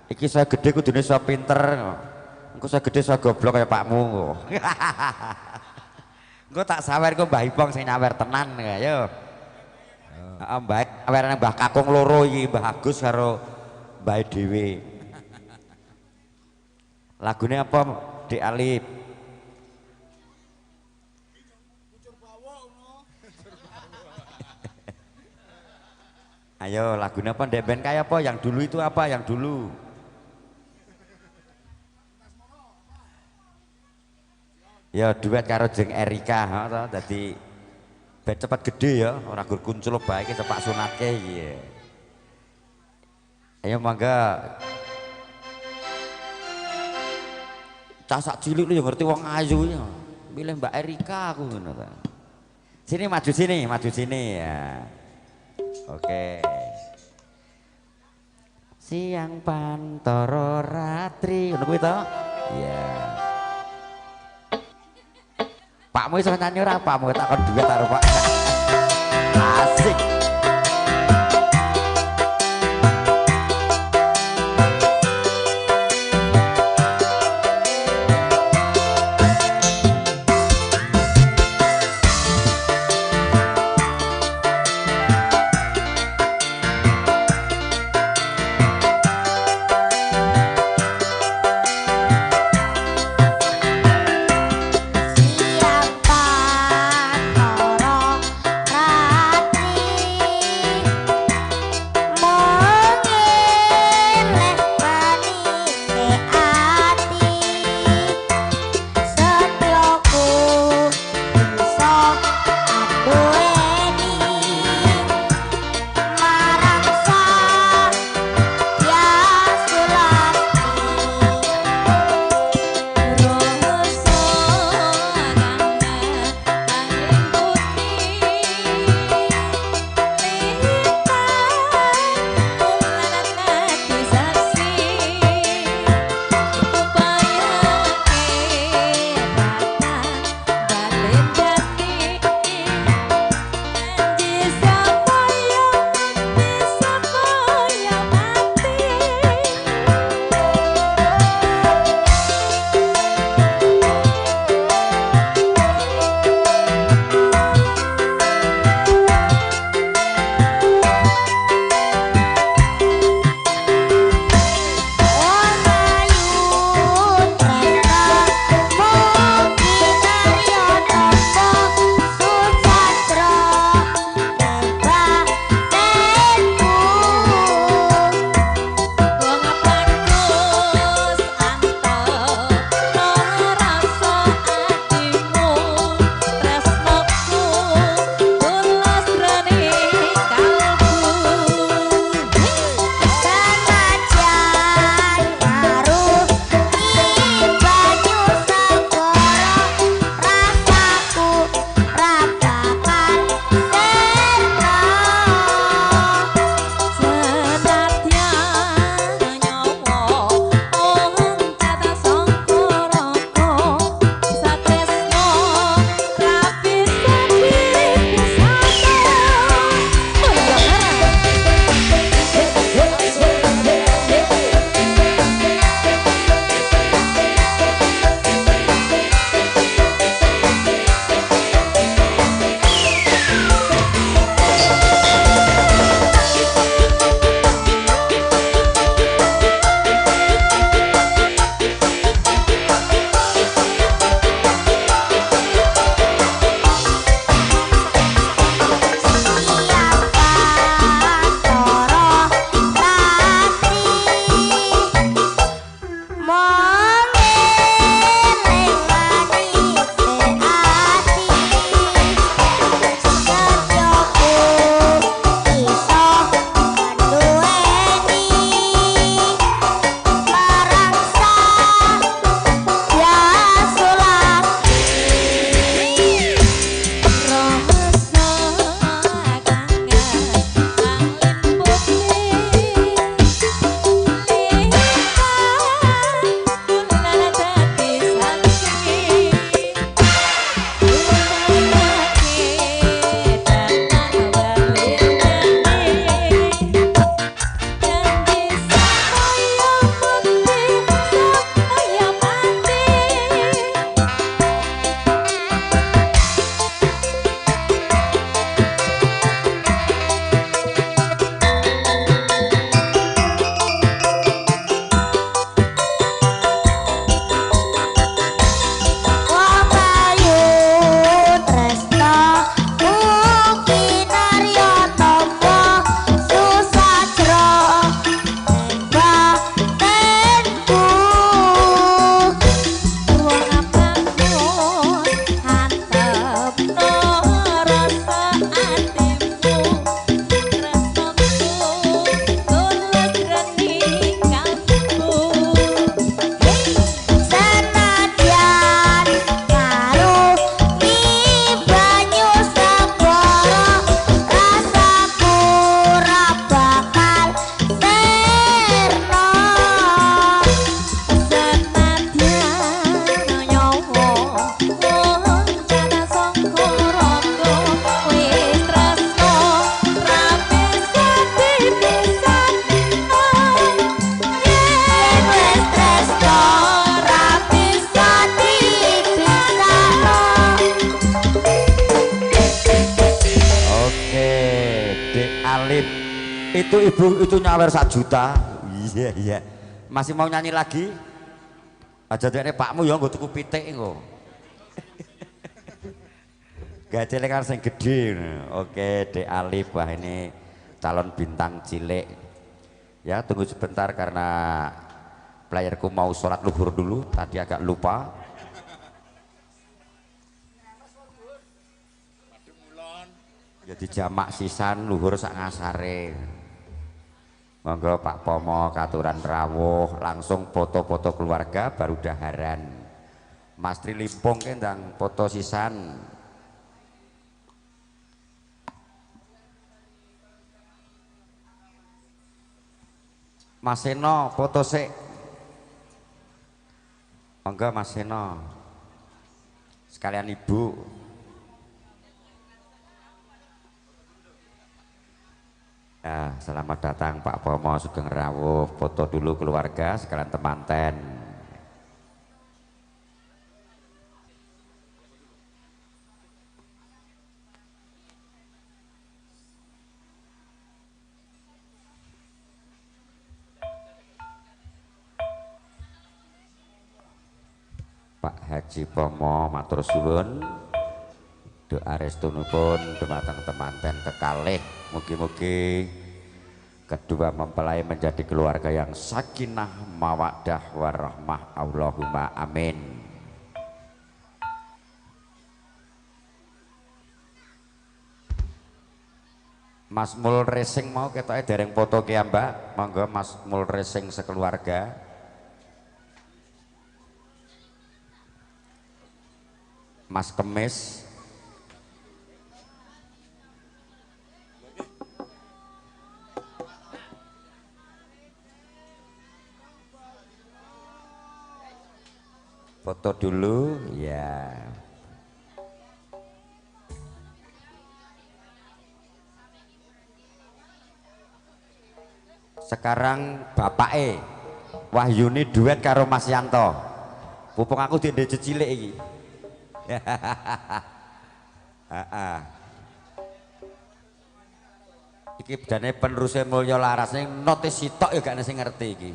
Speaker 1: Iki saya gede kudune saya pinter. Engko saya gede saya goblok kaya pakmu. Engko tak sawer engko Mbah Ipong sing nyawer tenan ya. Ayo. Heeh, Mbah, awerane Mbah Kakung loro iki, Mbah Agus karo Mbah dhewe. Lagune apa, Dek Alip? Ayo lagunya apa Dek Ben kayak apa yang dulu itu apa yang dulu ya duet karo Jeng Erika tadi ben cepat gede ya orang gur kuncul baik cepat sunatke ya ayo mangga casak cilik lu yang ngerti wong ayu ya milih Mbak Erika aku ngono ta sini maju sini ya. Oke. Siang pantoro ratri ngono kuwi to? Iya. Pakmu iso nyanyi ora pakmu takon duet karo Pak. Asik.
Speaker 6: Siapa toro
Speaker 1: Itu ibu itu nyawer 1 juta. Iya iya. Masih mau nyanyi lagi? Aja dekne pakmu ya nggo tuku pitik engko. Gajele kan sing gedhe. Oke, Dek Alif, wah ini calon bintang cilik. Ya, tunggu sebentar karena playerku mau sholat luhur dulu, tadi agak lupa. Jadi jamak sisan luhur sak ngasare. Monggo Pak Pomo katuran rawuh, langsung foto-foto keluarga baru daharan. Mas Tri Limpung kendang foto sisan. Mas Seno foto sik. Monggo Mas Seno. Sekalian Ibu. Ya, selamat datang Pak Pomo Sugeng Rawuh. Foto dulu keluarga sekalian temanten. Pak Haji Pomo matur suwun. Doa restunipun dumateng temanten kekalih, mugi-mugi kedua mempelai menjadi keluarga yang sakinah mawaddah warahmah, Allahumma amin. Mas Mul Racing mau ketoke dereng foto ki Mbak, monggo Mas Mul Racing sekeluarga. Mas Kemis. Foto dulu ya. Sekarang bapake Wahyuni duet karo Mas Yanto. Pupung aku dende cilik iki. Heeh. Iki bedane peneruse Mulya Laras ning notis sitok ya gak sing ngerti iki.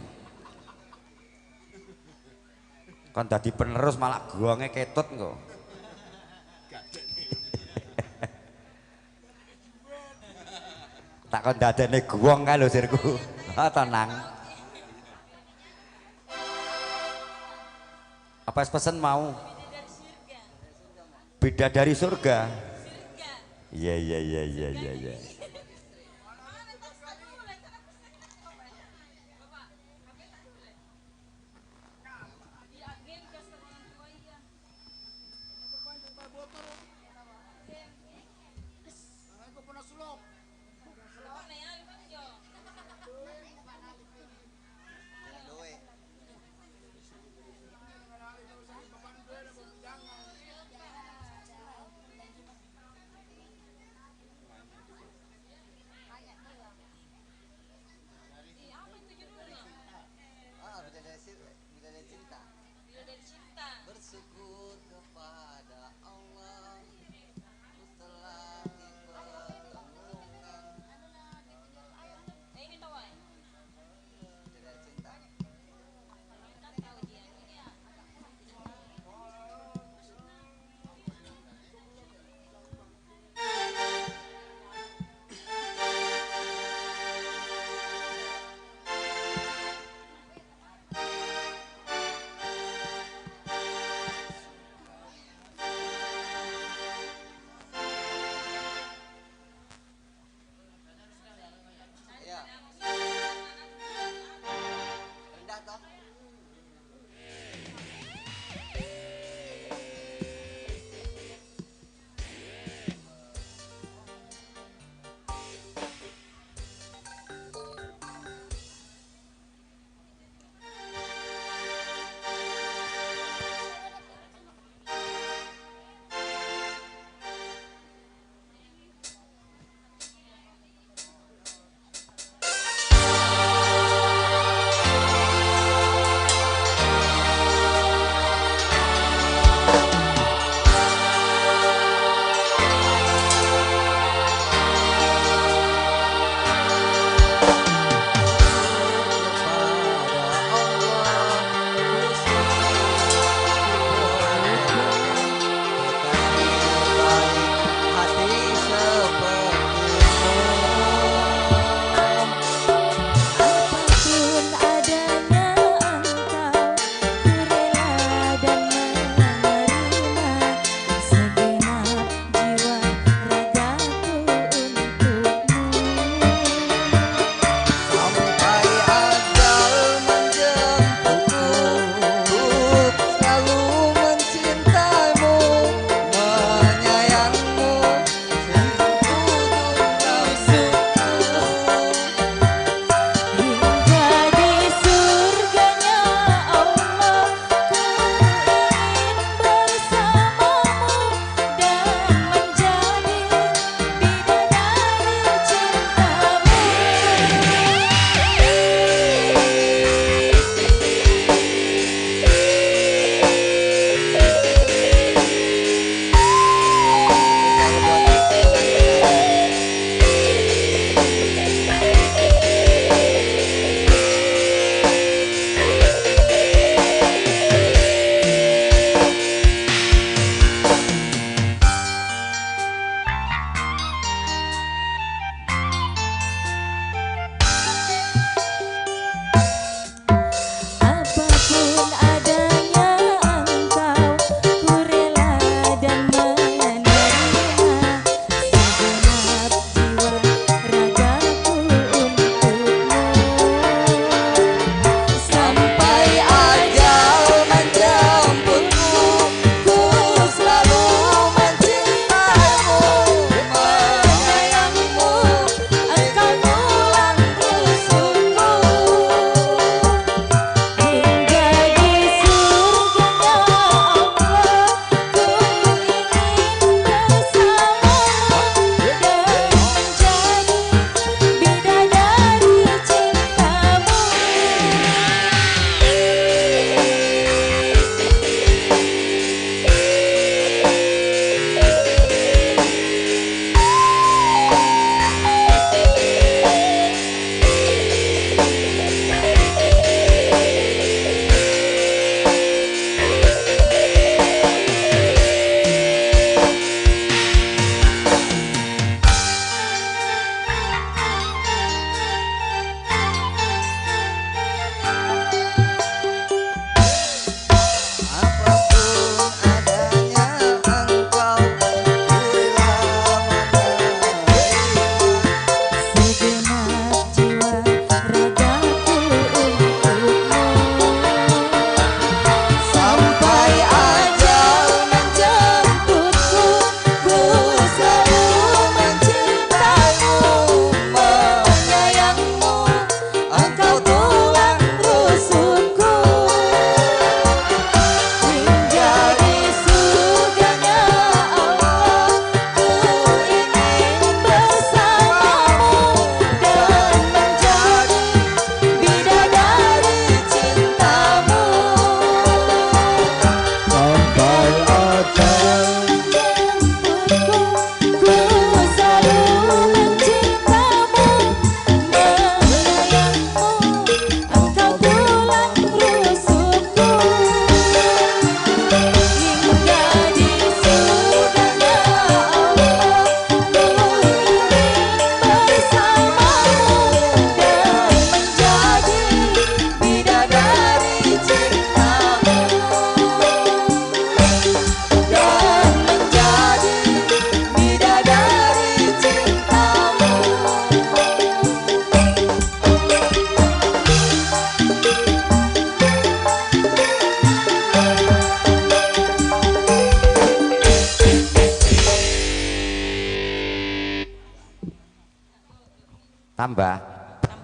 Speaker 1: Kon dadi penerus malah gonge ketut engko. Tak kon dadene guwong kae lho sirku. Tenang. Apa pesen mau? Bidadari surga. Iya iya iya iya iya iya.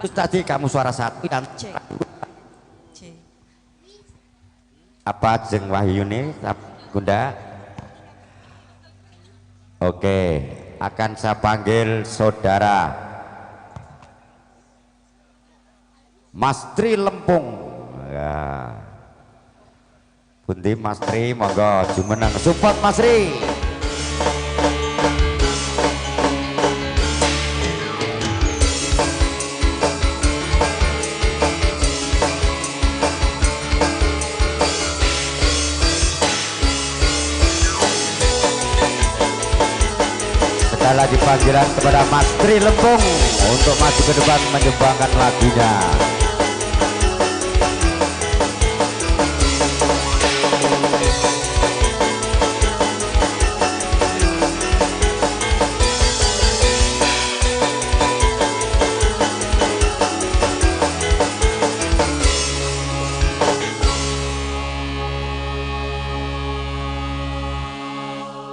Speaker 1: Terus tadi kamu suara satu yang
Speaker 6: C.
Speaker 1: apa jeng Wahyuni Bunda? Oke, akan saya panggil saudara Mas Tri Lempung. Ya. Pundi Mas Tri, monggo jumeneng support Mas Tri. Sekali lagi panggilan kepada Mas Tri Lempung untuk maju ke depan menyumbangkan lagunya.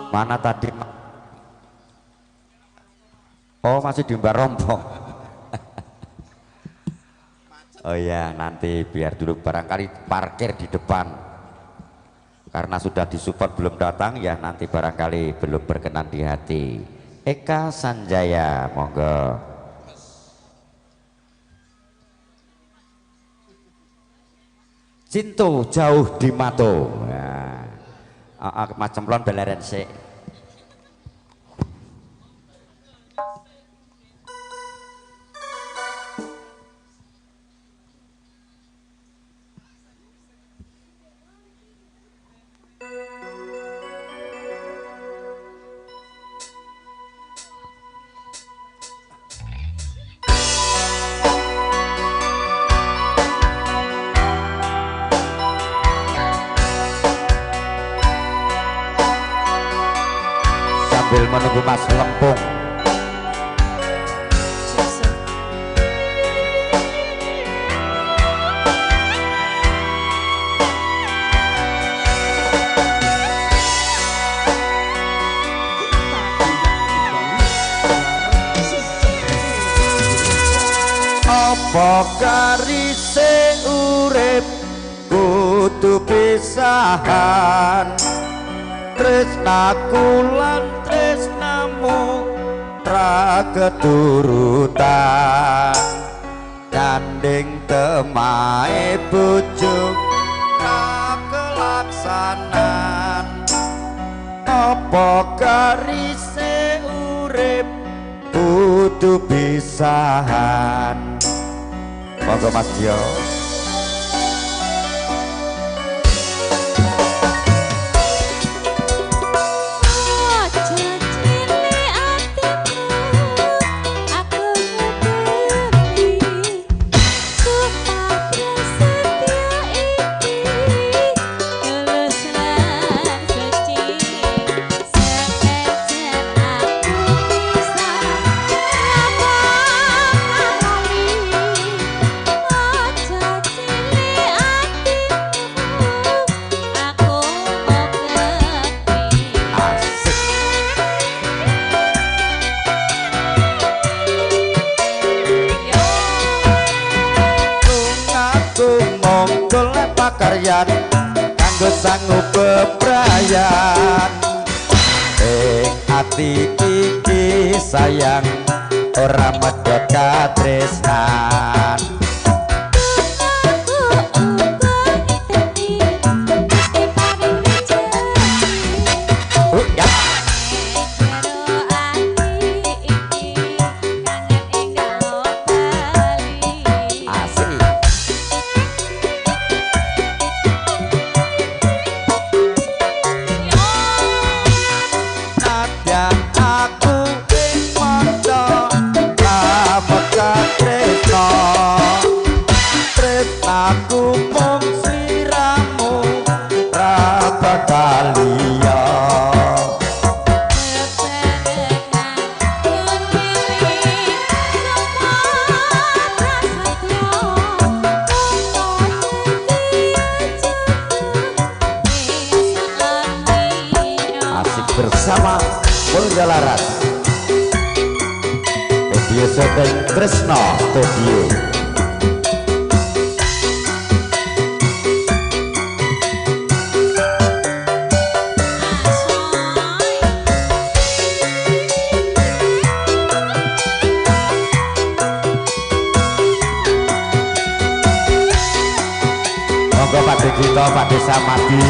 Speaker 1: Mana tadi? Oh, masih di Mbak Rompong. Oh ya, nanti biar dulu barangkali parkir di depan. Karena sudah disupport belum datang ya, nanti barangkali belum berkenan di hati. Eka Sanjaya, monggo. Cinto jauh di mato. Nah, macam lon beleren sik. Sambil menunggu Mas Lempung. Apa karise urip kudu pisahan, tresnaku lan tresnamu ra keturutan, gandeng temahe bojo ra kelaksanan. Apa karise urip kudu pisahan. Monggo Mas Dio. Pakaryan kanggo sanggup bebrayan, ati iki sayang ora medhot katresnan. Aku mung sliramu ra bakal liya. Asik bersama Mulya Laras. Media syuting Tresno Studio. Monggo Pak Degito, Pak Desa Madi.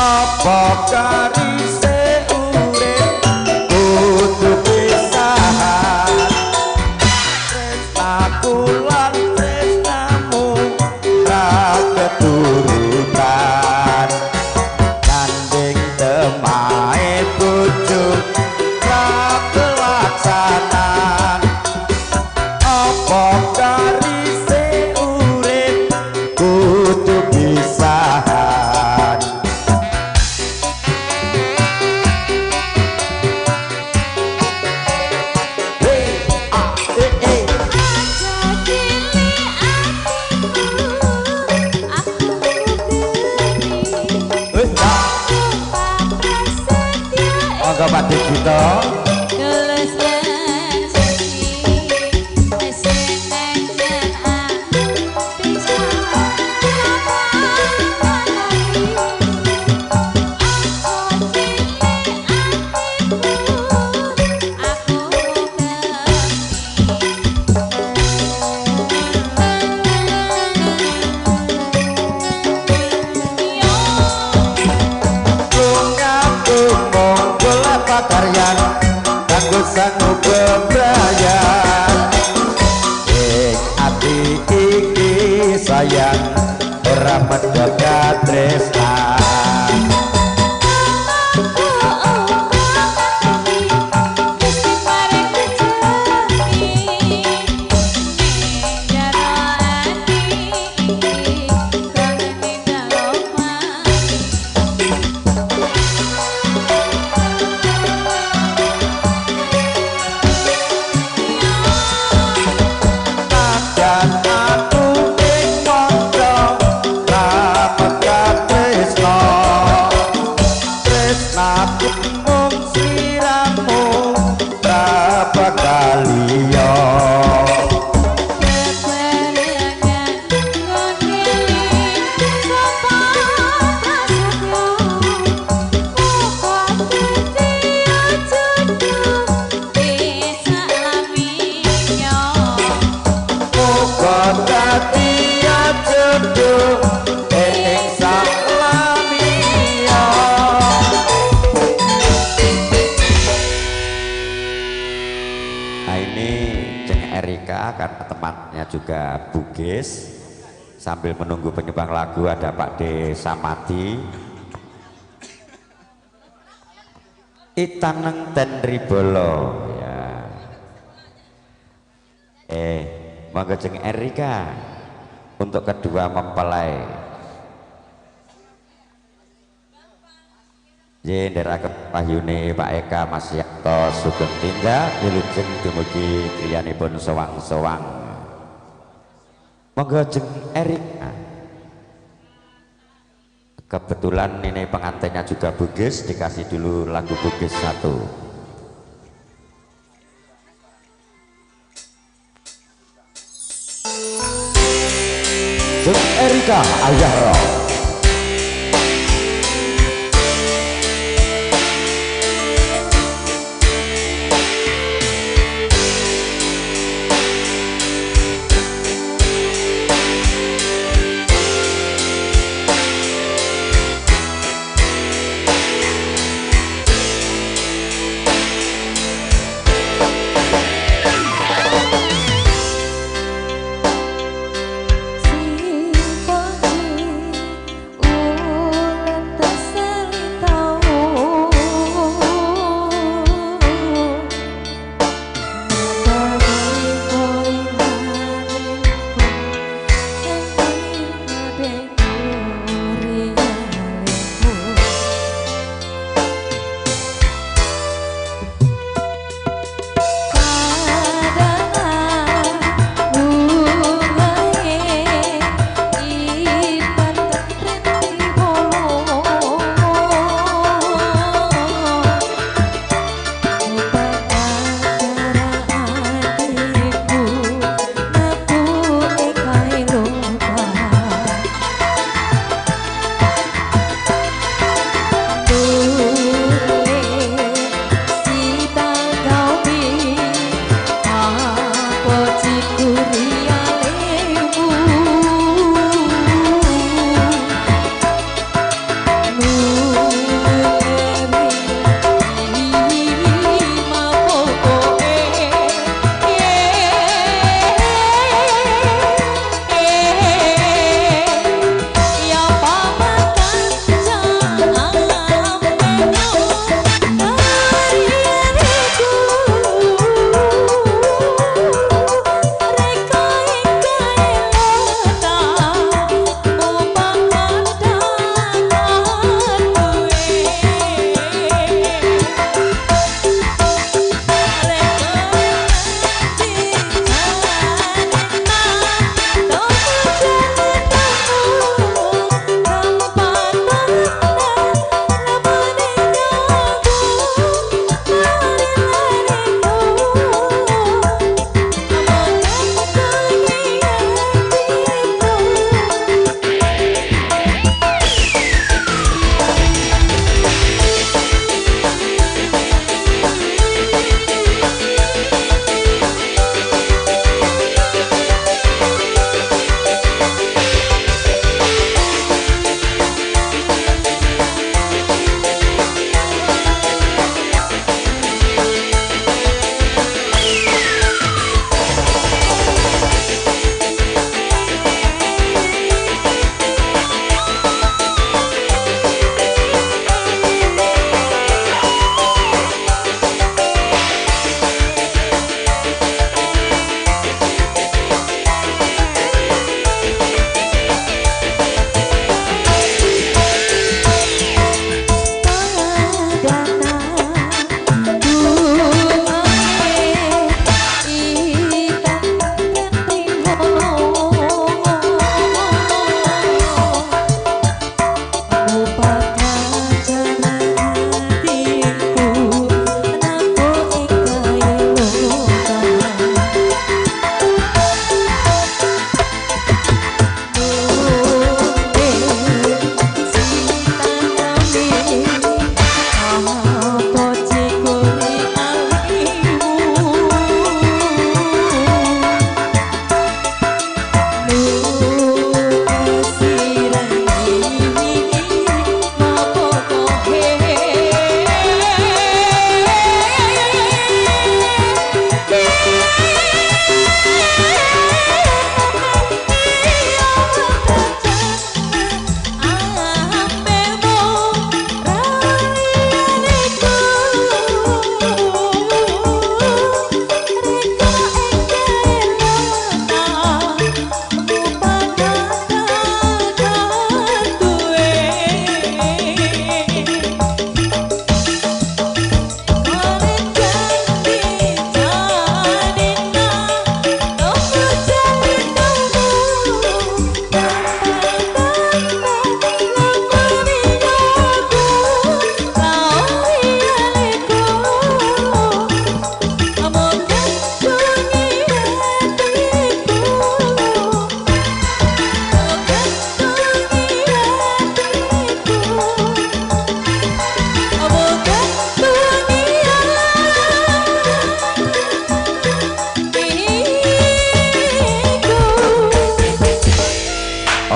Speaker 1: Apa karise urip kudu pisahan, tresnaku lan tresnamu ra keturutan, nanding temahe bojo ra kelaksanan. Apa karise urip kudu pisahan. Monggo Pak Degito. Karyan kanggo sangu bebrayan ing ati iki sayang ora medhot katresnan. Karena temannya juga Bugis, sambil menunggu penyumbang lagu ada Pak Desa Mati. Itaneng ten ribolo ya. Monggo jeng Erika untuk kedua mempelai. Jendera Wahyune Pak Eka Mas Yakto Sugeng Tindak wilujeng dumugi griyanipun sowang-sowang. Monggo jeng Erika. Kebetulan ini pengantinnya juga Bugis, dikasih dulu lagu Bugis 1. Jeng Erika Ayah Roh.
Speaker 6: Sing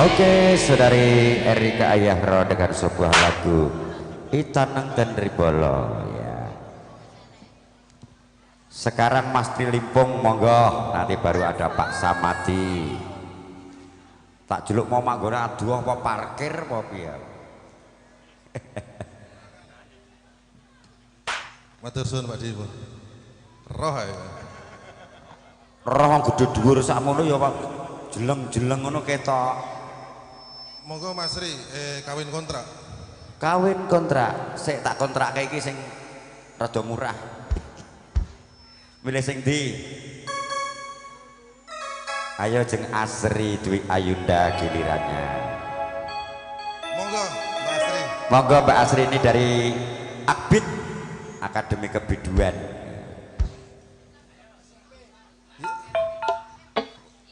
Speaker 1: Oke, saudari Erika Ayahro dengan sebuah lagu Itanang dan Ribolo ya. Sekarang Mas Tri Limpung monggo, nanti baru ada Pak Samadi. Tak jeluk mau manggona aduh apa parkir apa piye.
Speaker 9: Matur suwun Pak Dibu. Roh ya.
Speaker 1: Roh gede dhuwur sakmono ya Pak. Jeleng-jeleng ngono ketok.
Speaker 9: Monggo Mas Ri kawin kontrak.
Speaker 1: Kawin kontrak, sik tak kontrakke iki sing rada murah. Milih sing ndi? Ayo jeng Asri Dwi Ayunda gilirannya.
Speaker 9: Monggo Mbak Asri.
Speaker 1: Monggo Mbak Asri ini dari Akbid Akademi Kebiduan.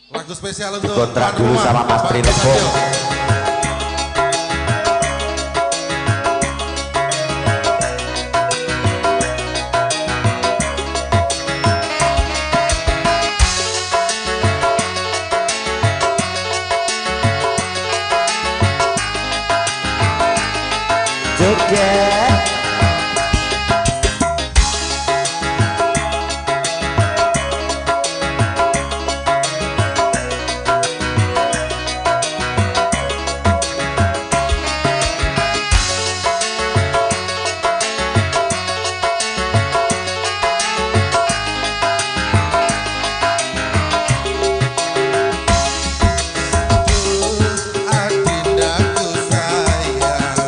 Speaker 9: Lagu spesial untuk
Speaker 1: Kontrak dulu sama Mas Tri Limpung. Joget.
Speaker 9: Adindaku sayang,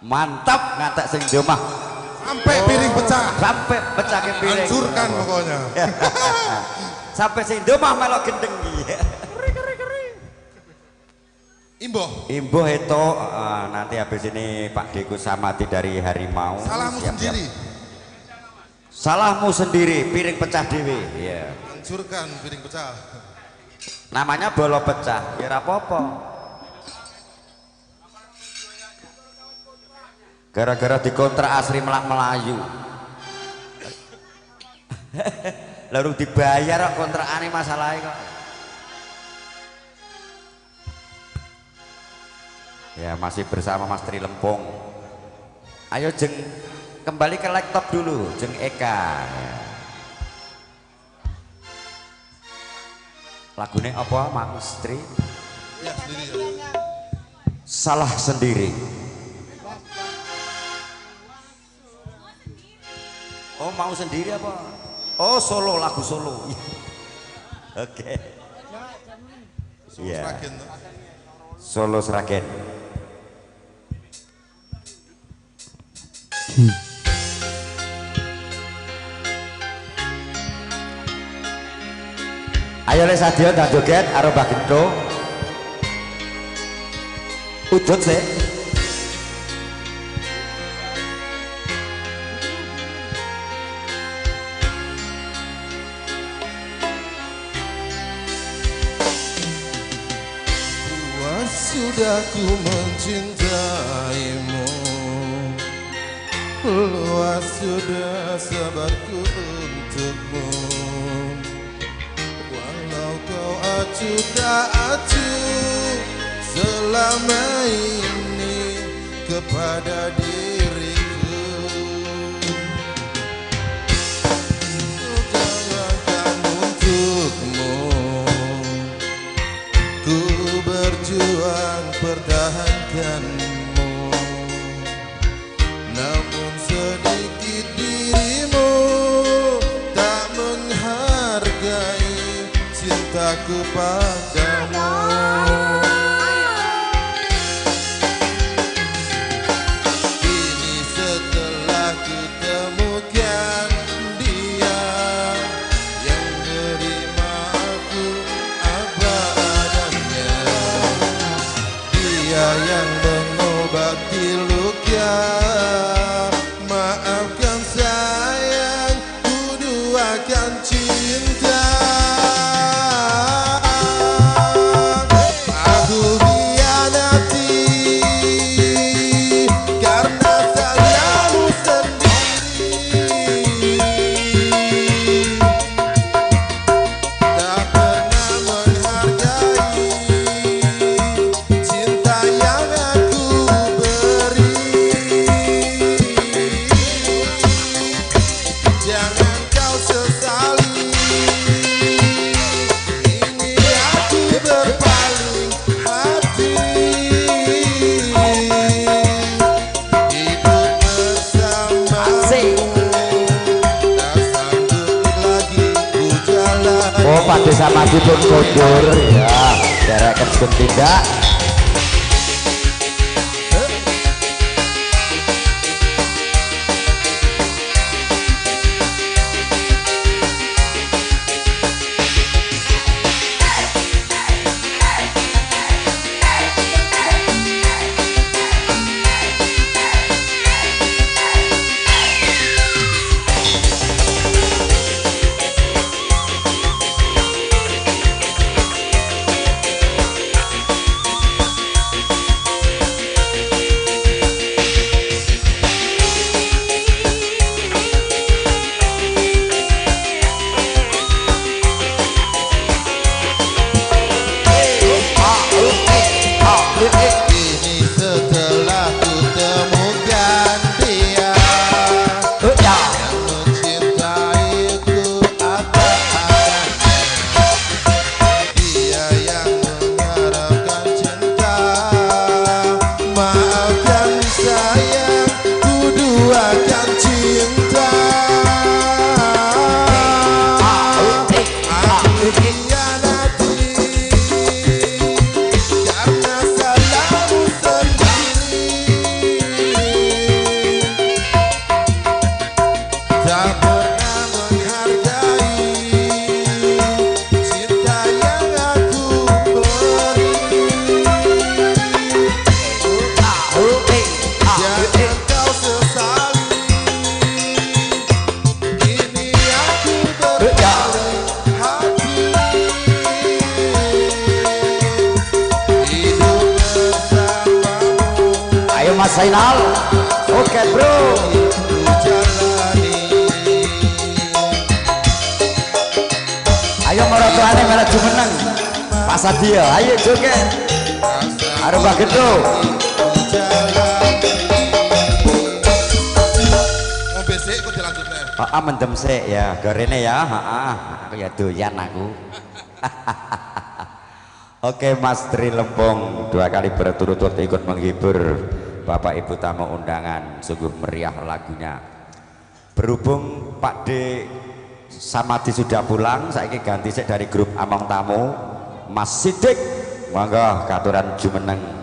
Speaker 1: Mantap ngatek sing di omah.
Speaker 9: Sampai piring pecah.
Speaker 1: Sampai pecah ke piring.
Speaker 9: Hancurkan pokoknya.
Speaker 1: Sampai sing di omah melok gendeng iki. Imbuh itu nanti habis ini Pak Deku Samati dari Harimau.
Speaker 9: Salahmu sendiri.
Speaker 1: Salahmu sendiri, piring pecah dewe. Iya.
Speaker 9: Hancurkan piring pecah.
Speaker 1: Namanya bolo pecah, ya apa-apa. Gara-gara dikontrak Asri Melak Melayu. Lalu dibayar kok kontrakane masalahnya kok. Ya masih bersama Mas Tri Lempung. Ayo Jeng kembali ke laptop dulu Jeng Eka. Lagunya apa Mas Tri?
Speaker 9: Ya sendiri ya.
Speaker 1: Salah sendiri. Oh mau sendiri apa? Oh solo, lagu solo. Oke. Iya. Solo Sragen. Ayo Les Sadio dan joget karo Mbah Gento. Udut sih.
Speaker 9: Puas sudah ku mencintaimu, luas sudah sabarku untukmu. Walau kau acuh tak acuh selama ini kepada diriku, jangankan untukmu ku berjuang pertahankanmu. Namun sedikit dirimu tak menghargai cintaku padamu. Kini setelah ku temukan dia yang menerima aku apa adanya, dia yang mengobati luka. Maafkan sayang, ku duakan cinta. Aku hianati karena salahmu sendiri. Tak pernah menghargai cinta yang aku beri. Jangan kau sesali, ini aku berpaling hati. Hidup bersamamu tak sanggup lagi ku jalani.
Speaker 1: Oh Pak Desa Maju pun kodur ya. Dereken tindak. Mas Zainal. Oke bro. Ayo meratuane malah jumeneng. Pak Sadio, ayo joget. Arep baget bro.
Speaker 9: Ngombe sik kok dilanjutne.
Speaker 1: Heeh mendem sik ya, gorene ya. Heeh, aku ya doyan aku. Oke Mas Tri Lempung 2 kali berturut-turut ikut menghibur Bapak Ibu tamu undangan, sungguh meriah lagunya. Berhubung Pak D Samadi sudah pulang, saya ganti sik dari grup Among Tamu. Mas Sidik, monggo katuran jumeneng.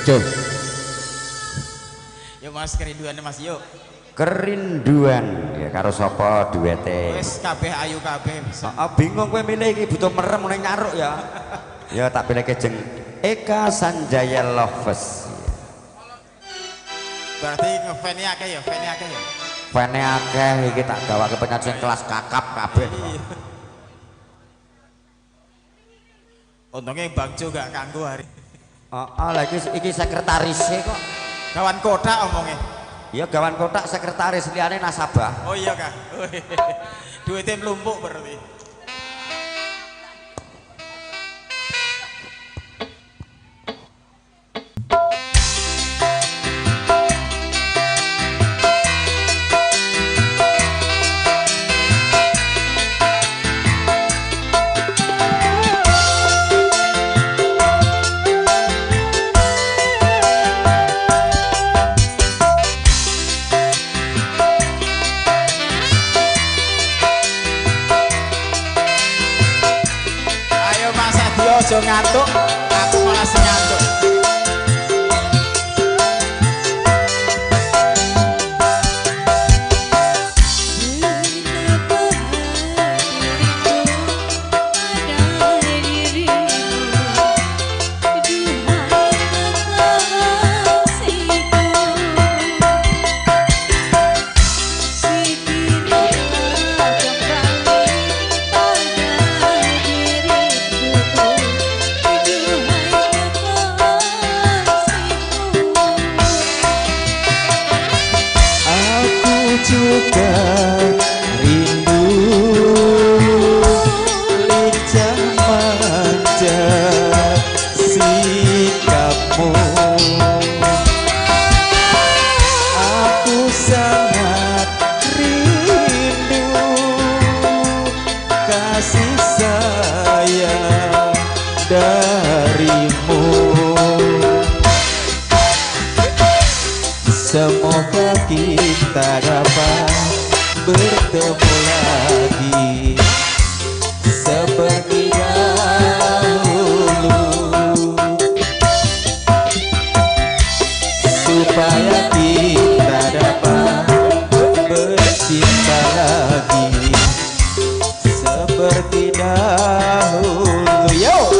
Speaker 1: Cuh.
Speaker 10: Yuk Mas kerinduan Mas yuk.
Speaker 1: Kerinduan ya karo sapa duete.
Speaker 10: Wis kabeh ayu kabeh.
Speaker 1: Bingung kowe milih iki butuh merem ning nyaruk ya. Ya tak pilih jeng Eka Sanjaya Loves.
Speaker 10: Berarti ngefans akeh ya, fans akeh ya.
Speaker 1: Fans akeh iki tak gawake penyajian kelas kakap kabeh.
Speaker 10: Untungnya Bang Jo gak kanggo hari.
Speaker 1: Lagi iki sekretarisnya kok.
Speaker 10: Gawan kotak omongnya.
Speaker 1: Iya gawan kotak sekretaris liane nasabah.
Speaker 10: Oh iya Kak. Duitnya melumpuk berarti. Ojo ngantuk, aku malah ngantuk.
Speaker 11: Semoga kita dapat bertemu lagi seperti dahulu, supaya kita dapat bercinta lagi seperti dahulu. Yo!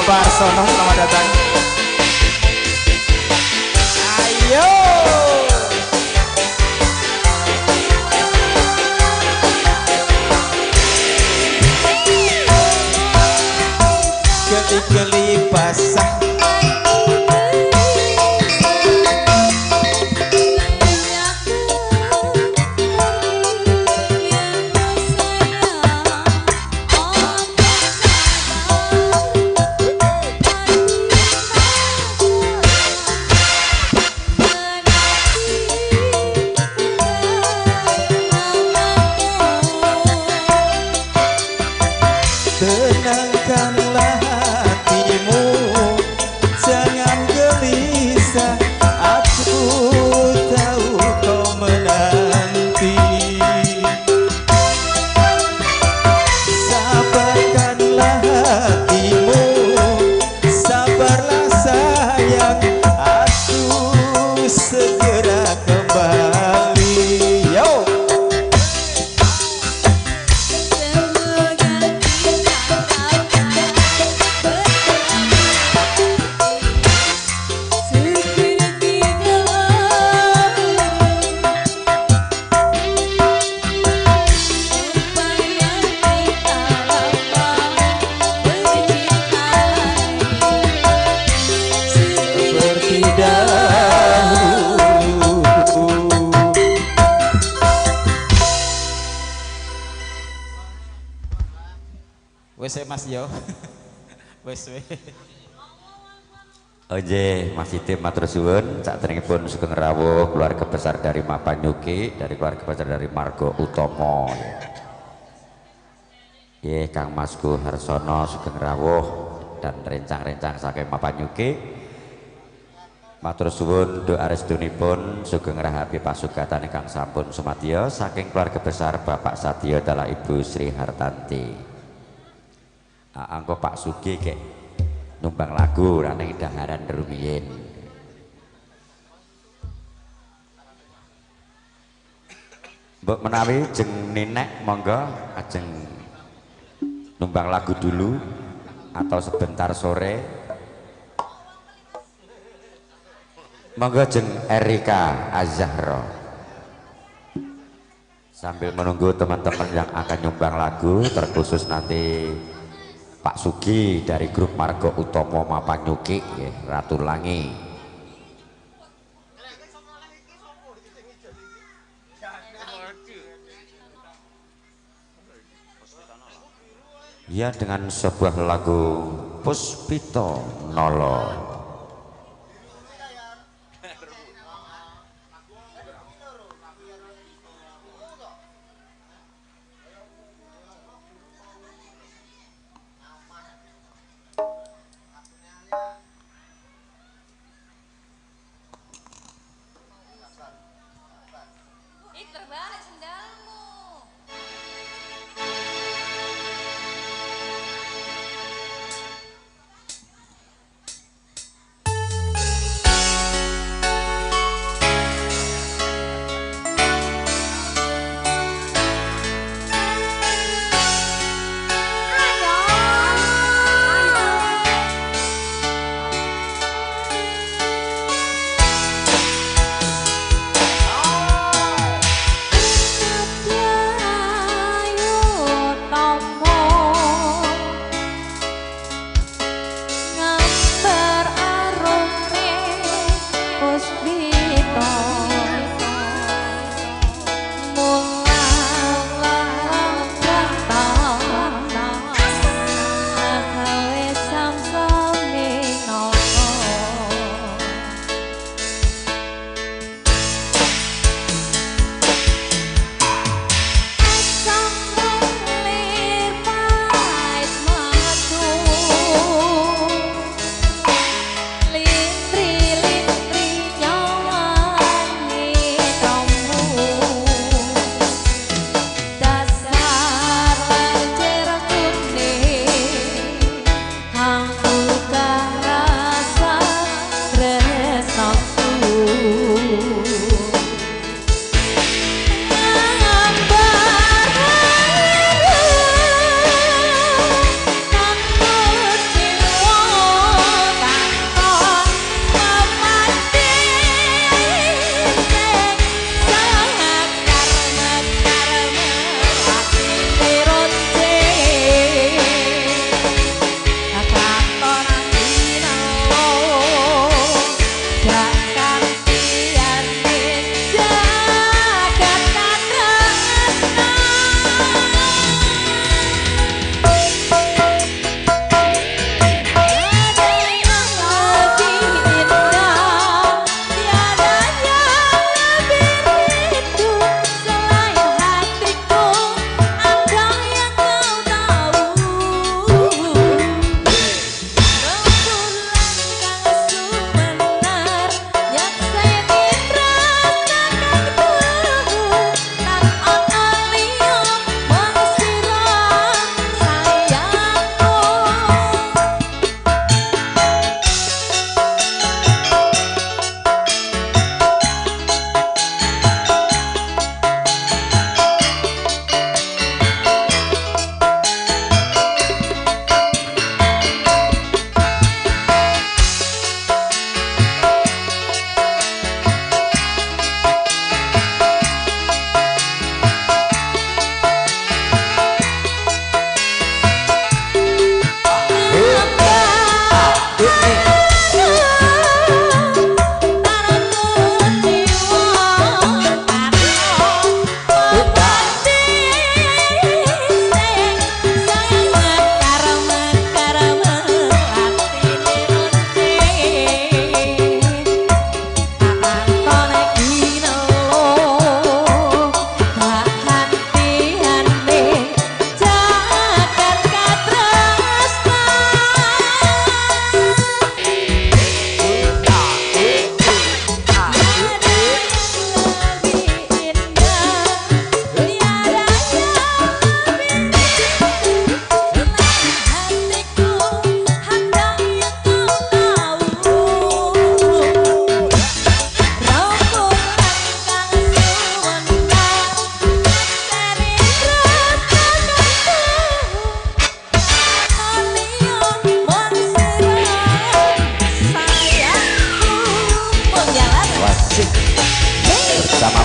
Speaker 10: Bapak Arsono, selamat datang. Ayo.
Speaker 11: Geli-geli basah tenangkanlah hatimu, jangan gelisah. Aku tahu kau menanti. Sabarkanlah hatimu, sabarlah sayang. Aku segera kembali. Yo.
Speaker 10: Wes Mas yo. Wes we.
Speaker 1: Oke, Mas Itim matur suwun. Sakderengipun sugeng rawuh keluarga besar dari Mapanyuki, dari keluarga besar dari Margo Utomo. Nggih, Kang Masku Harsono sugeng rawuh dan rencang-rencang saking Mapanyuki. Matur suwun doa restunipun sugeng rahapi pasugatan ingkang sampun sumadya saking keluarga besar Bapak Satyo dalah Ibu Sri Hartanti. Angko Pak Sugi kek numbang lagu raneng daharan rumiyin. Mbok menawi jeng Ninek monggo ajeng numbang lagu dulu atau sebentar sore. Monggo jeng Erika Azahro. Sambil menunggu teman-teman yang akan nyumbang lagu, terkhusus nanti Pak Sugi dari grup Margo Utomo Mapanyuki, Ratu Langi. Ya, dengan sebuah lagu Puspito Nolo.
Speaker 8: Ih, terbalik sendalmu.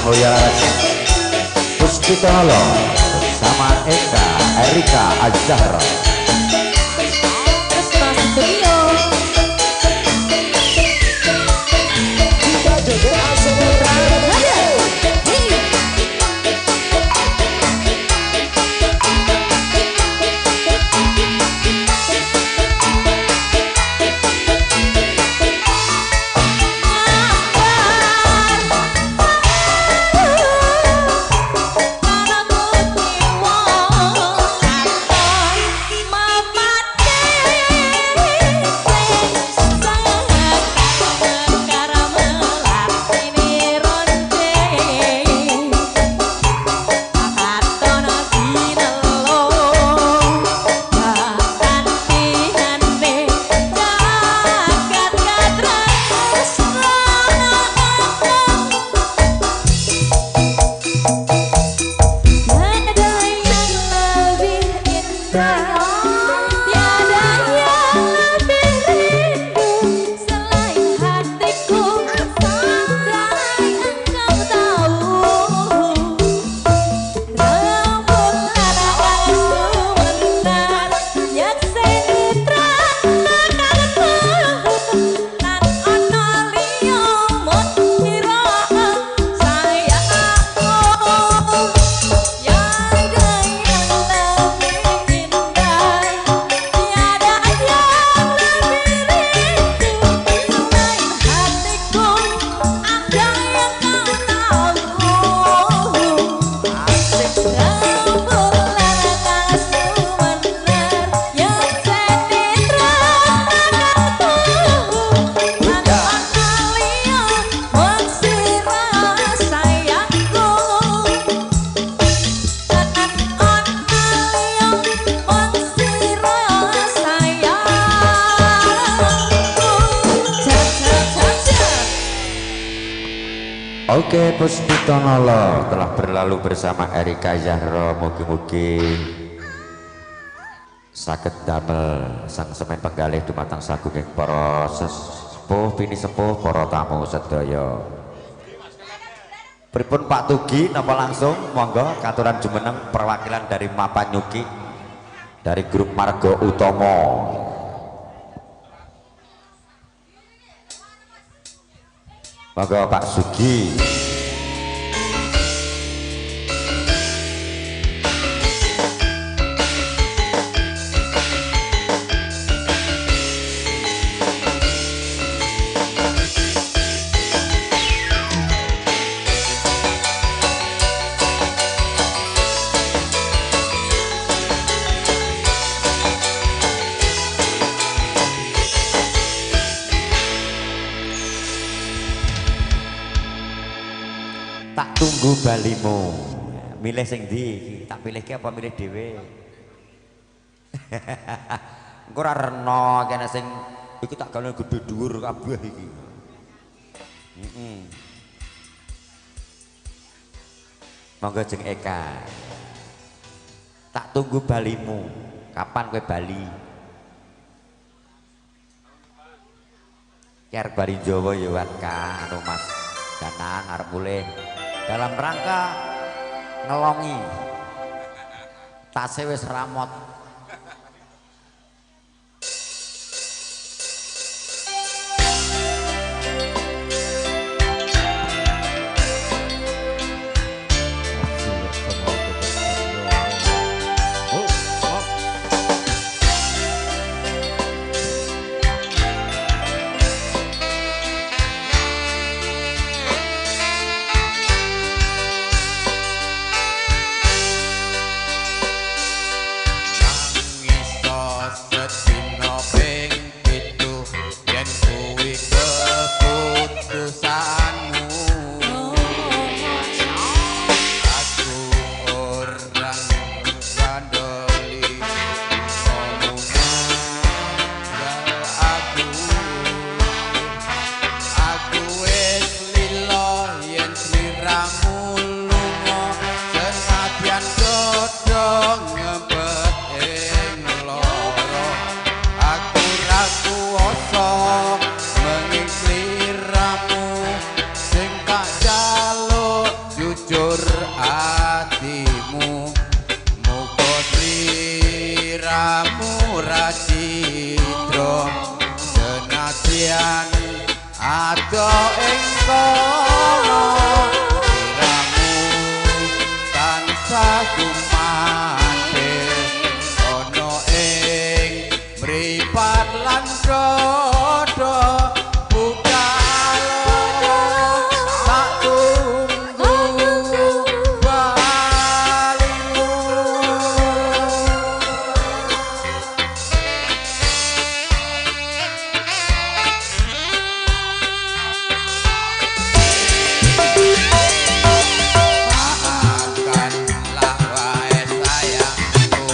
Speaker 1: Royal Puspitolo sama Eka Erika Azhara. Oke, Puspitonolo telah berlalu bersama Erika Zahra. Mugi-mugi saged damel sang semen penggalih dumateng sagunging para sesepuh pini sepuh para tamu sedaya. Pripun Pak Tugi napa langsung monggo katuran jumeneng perwakilan dari Mapanyuki dari grup Margo Utomo. Monggo Pak Sugi. Tak tunggu balimu. Milih sing ndi? Tak pilih ki apa milih dhewe? Engko ora rena kene sing iki tak gawe gedhe dhuwur kabeh iki. Monggo jeng Eka. Tak tunggu balimu. Kapan kowe bali? Ki arep bali Jawa ya wan ka anu Mas Danang arep mulih dalam rangka ngelongi tasnya wis ramot.
Speaker 12: yen ado ing kono iramu tansah gumantil ono ing mripat lan dodo budalo tak tunggu balimu. Maafkanlah wae sayangku,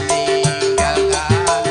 Speaker 12: tinggalkan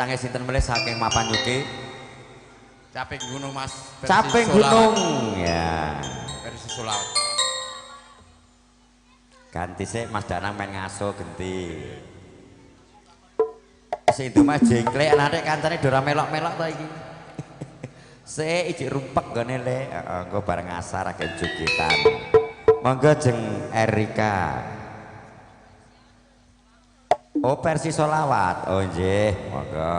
Speaker 1: sange sinten melih saking Mapan Yuki.
Speaker 12: Caping Gunung Mas.
Speaker 1: Caping Gunung ya.
Speaker 12: Versi Sulawat.
Speaker 1: Ganti sik Mas Danang main ngaso genti. Sing itu Mas jengklek anake kancane do ora melok-melok to iki. Sik ijik rumpek gone le, engko bareng asar agek jogetan. Monggo jeng Erika. Oh versi solawat. Oh nggih, monggo.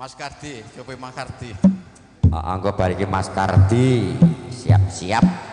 Speaker 12: Mas Kardi, coba Mas Kardi.
Speaker 1: Engko bar iki Mas Kardi siap-siap.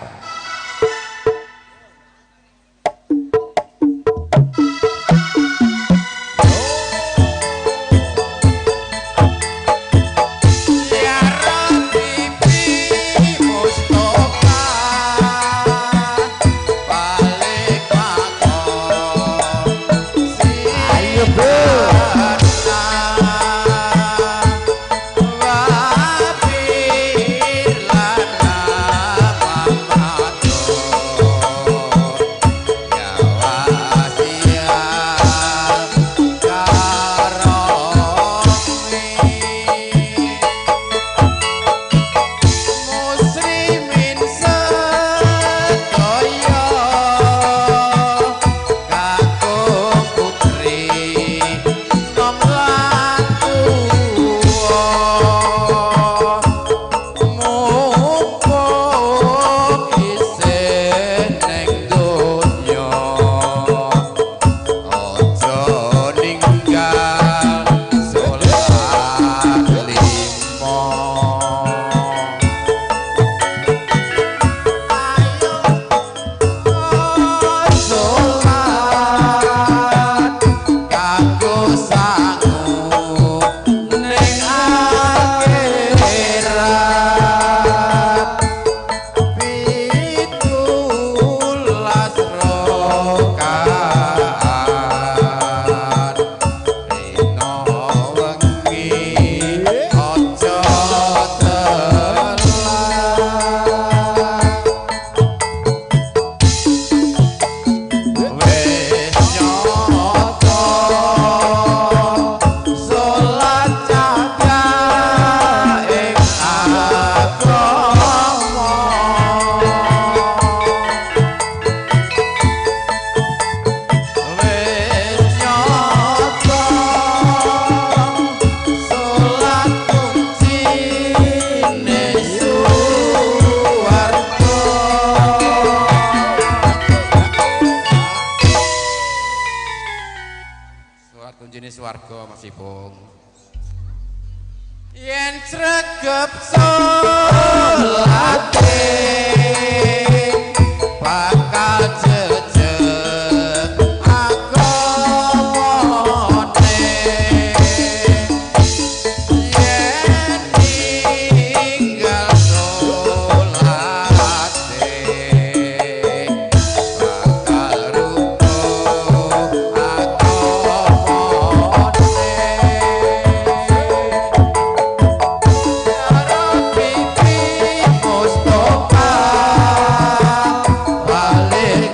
Speaker 12: Balik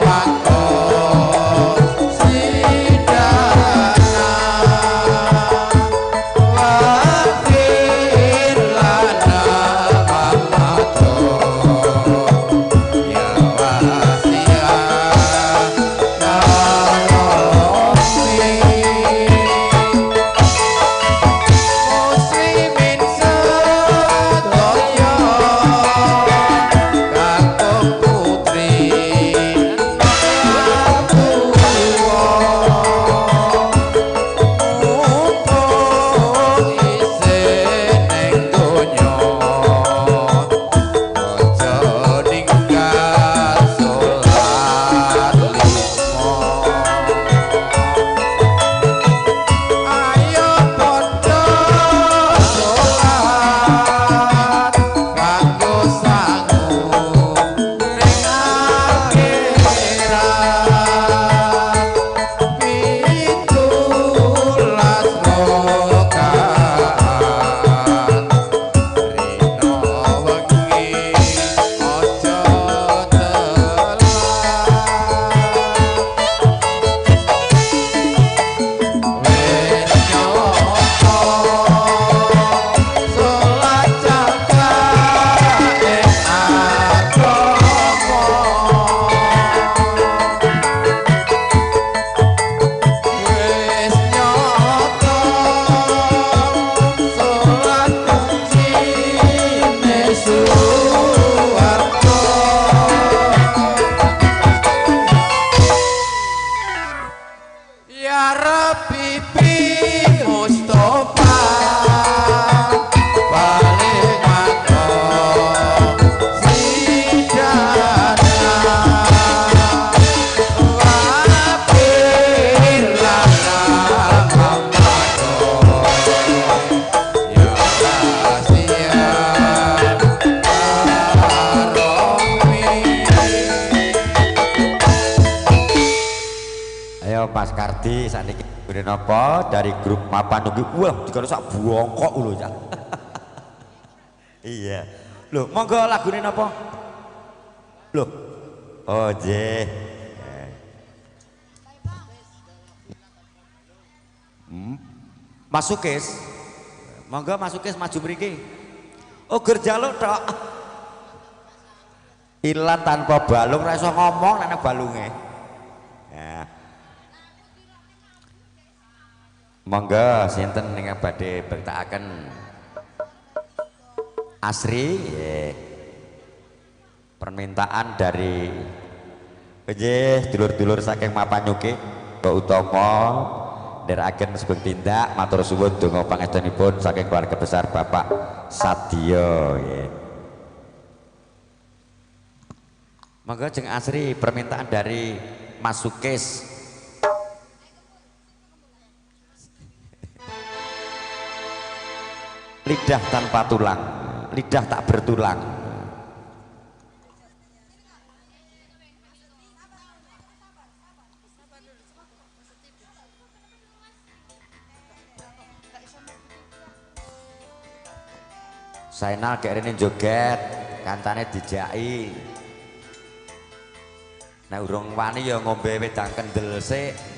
Speaker 1: Ayo Mas Kardi sakniki gune napa dari grup Mapan nunggu. Wah, dikira sak bongkok lho ya. Iya. Loh, monggo lagune napa? Loh. Oh, nggih. Masukis. Monggo Masukis maju mriki. Oh, ger jaluk tok. Ilat tanpa balung ra iso ngomong nek balunge. Ya. Monggo sinten ning badhe bektakaken Asri permintaan dari dulur-dulur saking Mapanyuki Mbak Utomo ndherekaken sugeng tindak matur suwun donga pangedonipun saking keluarga besar Bapak Sadio nggih. Monggo jeng Asri permintaan dari Mas Sukis. Lidah tanpa tulang, lidah tak bertulang. Sainal gak rene joget, kancane dijaki. Nek urung wani ya ngombe wedang kendel sik.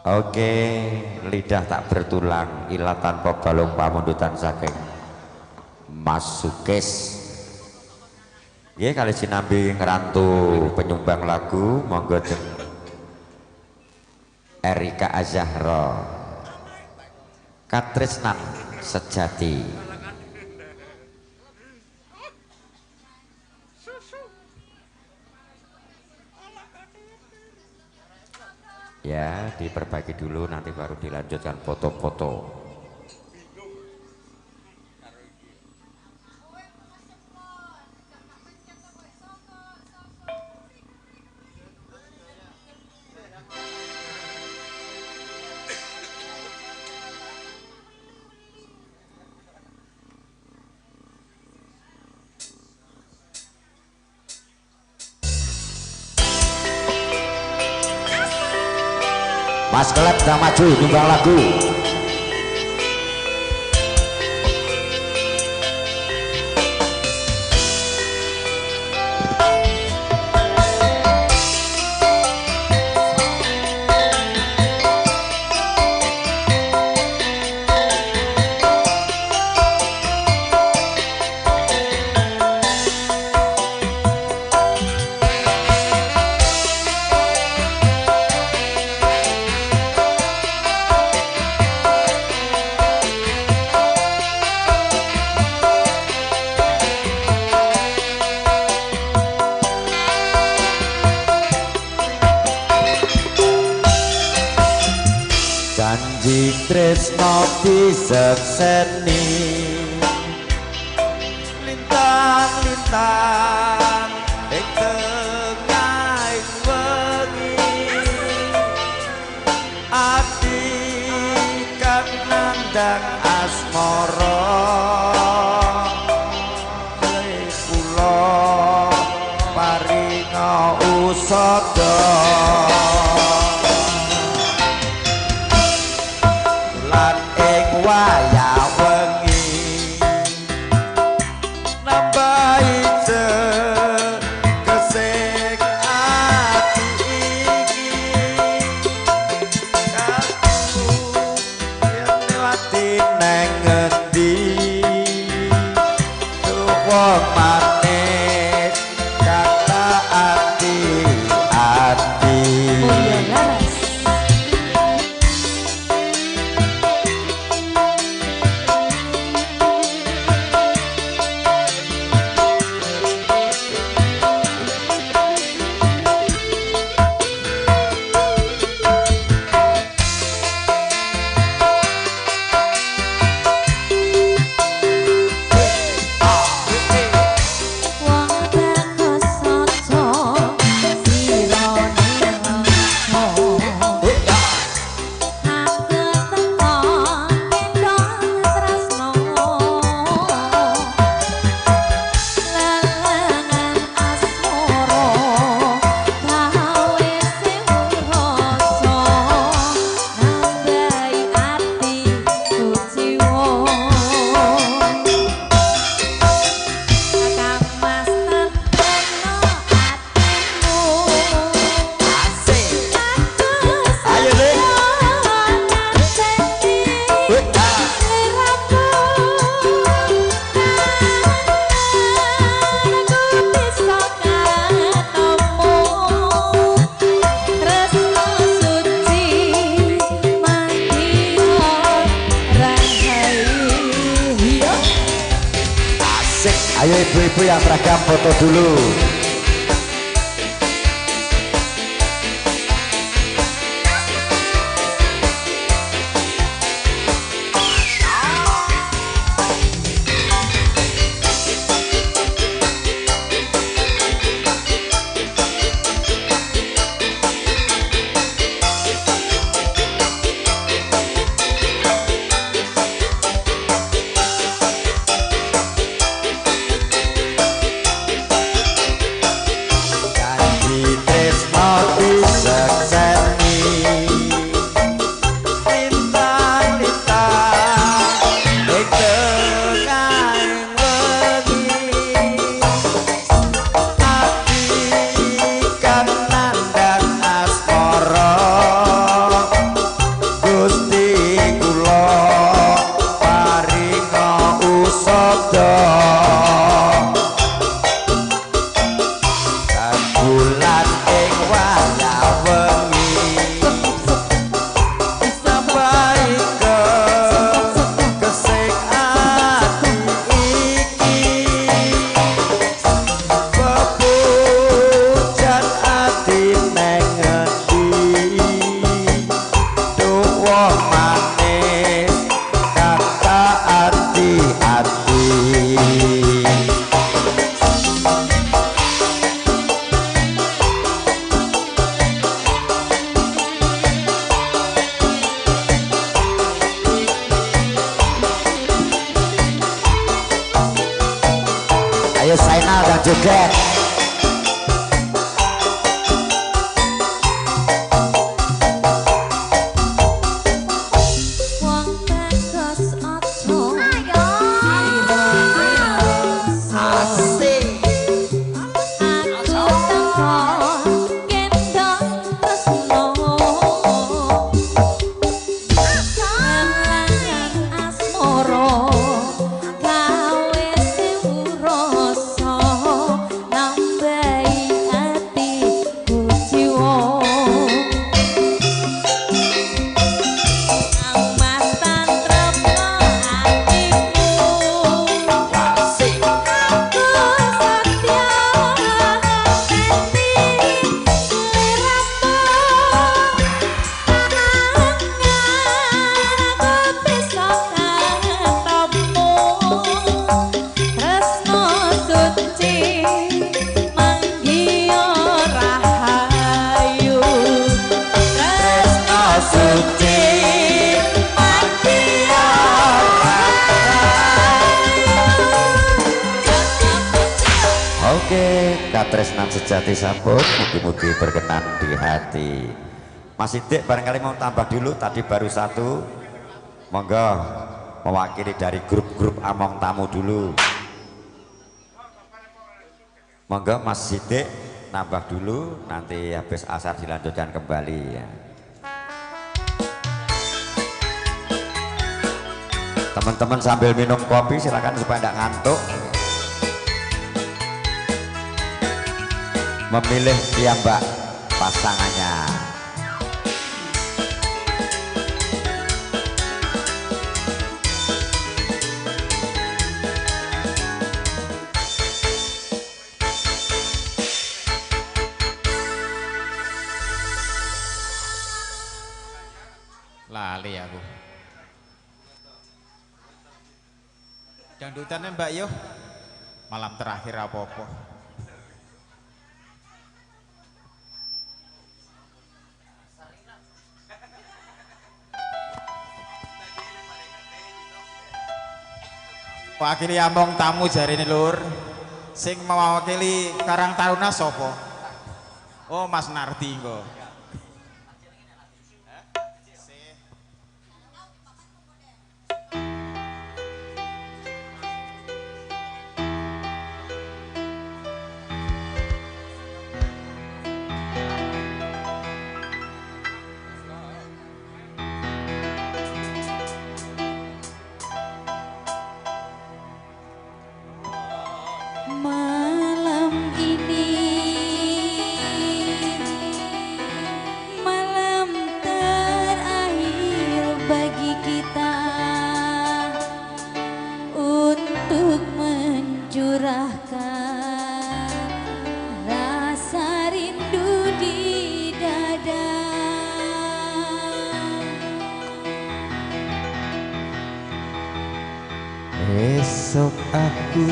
Speaker 1: Oke, lidah tak bertulang, ilat tanpa balung pamundutan saking Mas Sukes. Ya kali sinambi ngerantu penyumbang lagu, monggo jeng Erika Azahra Katresnan Sejati. Ya, diperbaiki dulu nanti baru dilanjutkan foto-foto. Mas Kelep sedang maju nyumbang lagu. Janji tresno disekseni lintang-lintang ing tengahing wengi ati kang nandang asmara kula paringa usada wayah wengi nambahi kesing ati iki aku yen ati nang ngendi wong manis kata ati-ati. Oh iya laras. Ayo ibu-ibu yang seragam foto dulu. Jack. Tresnan sejati sambut, mugi-mugi berkenan di hati. Mas Sidik barangkali mau tambah dulu, tadi baru satu. Monggo mewakili dari grup-grup among tamu dulu. Monggo Mas Sidik nambah dulu, nanti habis asar dilanjutkan kembali ya. Teman-teman sambil minum kopi silakan supaya tidak ngantuk. Memilih piyambak pasangannya.
Speaker 10: Lali aku. Dangdutannya Mbak Yo. Malam terakhir apa-apa. Wakili among tamu jari ini lur, sing mewakili Karang Taruna sopo? Oh Mas Nardi kok.
Speaker 11: Esok aku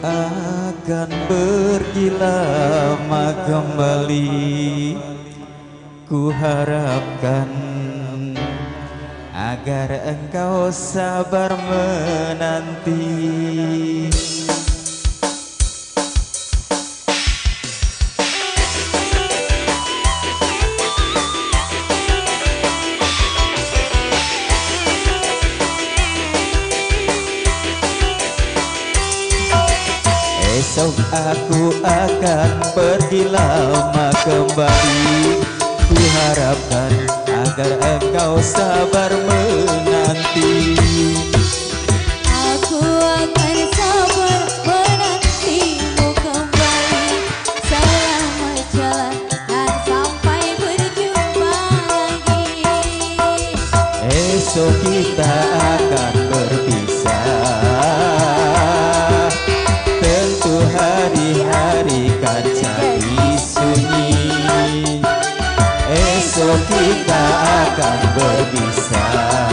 Speaker 11: akan pergi lama kembali. Ku harapkan agar engkau sabar menanti. Esok aku akan pergi lama kembali. Ku harapkan agar engkau sabar menanti.
Speaker 6: Aku akan sabar menantimu kembali. Selamat jalan dan sampai berjumpa lagi.
Speaker 11: Esok kita akan berpisah. Hari-hari kan jadi sunyi. Esok kita akan berpisah.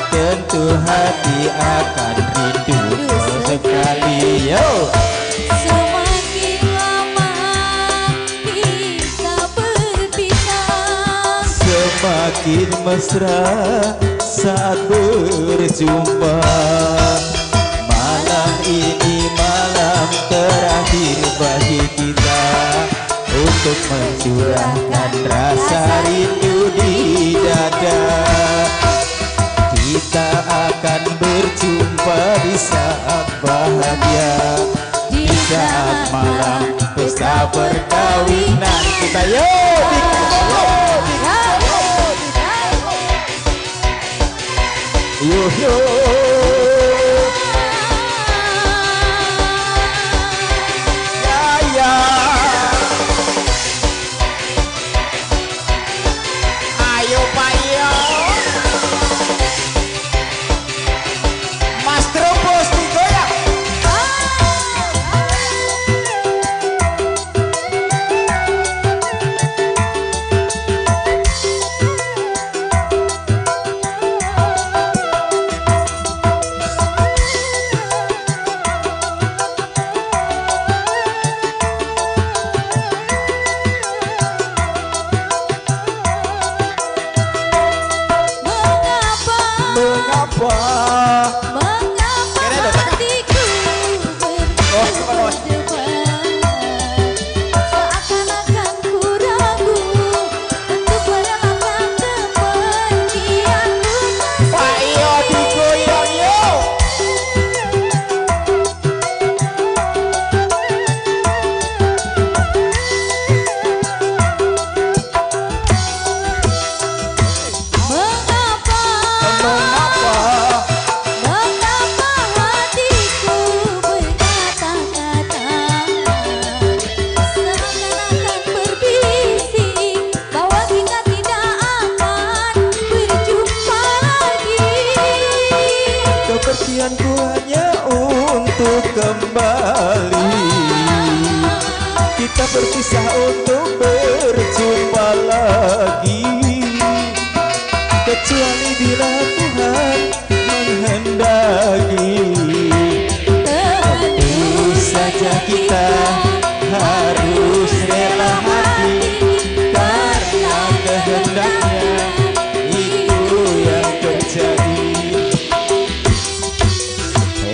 Speaker 11: Tentu hati akan rindu sekali. Yo.
Speaker 6: Semakin lama kita berpisah,
Speaker 11: semakin mesra saat berjumpa. ini malam terakhir bagi kita untuk mencurahkan rasa rindu di dada. Kita akan berjumpa di saat bahagia, di saat malam pesta perkawinan kita. Yo.
Speaker 10: Ayo Pak Iyo, Mas Terobos digoyang.
Speaker 11: Kepergianku hanya untuk kembali, kita berpisah untuk berjumpa lagi. Kecuali bila Tuhan menghendaki, tentu saja kita harus rela hati karena kehendaknya itu yang terjadi.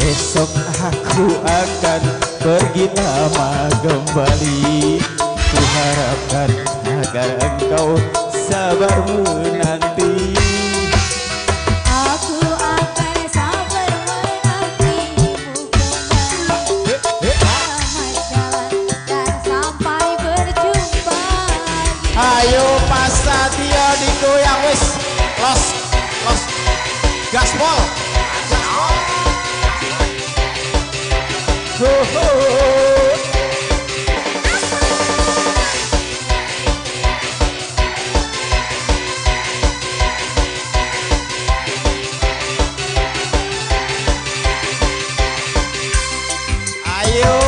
Speaker 11: Esok aku akan pergi lama kembali. Ku harapkan agar engkau sabar menanti.
Speaker 6: Aku akan sabar menantimu kembali. Ramai jalan dan sampai berjumpa lagi.
Speaker 10: Ayo Mas Satio digoyang wis. Los gaspol. Ayo.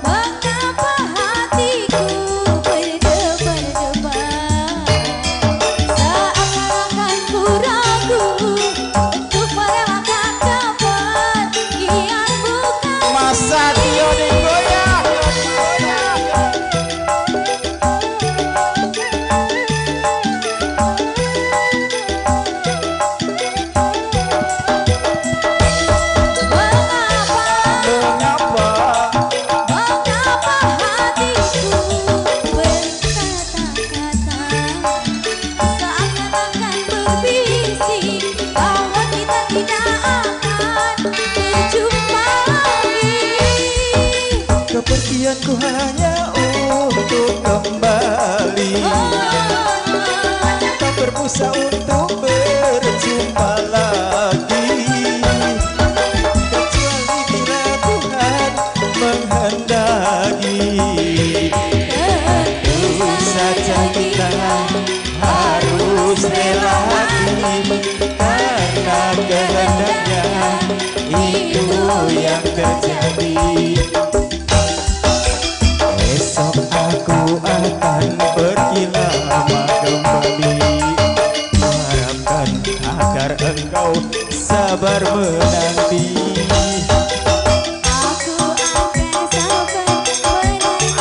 Speaker 6: Mengapa hatiku berdebar-debar, seakan-akan ku ragu untuk merelakan kepergian bukan.
Speaker 10: Mas Satio digoyang.
Speaker 6: Mengapa hatiku berkata-kata, seakan-akan berbisik bahwa kita tidak akan berjumpa lagi.
Speaker 11: Kepergianku hanya untuk kembali, tak berbusa untuk berjumpa lagi. Kecuali bila Tuhan menghendaki, tentu saja kita harus rela hati karena kehendaknya itu yang terjadi. Esok aku sabar menanti.
Speaker 6: Aku akan sabar menanti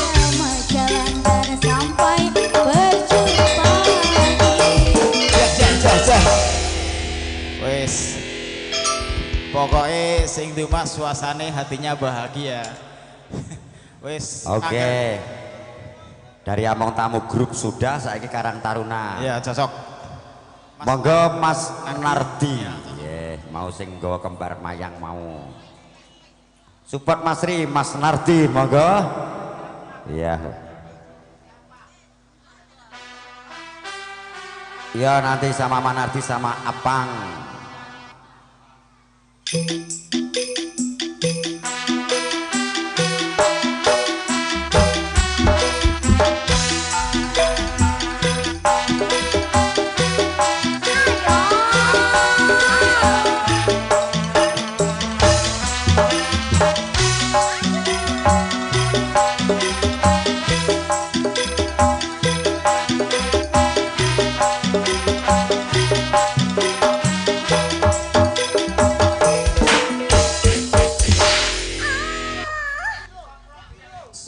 Speaker 6: selama jalan dan sampai berjumpa lagi.
Speaker 10: Wes. Pokoknya sing dumas suasane hatinya bahagia. Wes.
Speaker 1: Oke. Dari Among Tamu Grup sudah, saiki Karang Taruna.
Speaker 10: Ya, cocok.
Speaker 1: Monggo Mas Nardi. Nggih, mau sing nggawa kembar mayang mau. Support Mas Ri, Mas Nardi, monggo. Iya. Iya, nanti sama Mas Nardi sama Apang.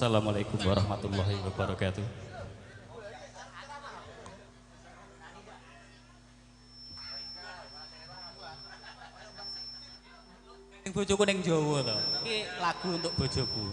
Speaker 13: Assalamualaikum warahmatullahi wabarakatuh. Bojoku ning Jawa to. Iki lagu untuk bojoku.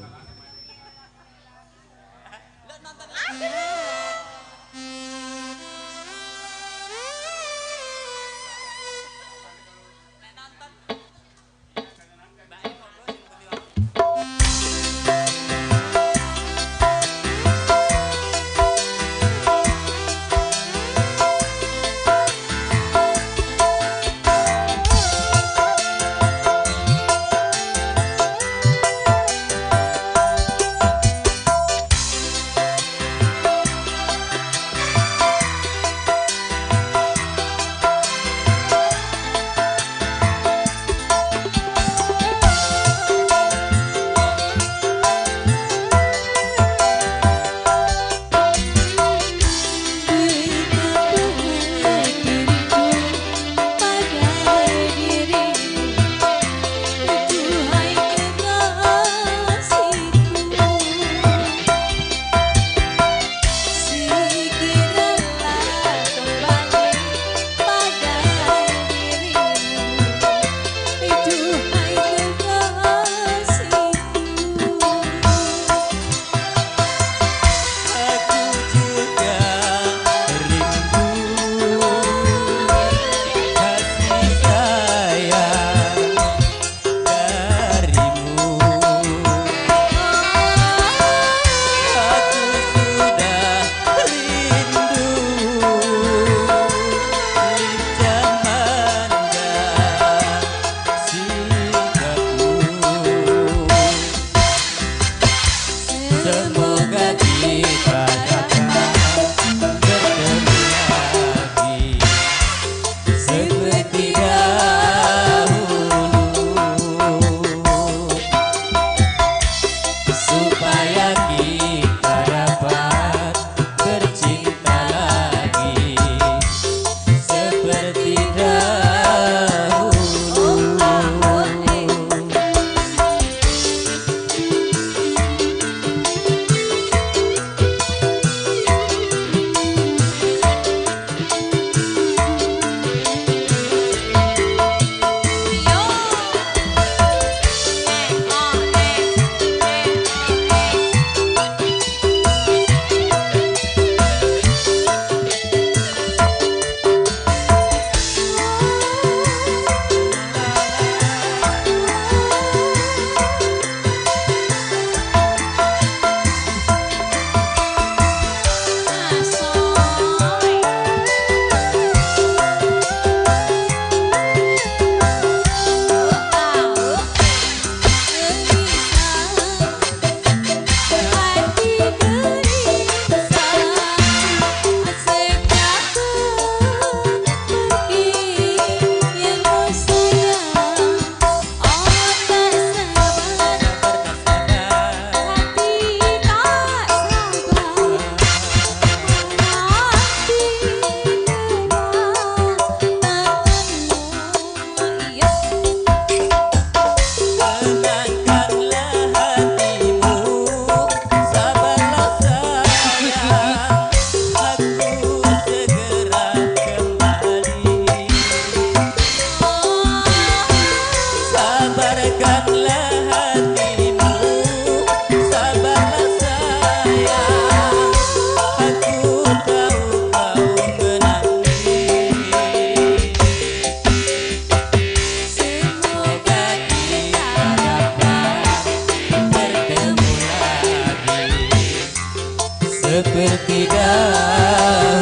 Speaker 11: seperti dahulu,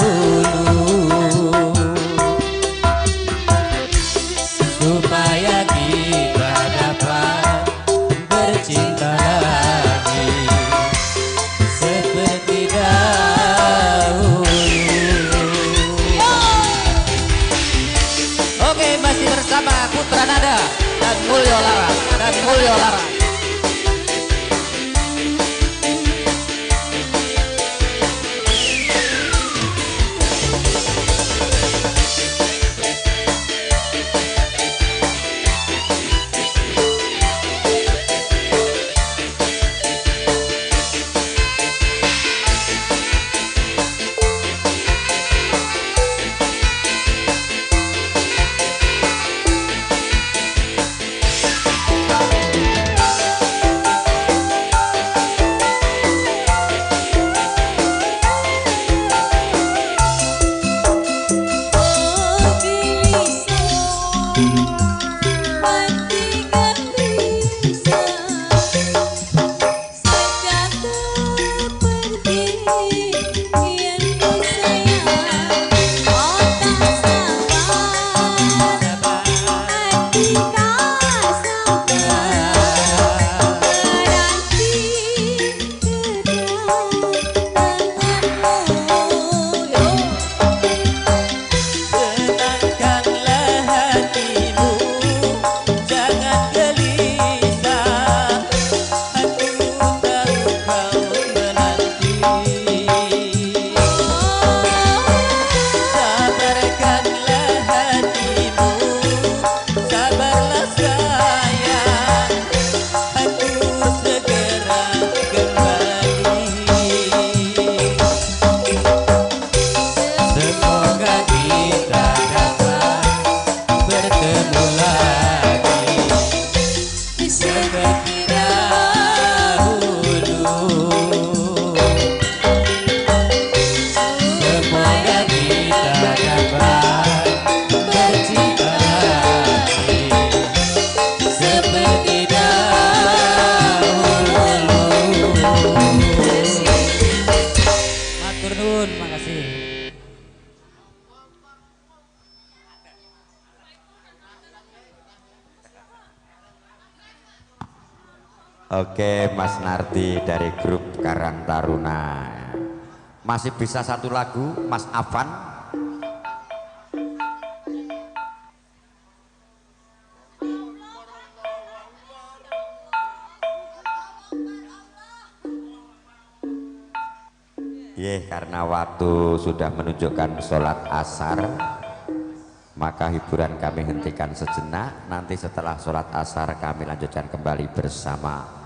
Speaker 11: supaya kita dapat bercinta lagi seperti dahulu. Oke, masih bersama Putra Nada dan Mulyo Laras.
Speaker 1: Oke, Mas Nardi dari grup Karang Taruna. Masih bisa satu lagu, Mas Afan. Karena waktu sudah menunjukkan sholat asar, maka hiburan kami hentikan sejenak. Nanti setelah sholat asar kami lanjutkan kembali bersama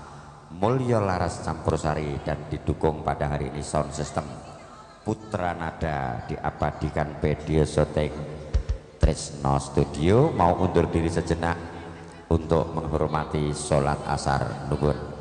Speaker 1: Mulyo Laras Campursari, dan didukung pada hari ini sound system Putra Nada diabadikan video syuting Trisno Studio. Mau undur diri sejenak untuk menghormati sholat asar. Nuwun.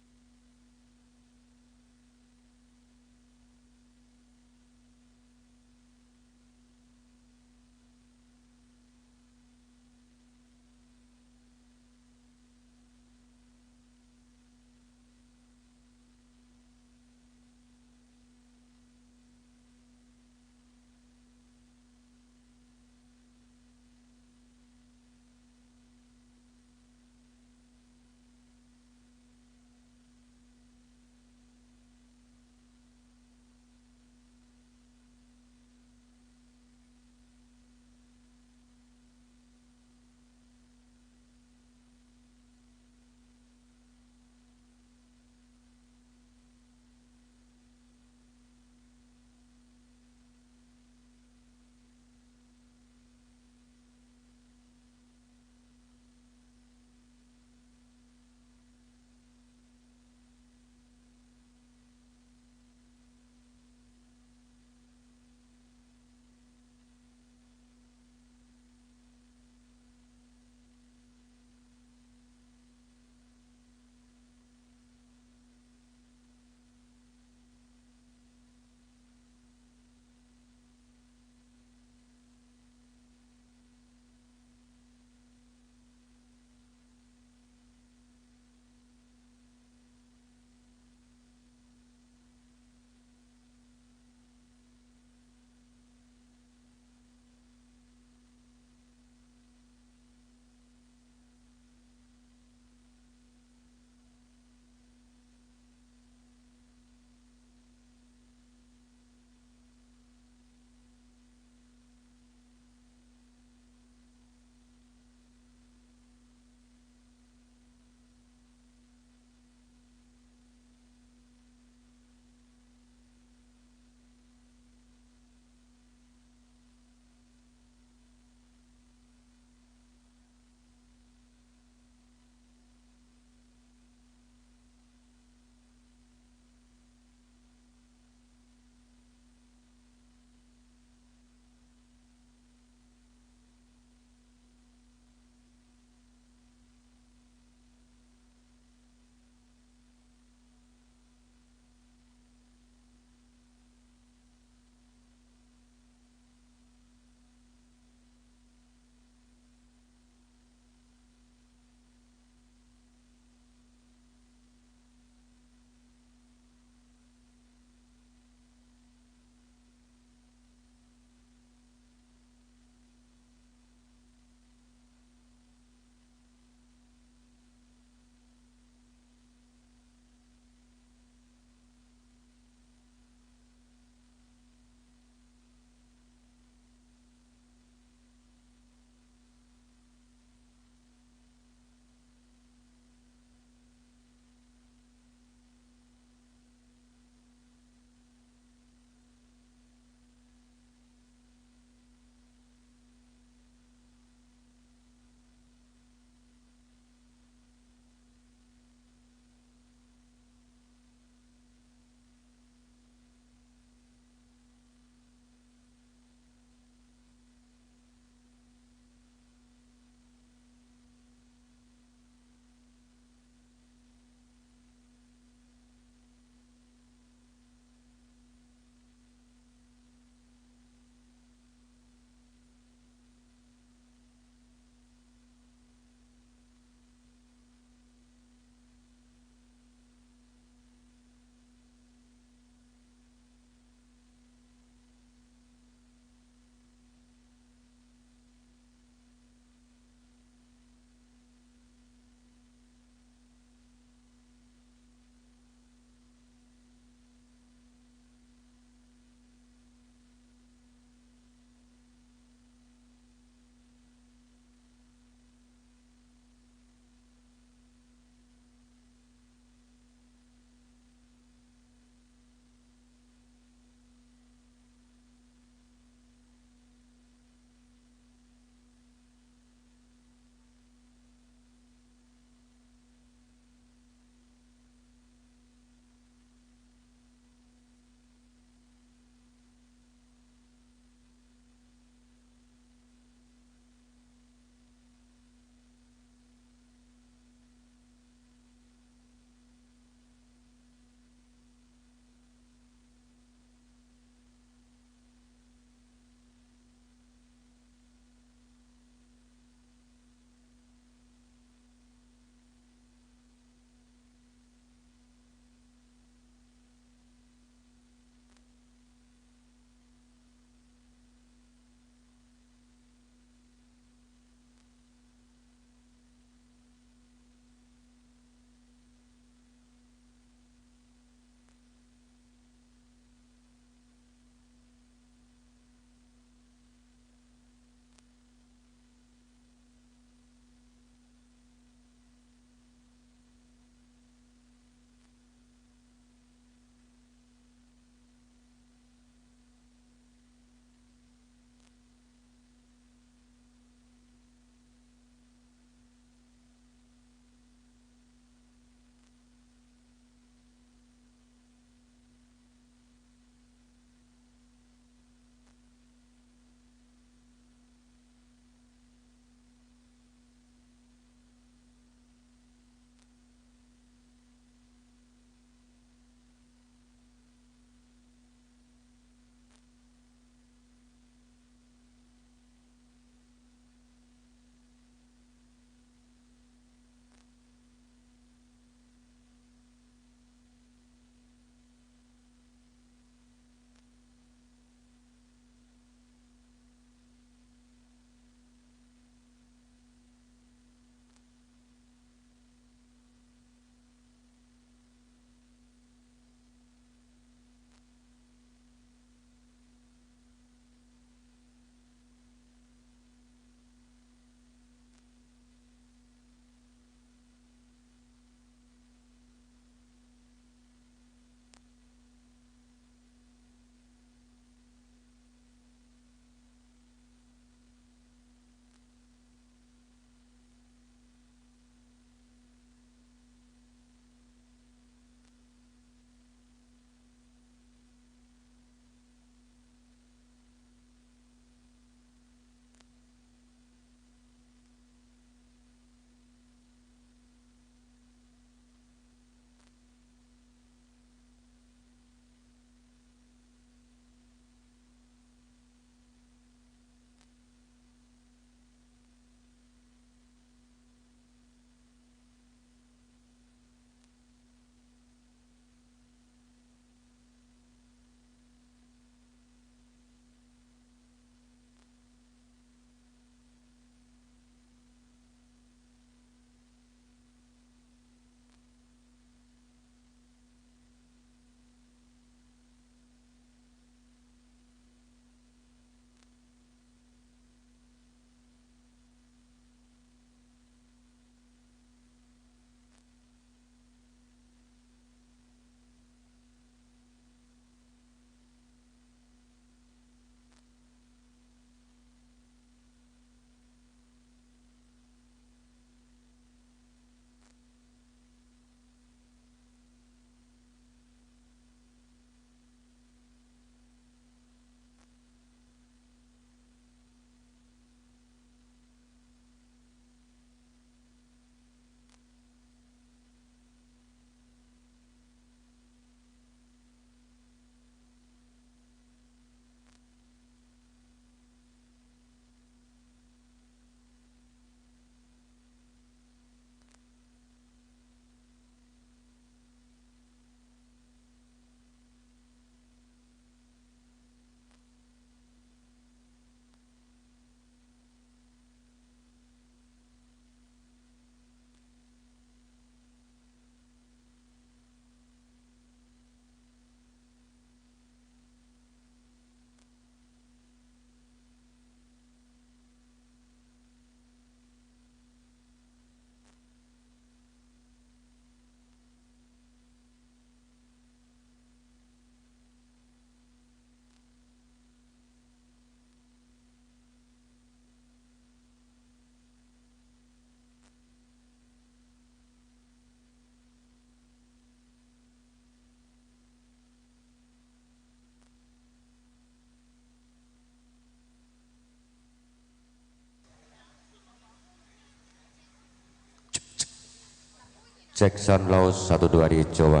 Speaker 1: Jackson Laos 12 di Jawa.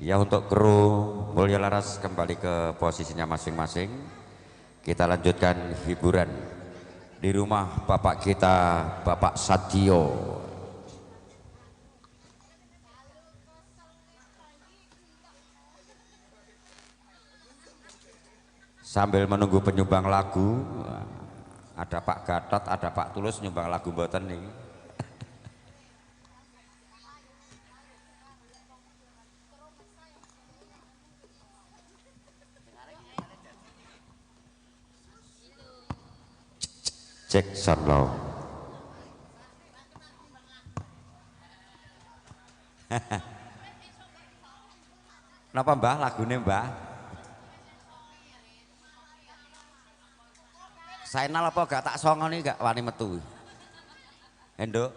Speaker 1: Ya, untuk kru Mulya Laras kembali ke posisinya masing-masing. Kita lanjutkan hiburan di rumah Bapak kita, Bapak Sadio. Sambil menunggu penyumbang lagu, ada Pak Gatot, ada Pak Tulus nyumbang lagu mboten nih. Jackson Law. Kenapa Mbah lagunya Mbah? Sainal apa gak tak songoni gak wani metu? Enduk.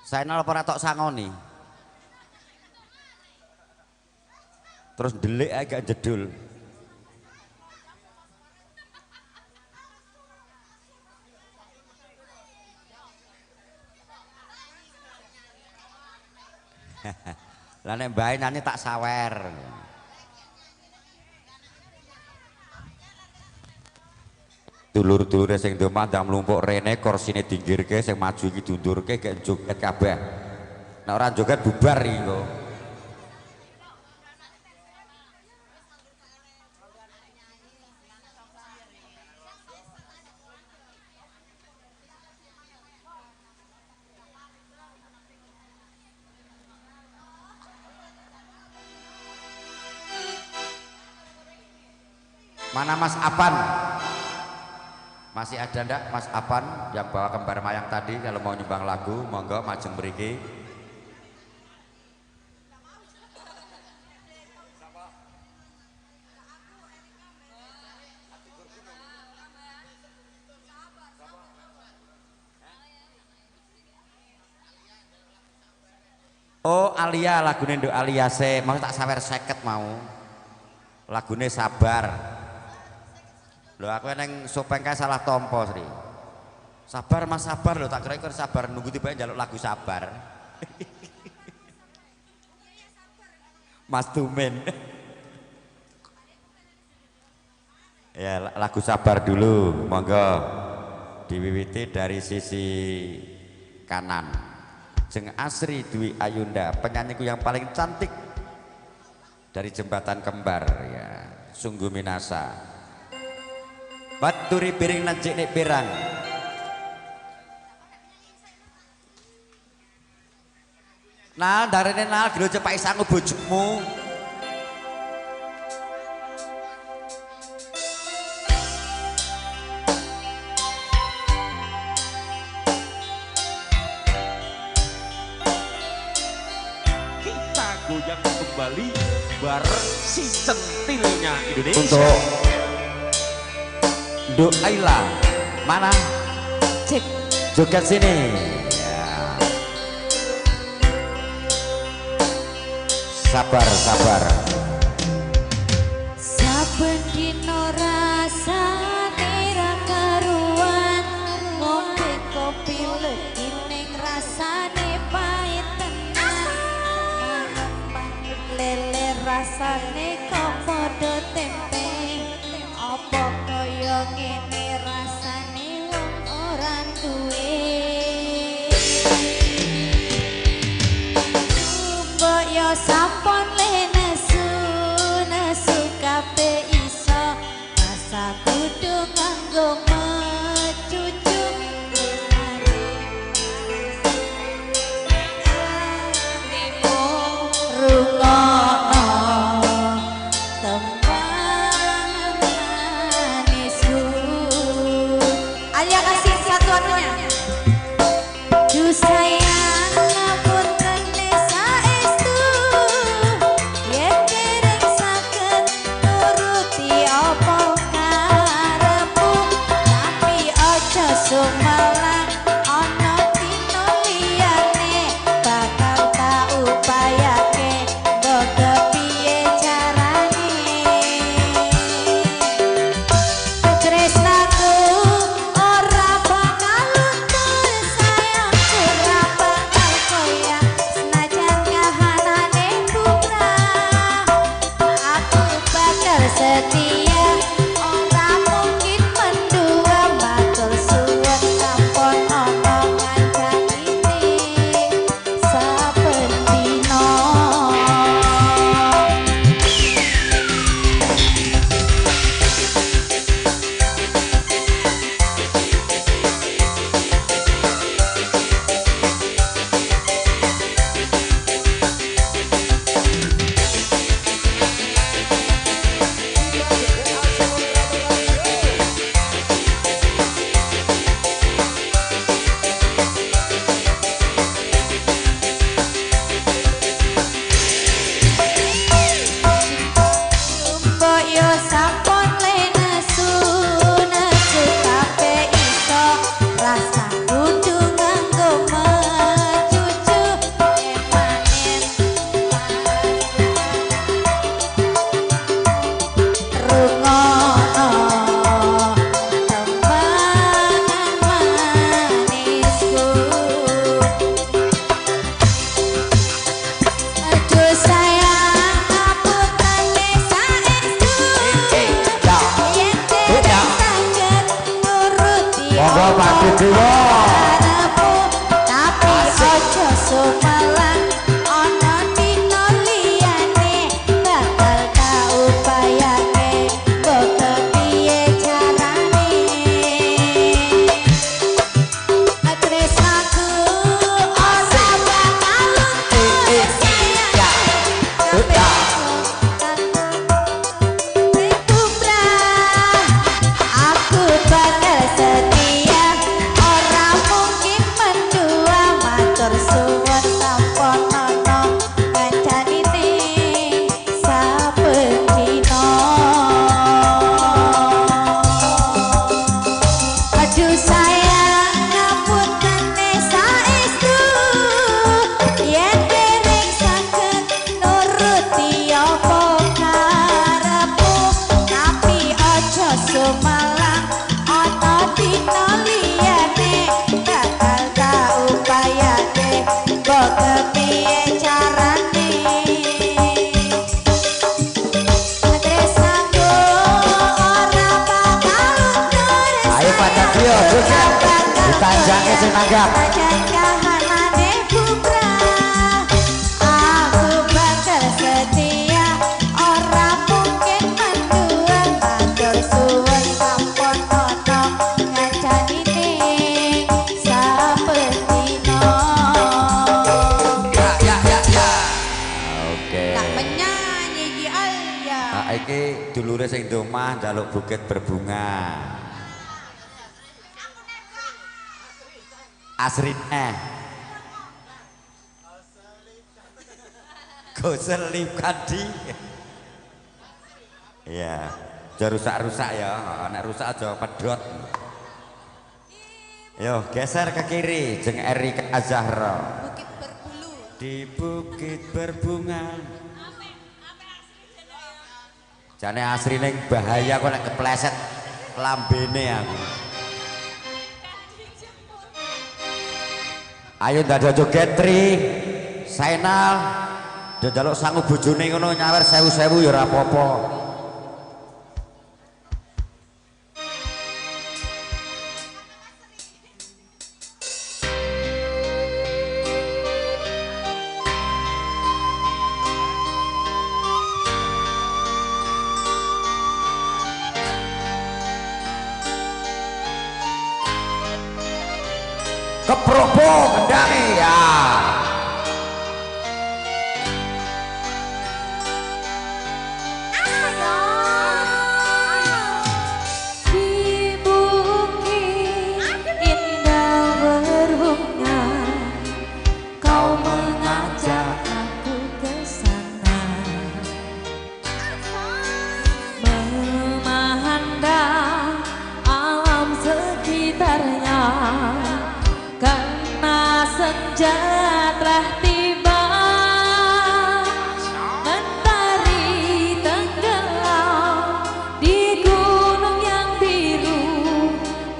Speaker 1: Sainal apa ratok sangoni? Terus delik agak jedul. Lah nek mbae nyanyi tak sawer. Dulur-dulure sing domah ndang mlumpuk rene korsine dinggirke sing maju iki dundurke gek joget kabeh. Nek ora joget bubar iki kok. Mana Mas Apan? Masih ada ndak Mas Apan yang bawa kembar mayang tadi? Kalau mau nyumbang lagu monggo maju mriki. Oh Alia, lagune nduk Alia se, mau tak sawer 50 mau. Lagune Sabar. Lho aku neng Sopeng kae salah tompo Sri. Sabar Mas sabar lho, tak kira iku sabar nunggu tiba njaluk lagu Sabar. Mas Tumen. Ya lagu Sabar dulu, monggo. Diwiwiti dari sisi kanan. Jeng Asri Dwi Ayunda, penyanyiku yang paling cantik dari Jembatan Kembar ya. Sungguh minasa. Baturi piring najik nek pirang. Nal darene nal gelo cepak isangu bojomu.
Speaker 14: Kita goyang kembali bareng si centilnya Indonesia.
Speaker 1: Untuk Nduk Aila, mana?
Speaker 6: Cek.
Speaker 1: Joget sini. Ya. Sabar, sabar.
Speaker 6: Saben dino rasane ra karuan, ngombe kopi legi ning rasane pahit tenan. Manut lele rasane kok padha tempe. Apa kaya ngene rasane wong ora duwe. Mbok yo sampun le nesu kabeh iso, masa kudu nganggo mecucu. Rungokno tembang manisku. Sumalang ana dina liyane bakal tak upayake mbok kepiye carane tresnaku ora bakal luntur aku bakal setia ora mungkin mendua matur suwun tanpa nono kancanine saben dina aduh sayang ngapunten saestu yen dereng saged nuruti apa karepmu tapi aja sumalang ana dina liyane bakal tak upayake mbok kepiye carane tresnaku ora bakal luntur
Speaker 11: Ayo Pak Cakyo, Gus. Ditanjange sing nanggap.
Speaker 6: kahanane bubrah aku bakal setia ora mungkin mendua matur suwun sampun ana kancanine saben dina
Speaker 1: Oke.
Speaker 6: tak menyanyi iki Alia
Speaker 1: Nah, iki dulure sing domah njaluk bukit berbunga. Asrine. Goselip kadi. Iya, aja rusak-rusak ya. Nek rusak aja pedhot. Yo, geser ke kiri jeng Erika Azahra.
Speaker 6: Bukit Berbulu
Speaker 1: Di bukit berbunga. Jane asrine bahaya kok nek kepleset lambene aku. Ayo ndak joget Tri. Sainal. Njaluk sangu bojone ngono nyawer 1000 ya ora apa-apa. Keprobo kendangi ya.
Speaker 6: di bukit indah berbunga kau mengajak aku ke sana memandang alam sekitarnya karena senja telah tiba mentari tenggelam di gunung yang biru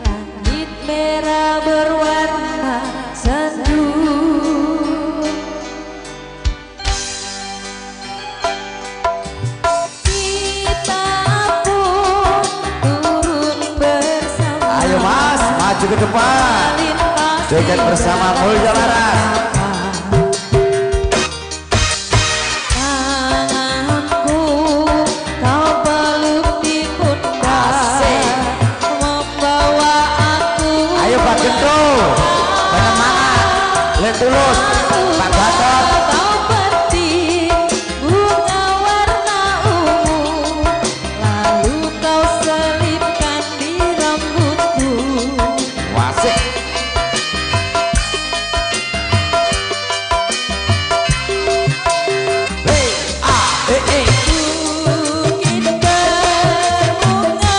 Speaker 6: langit merah berwarna sendu kita pun turun bersama
Speaker 11: Ayo Mas, maju ke depan. Joget bersama Mulyo Laras.
Speaker 6: tanganku kau peluk di pundak membawa aku
Speaker 11: Ayo Pak Gento. Semangat. Len tulus. Pak Gatot.
Speaker 6: kau petik bunga warna ungu lalu kau selipkan di rambutku
Speaker 11: Wasik.
Speaker 6: bukit berbunga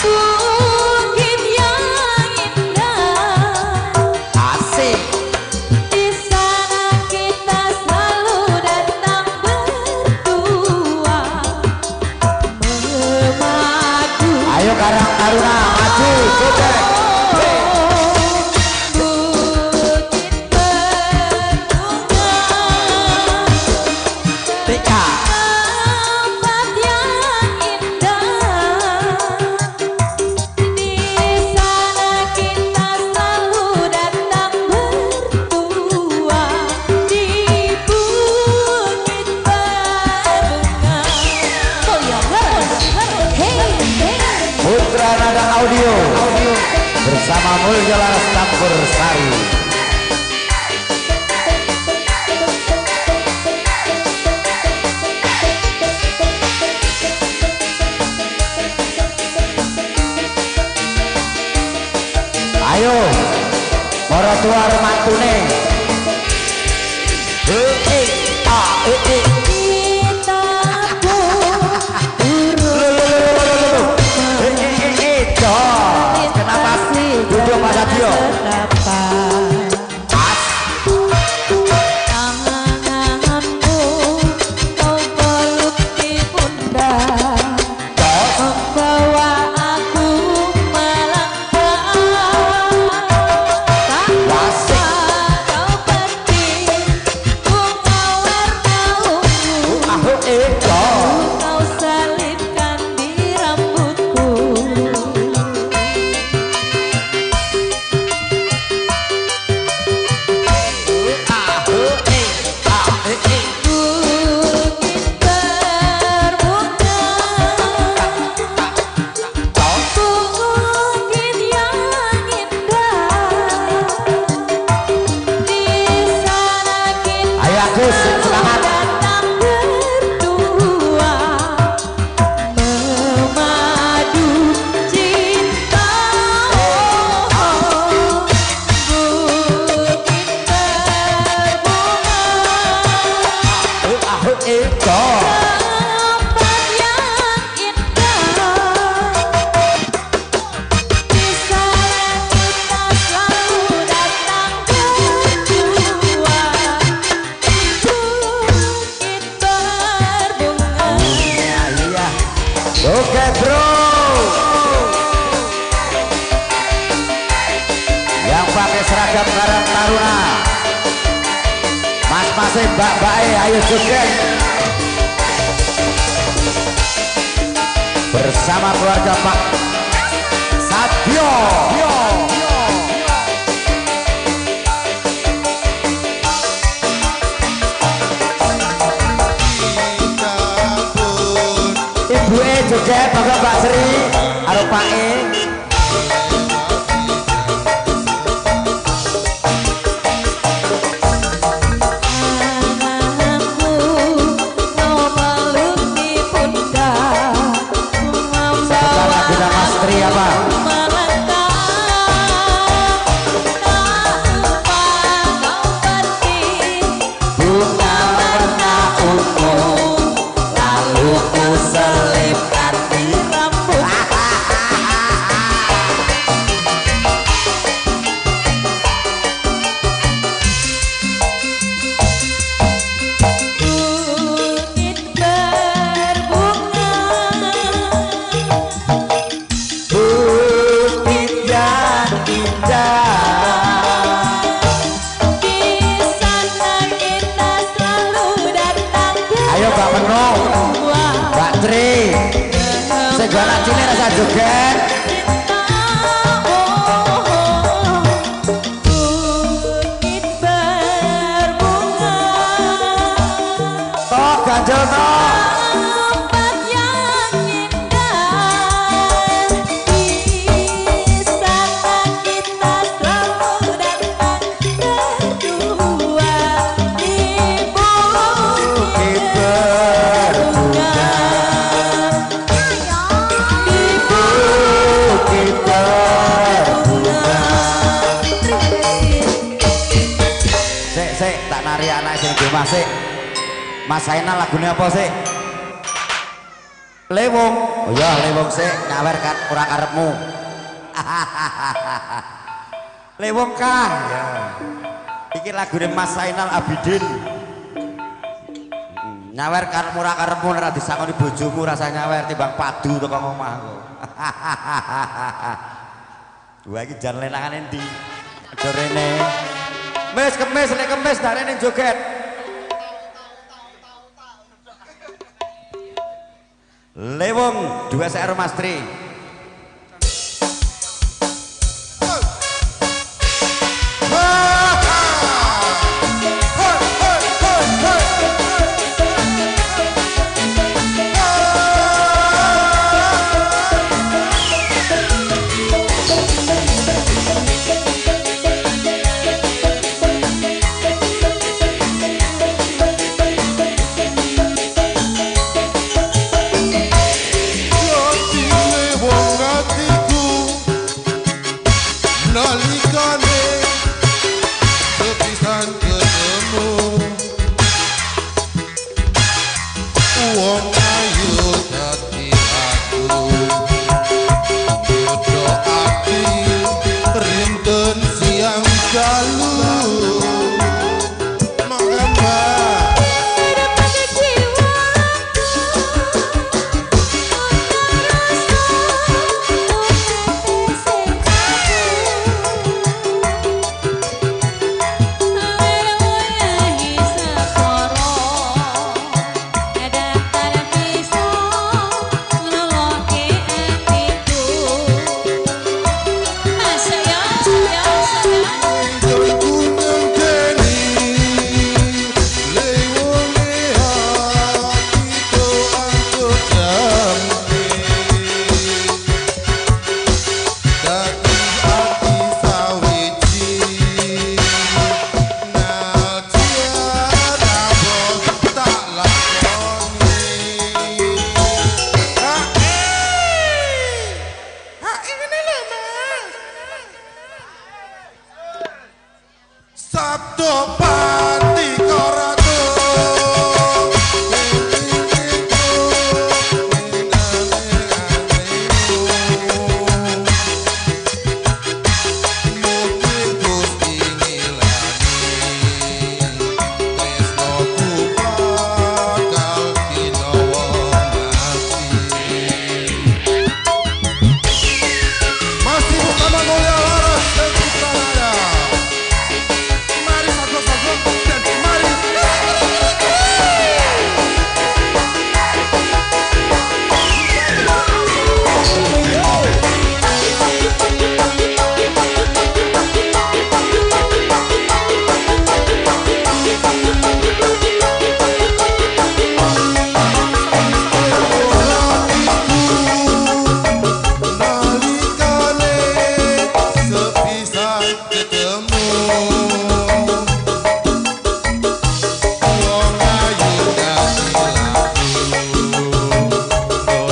Speaker 6: bukit yang indah
Speaker 11: Asik. Mulya Laras Campur Sari. Ayo para tua remantune. Kenapa sih duduk Mas Sadio?
Speaker 15: Tanganmu kau peluk di pundak, membawa aku melangkah. Tanpa kau petik bunga warna ungu, kau selipkan di rambutku.
Speaker 11: Oke bro, yang pakai seragam Karang Taruna, mas-masnya mbak-mbak, ayo joget bersama keluarga Pak Sadio. Ibu joget bangga Mbak Sri karo Pak sebentar lagi nama Sri apa? Bunga warna ungu, lalu ku selipkan di rambut.
Speaker 15: Bukit berbunga,
Speaker 11: Bukit yang indah,
Speaker 15: di sana kita selalu datang
Speaker 11: ayo Mbak Menung, Mbak Tri, segala cini rasa joget.
Speaker 15: Bukit berbunga,
Speaker 11: Tok ganjel tok.
Speaker 15: tempat yang indah, di sana kita selalu datang berdua di
Speaker 11: Bukit berbunga,
Speaker 15: di
Speaker 11: Bukit berbunga. Sik, tak nari anak sing di omah sik. Mas Sainal lagunya apa sih? Lewong. Oh iya, lewong sik, nyawer kan ora karepmu. Lewong kah? Ya. Iki lagune Mas Sainal Abidin. Nyawer kan ora karepmu ora disangoni bojomu rasa nyawer timbang padu teko omahku. Dua iki jan lenangan endi? Aja rene. Mes kemis nek kemis dak rene joget. Lewong 2 SR Mas Tri.
Speaker 9: Sabdo Pati Koratu mungkin Gusti ngilani tresnoku bakal kinawa masih bukan mulia laras dan Citralaya. Mari sago-sago dan mari nalikane sepisan ketemu wong ayu dasilaku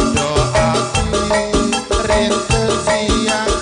Speaker 9: dodo ati rinten siang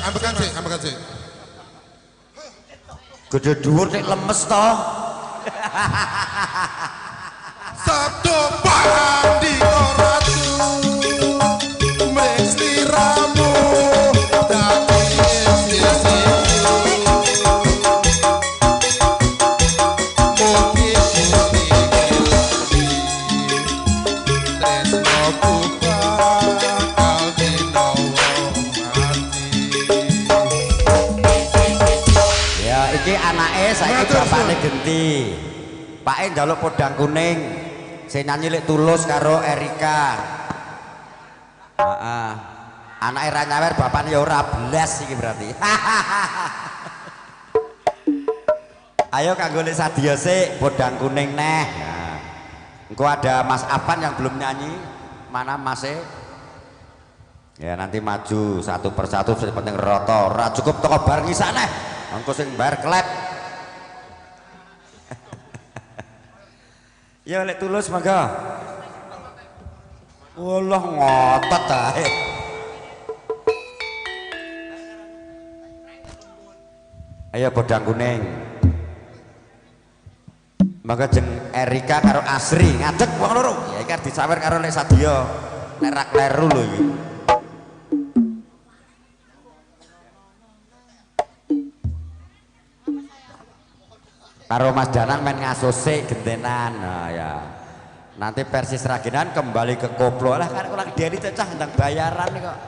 Speaker 9: ambekan sih.
Speaker 11: Gede dhuwur nek lemes to.
Speaker 9: Sabdo Pati Koratu mrikstiramu dadi sisi mungkin Gusti ngilani tresnoku bakal kinawa
Speaker 11: Ya iki anake saiki bapakne genti. Pake njaluk podang kuning. Sing nyanyi lek Tulus karo Erika. Heeh. Anake ra nyawer bapakne ya ora blas iki berarti. Ayo kanggo lek Sadia sik podang kuning neh. Nah. Engko ada Mas Apan yang belum nyanyi. Mana Mas-e? Ya nanti maju satu persatu sing penting roto. Ora cukup toko bar ngisane. Engko sing bar klep. Ya lek Tulus mangga. Wallah ngotot ae. Ayo podang kuning. Mangga jeng Erika karo Asri ngadeg wong loro. Ya iki arep disawer karo lek Sadia. Nek ra kleru lho iki. Karo Mas Danang main ngasose gentenan. Nah ya. Nanti versi Seragenan kembali ke koplo lah kan kurang dari cecah tentang bayaran nih kok.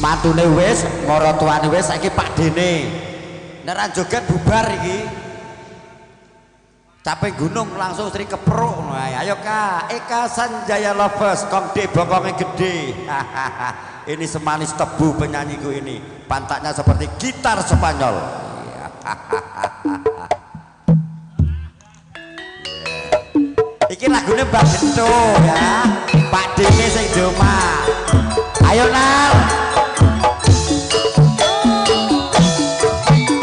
Speaker 11: mantune wis, maratuane wis, saiki pakdene. Nek ra joget bubar iki. Capek gunung langsung Sri kepruk ngono ae. Ayo Kak, Eka Sanjaya Lovers, kongde bokongnya gede. Ini semanis tebu penyanyiku ini. Pantatnya seperti gitar Spanyol. Iki lagune Mbak Gento ya. Pak Dene sing doma. Ayo Nal.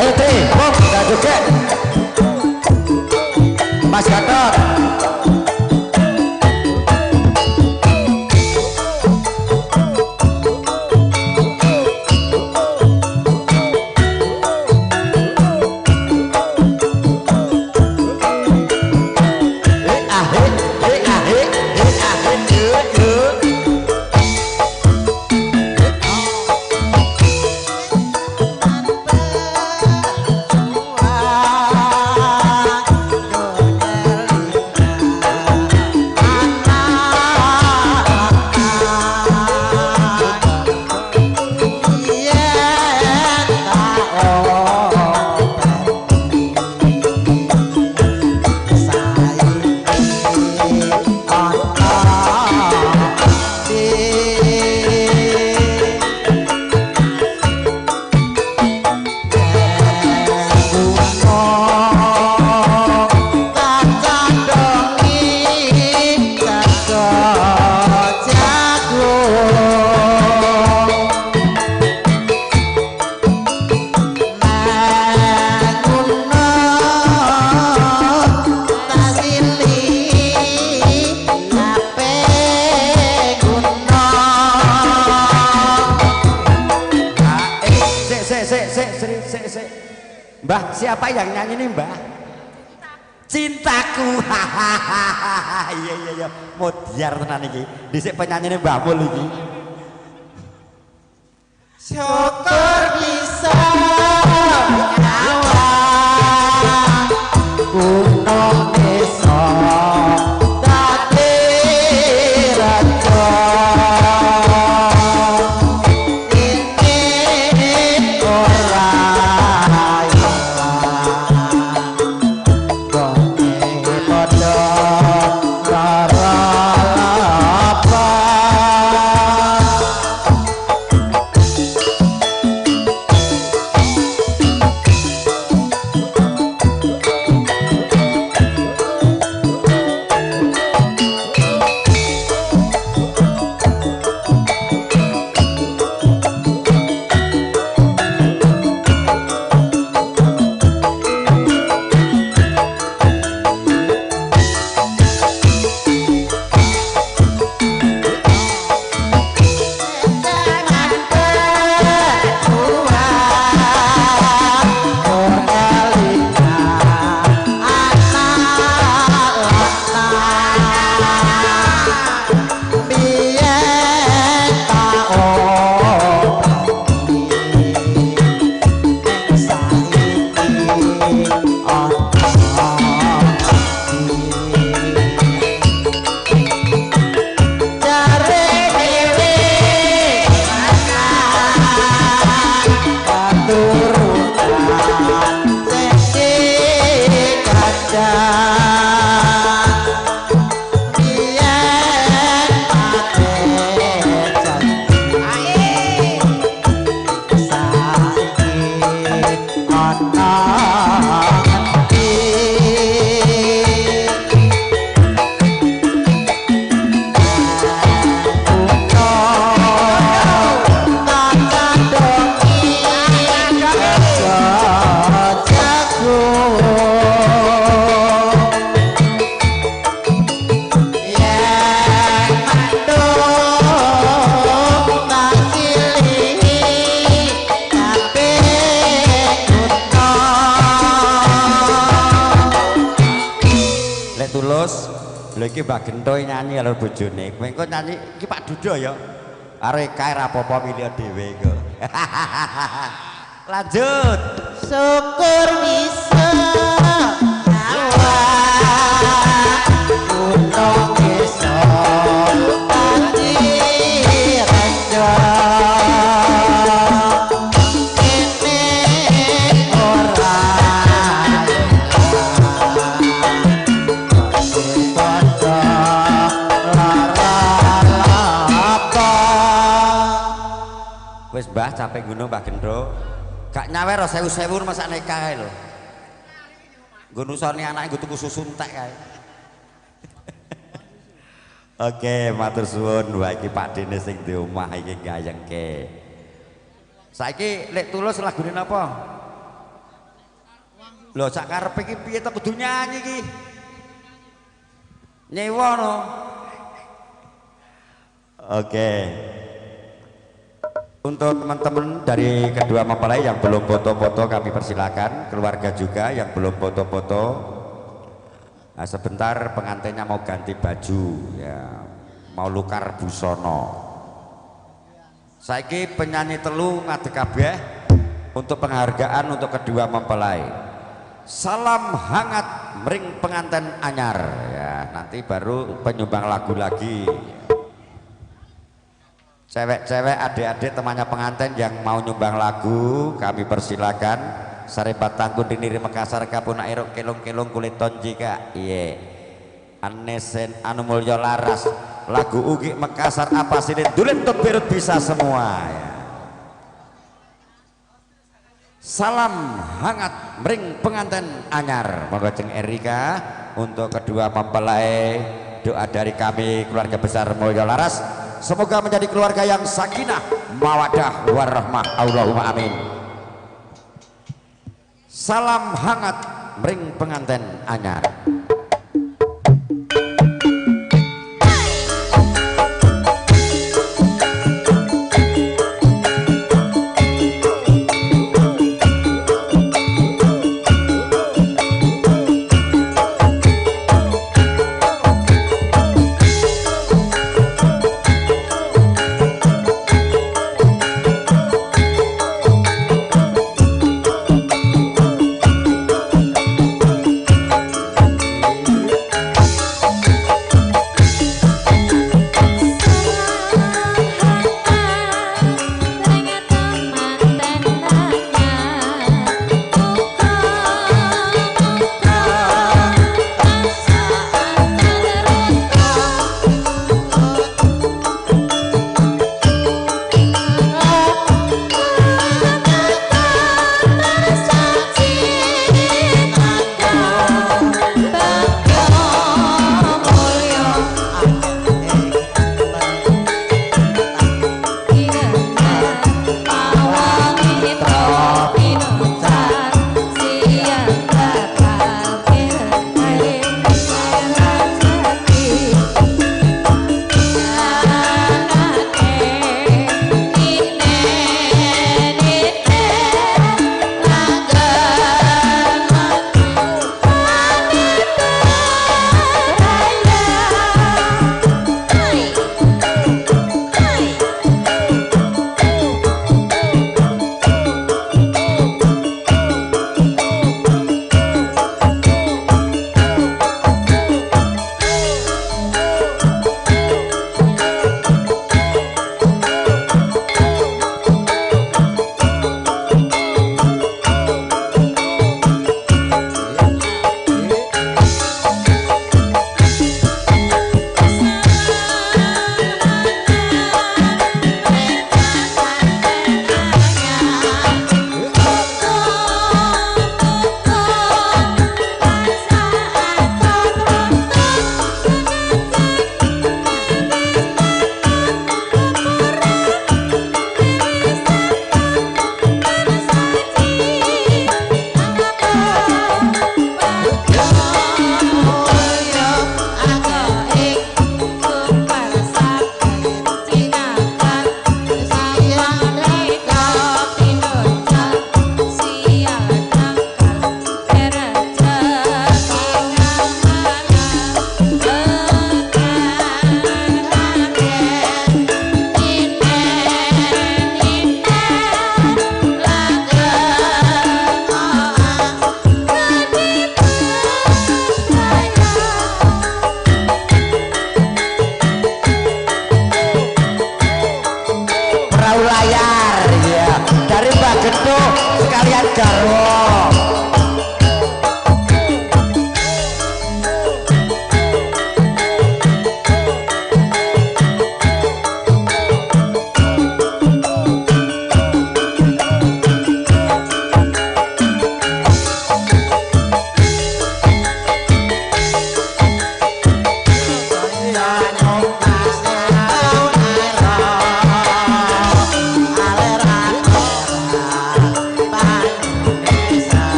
Speaker 11: Ayo Tri, Bom, udah joget. Mas Gatot. Mbah, siapa yang nyanyi nih Mbah? Cintaku. Iya iya iya, modiar tenan iki. Dhisik penyanyine Mbah Mul iki.
Speaker 15: Syukur bisa nyawa gunung desa dadi raja. Ini ora
Speaker 11: iki Mbak Gento nyanyi karo bojone. Kowe engko nyanyi iki Pak Dudo ya. Arek kae ra apa-apa milih dhewe engko. Lanjut.
Speaker 15: Syukur bisa nyawa gunung desa dadi raja.
Speaker 11: Wis Mbah capek gunung Mbah Gendro. Gak nyawer 1000-1000 masak neka kae lho. Nggo nusoni anake nggo tuku susu entek kae. Oke, matur suwun. Wah iki Pak Dene sing di omah iki gayengke. Saiki lek tulus lagune napa? Lho sak karepe iki piye to kudu nyanyi iki? Nyewa no. Oke. Untuk teman-teman dari kedua mempelai yang belum foto-foto kami persilakan, keluarga juga yang belum foto-foto. Nah, sebentar pengantinnya mau ganti baju ya, mau lukar busono. Saiki penyanyi telu ngadeg kabeh untuk penghargaan untuk kedua mempelai. Salam hangat mring pengantin anyar ya, nanti baru penyumbang lagu lagi. Cewek-cewek, adik-adik temannya pengantin yang mau nyumbang lagu kami persilakan. Sarebat Tangkun Diniri Makassar Kapuna Erok Kelong-kelong kulit tonjika iye Anesen Anu Mulyo Laras lagu Ugi Makassar apa sih dulit tot birut bisa semua ya. Salam hangat mering pengantin anyar monggo Jeng Erika untuk kedua mempelai. Doa dari kami keluarga besar Mulyo Laras semoga menjadi keluarga yang sakinah mawadah warahmah Allahumma amin. Salam hangat mring pengantin anyar.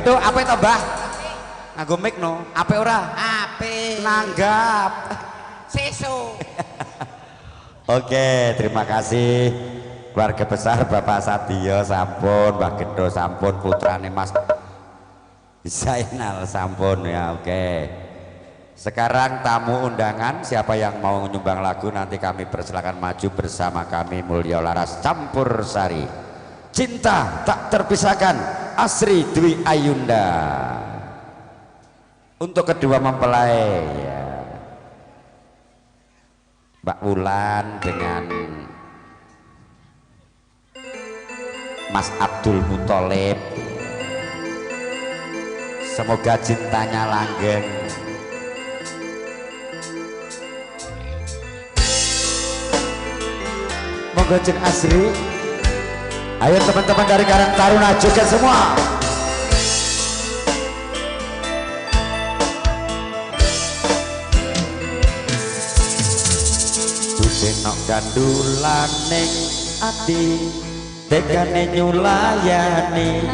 Speaker 11: Gendo apa itu Mbah? Nganggo mic no, ape ora?
Speaker 15: Ape.
Speaker 11: Nanggap.
Speaker 15: Seso.
Speaker 11: Oke, terima kasih keluarga besar Bapak Sadio sampun, Mbah Gendo sampun, putrane Mas Zainal sampun ya. Oke. Sekarang tamu undangan, siapa yang mau nyumbang lagu nanti kami persilakan maju bersama kami. Mulyo Laras Campur Sari, Cinta Tak Terpisahkan, Asri Dwi Ayunda. Untuk kedua mempelai ya, Mbak Wulan dengan Mas Abdul Muthalib. Semoga cintanya langgeng. Monggo Cik Asri. Ayo teman-teman dari Karang Taruna juga semua. Dudenok gandulan ning ati, tekane nyulayani.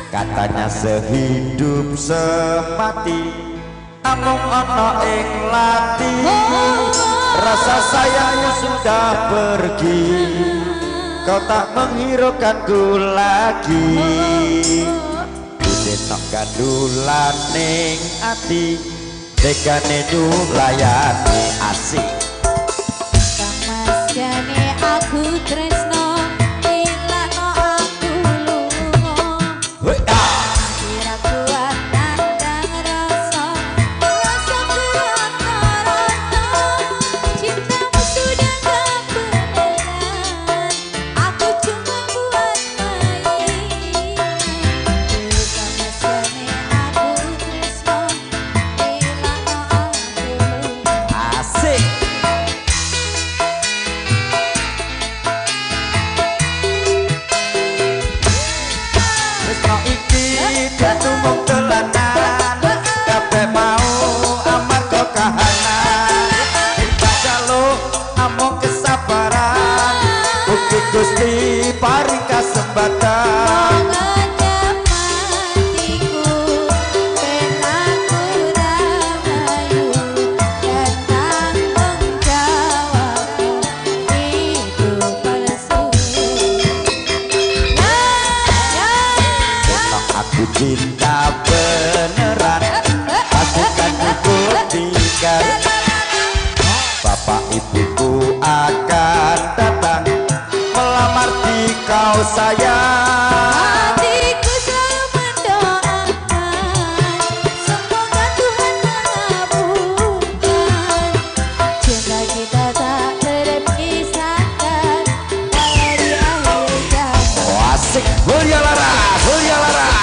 Speaker 11: Katanya sehidup semati, amung ana ing lati. Rasa sayangmu sudah pergi, kau tak menghiraukanku lagi. Dudenok gandulan ning ati, tekane nyulayani. Asik.
Speaker 8: Mas jane aku tresno, ilakno aku lunga. Kira kuat nandang rasa, rasa kuat rasa. Cintamu sudah gak beneran, aku cuma buat mainan. Mas jane aku tresno, ilakno aku lunga.
Speaker 11: Asik. Tresno iki dadu mung dolanan, kabeh mau amarga kahanan. Cinta jaluk amung kesabaran, mugi Gusti paring kasempatan. Aku cinta beneran, pasukan buktikan. Bapak ibuku akan datang melamar di kau sayang.
Speaker 8: Hatiku selalu mendoakan, semoga Tuhan mengabulkan. Cinta kita tak terpisahkan, walau di akhir zaman.
Speaker 11: Oh, asik, Mulyo Laras, Mulyo Laras.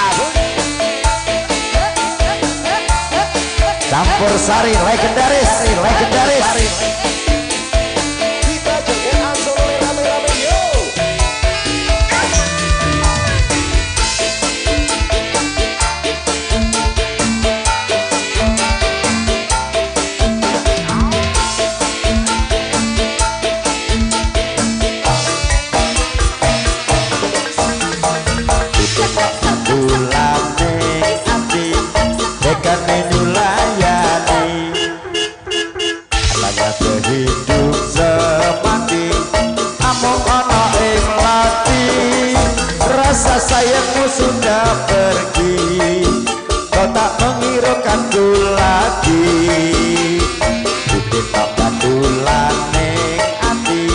Speaker 11: Campur Sari, legendaris, legendaris.
Speaker 15: Kita joget ansor rame-rame yo.
Speaker 11: Bulane ati, dekane nyulayani. Katanya sehidup semati, amung ana ing lati. Rasa sayangmu sudah pergi, kau tak menghiraukanku lagi. Bukit tak bandulan ning ati,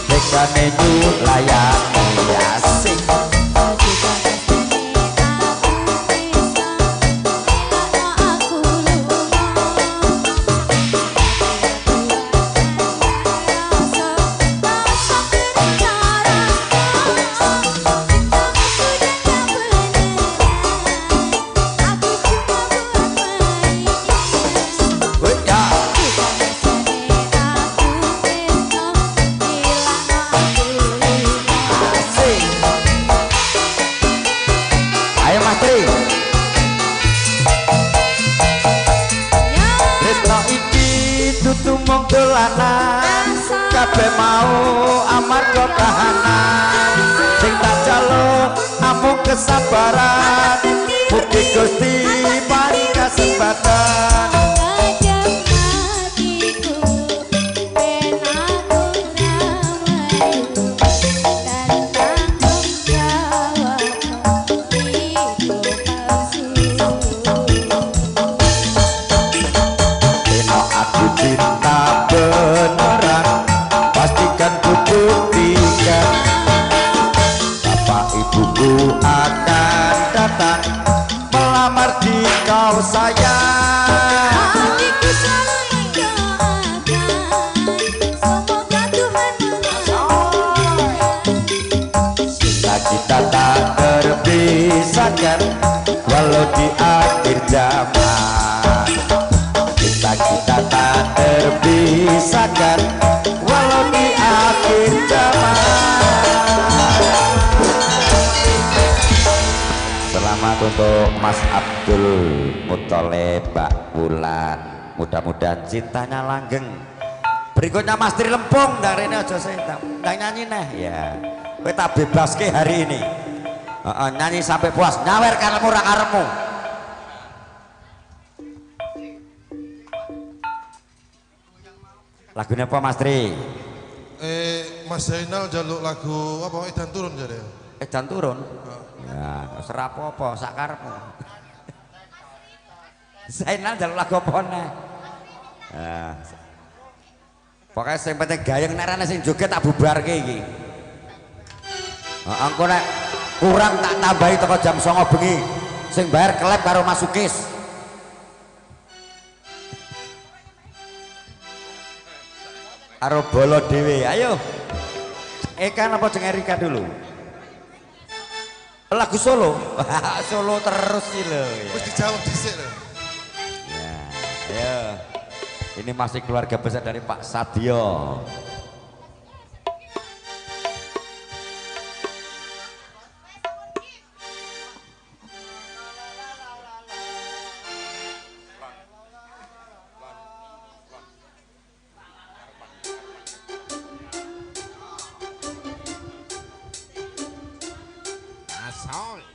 Speaker 11: dekane nyulayani. Asik. Ayo Mas Tri. Tresno iki dudu mung dolanan, kabeh mau amarga kahanan. Sing tak jaluk amung kesabaran, datang melamar di kau sayang.
Speaker 6: Hatiku selalu mendoakan semoga Tuhan mengampuni.
Speaker 11: Cinta kita tak terpisahkan walau di akhir zaman. Cinta kita tak terpisahkan walau di akhir zaman. Selamat untuk Mas Abdul Muthalib, Mbak Wulan. Mudah-mudahan cintanya langgeng. Berikutnya Mas Tri Lempung, dari ini aja saya nyanyi nih ya. Kowe tak bebaske hari ini. Nyanyi sampai puas, nyawer karemu ra karemu. Lagunya apa Mas Tri?
Speaker 9: Mas Zainal jaluk lagu apa edan turun jadi.
Speaker 11: Edan turun? Ya, serap apa sak karepmu. Zainal jaluk lagu apa nih? Nah, pokoknya yang penting gayeng nek rene sing joget tak bubarke iki. Engko nek kurang tak tambahi teko jam 09.00 bengi. Sing bayar kelep karo Mas Sukis. Karo bolo dhewe. Ayo. Eka apa jeng Erika dulu? Lagu solo. Solo terus sih lho.
Speaker 9: Wis dijawab dhisik lho.
Speaker 11: Ya, ayo. Ini masih keluarga besar dari Pak Sadio.
Speaker 9: Sorry.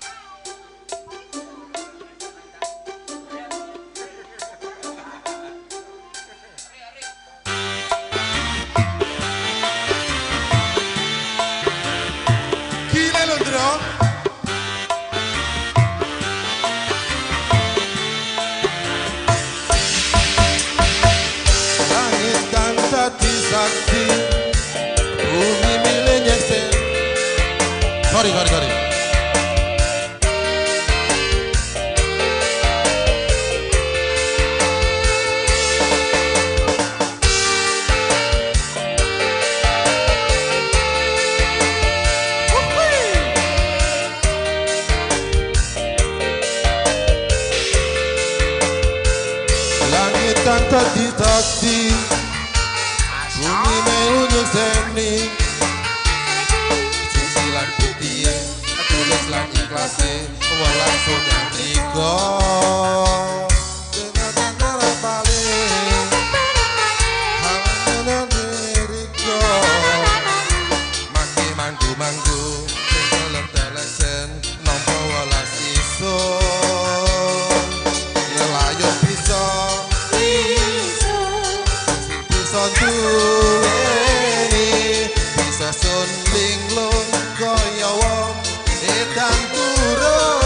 Speaker 9: Langit dan tadi sakti, bumi melu nyekseni. Sisilan putih, tulis lan ikhlase, welas punya tiga. Dengan antara paling, hangat diriku. Maki manggu, sing kelem telesen, nampa welas isun. Ngelayut bisa, bisa duweni, bisa sun linglung kaya wong edan turun.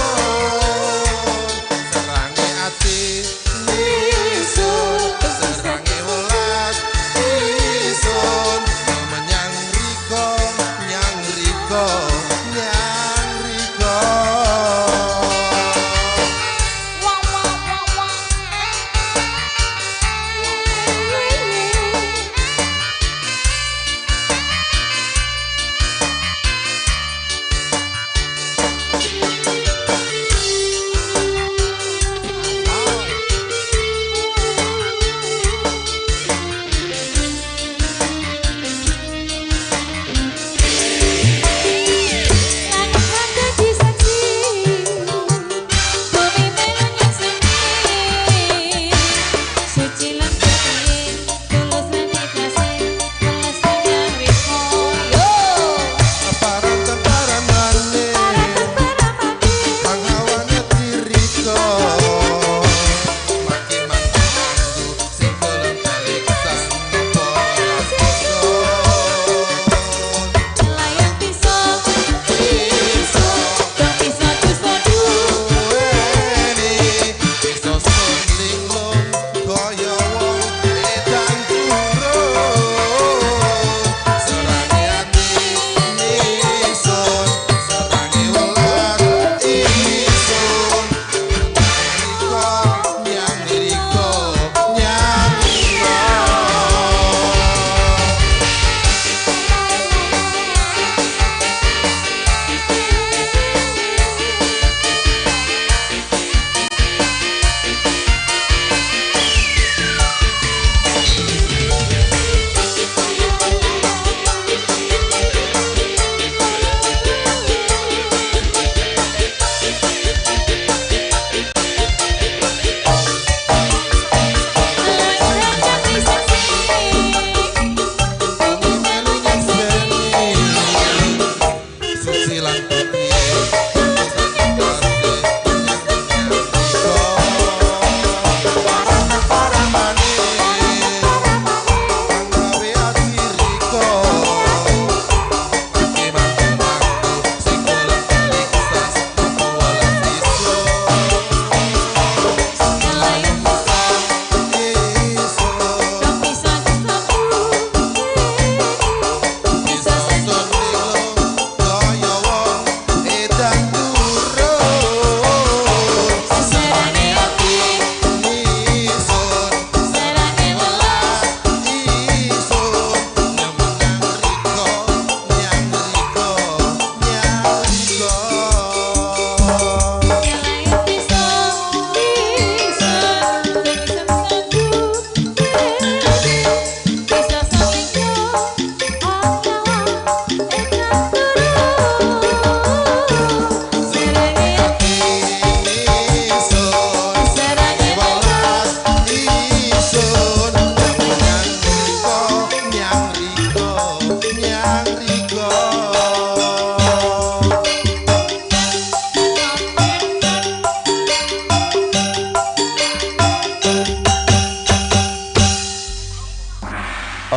Speaker 9: Serangi ati isun, serangi welas isun. Menyang riko, nyang riko, nyang riko.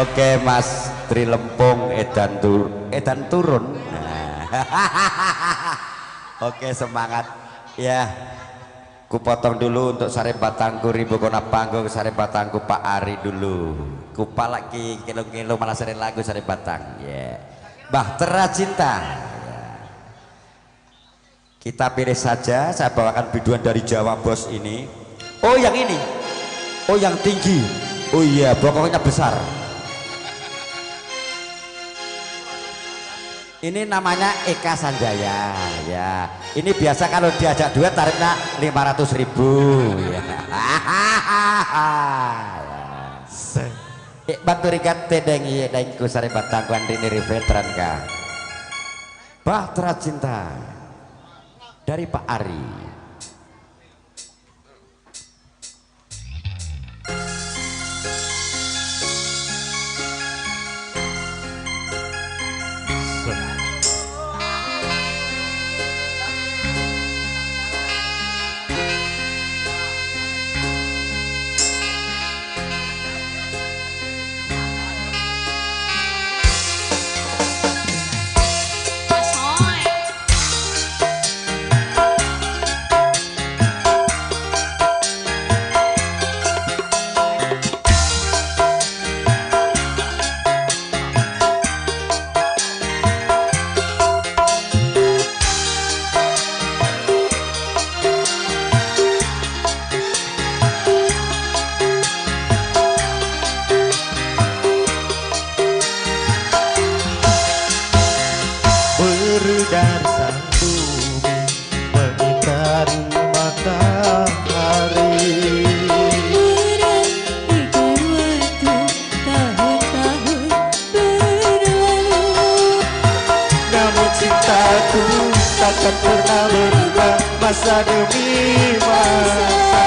Speaker 11: Oke Mas Trilempung edan turun. Oke semangat ya. Kupotong dulu untuk sare batangku ribu kona panggung sare batangku Pak Ari dulu. Kupalaki kilo-kilo malah sare lagu sare batang. Ya. Bahtera Cinta. Ya. Kita pilih saja. Saya bawakan biduan dari Jawa Bos ini. Oh yang ini. Oh yang tinggi. Oh iya bokongnya besar. Ini namanya Eka Sanjaya ya. Ini biasa kalau diajak duet tarifnya 500.000 ya. Bantu rikat tedeng iya dengku sare batangkuan dini veteran ka. Bahtera Cinta dari Pak Ari.
Speaker 16: Takkan pernah berubah masa demi masa.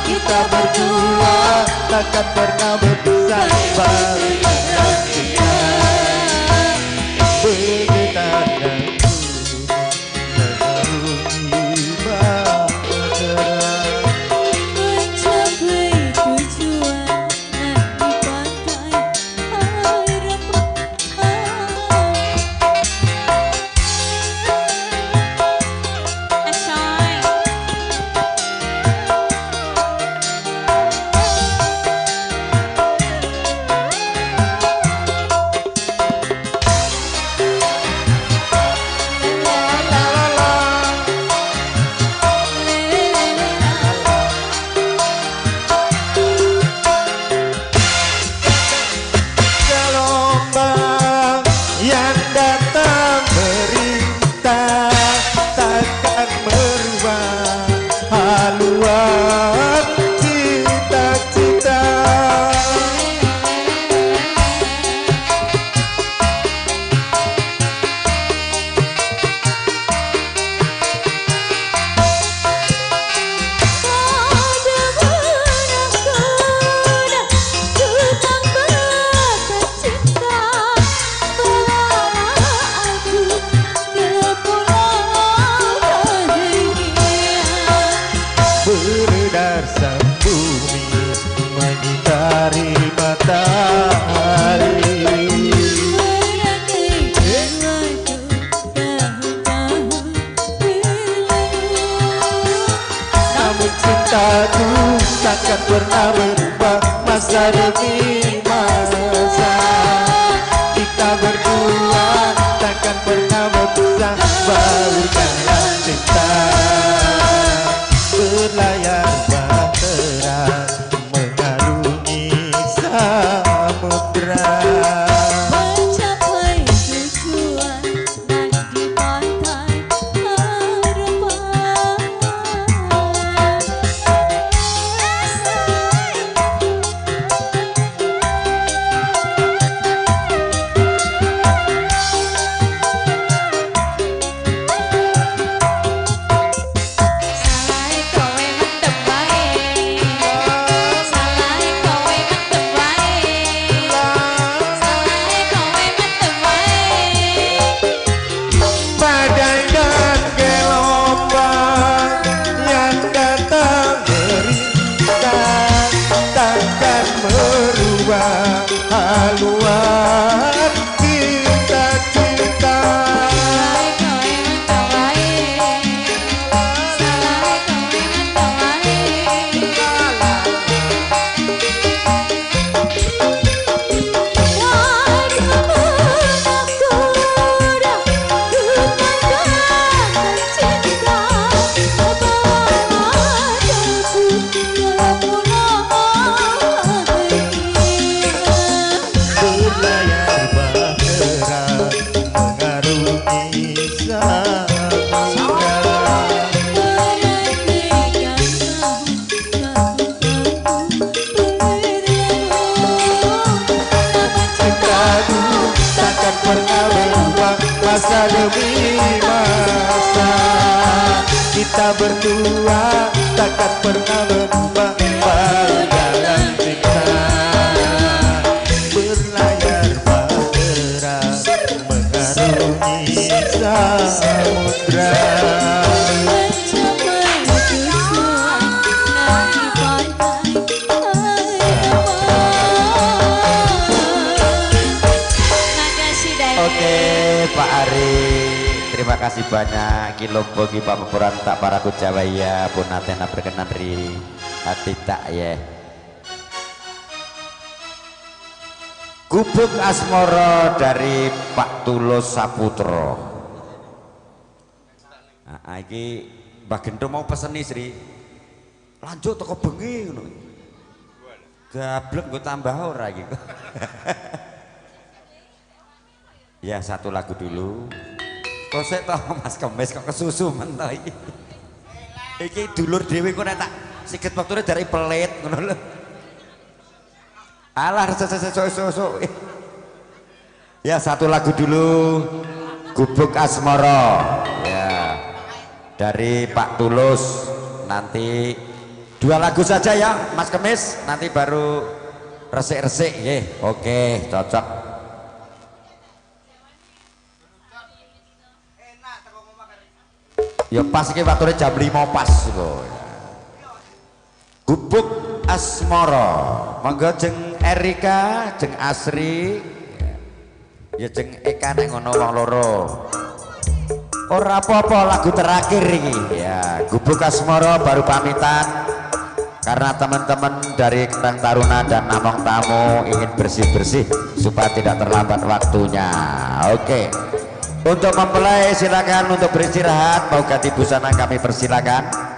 Speaker 16: Kita berdua takkan pernah berpisah. Balikkan kita bergetar dan mengarungi bahtera.
Speaker 17: Mencapai tujuan di pantai harapan.
Speaker 16: Takkan pernah berubah masa demi masa. Kita berdua takkan pernah berpisah. Balikkan cinta berlayar bahtera mengarungi samudra.
Speaker 17: Mencapai tujuan di pantai harapan.
Speaker 16: masa demi masa. Kita berdua takkan pernah berubah dalam cinta. Berlayar bahtera mengarungi samudra.
Speaker 11: Oke Pak Ari, terima kasih banyak. Kilombo ki pamepuran tak para kujawaya pun atena berkenan ri hati tak ya. Gubuk Asmoro dari Pak Tulus Saputro. Nah, iki Mbak Gento mau pesen nih Sri. Lanjut toko bengi ngono. Gablek gue tambah ora iki. Ya satu lagu dulu. Kok sik toh Mas Kemis kok kesusu mentoh iki. Iki dulur dhewe kok nek tak sikit waktune dari pelit ngono lho. Alah sesuk. Ya satu lagu dulu. Gubuk Asmoro. Ya. Dari Pak Tulus. Nanti 2 lagu saja ya Mas Kemis, nanti baru resik-resik nggih. Oke, cocok. Ya pas iki waktune jam 5 pas kok. Gubuk Asmoro. Monggo jeng Erika, jeng Asri. Ya jeng Eka nek ngono wong loro. Ora apa-apa lagu terakhir iki. Ya, Gubuk Asmoro baru pamitan. Karena teman-teman dari Karang Taruna dan Namong Tamu ingin bersih-bersih supaya tidak terlambat waktunya. Oke. Untuk mempelai silakan untuk beristirahat, mau ganti busana kami persilakan.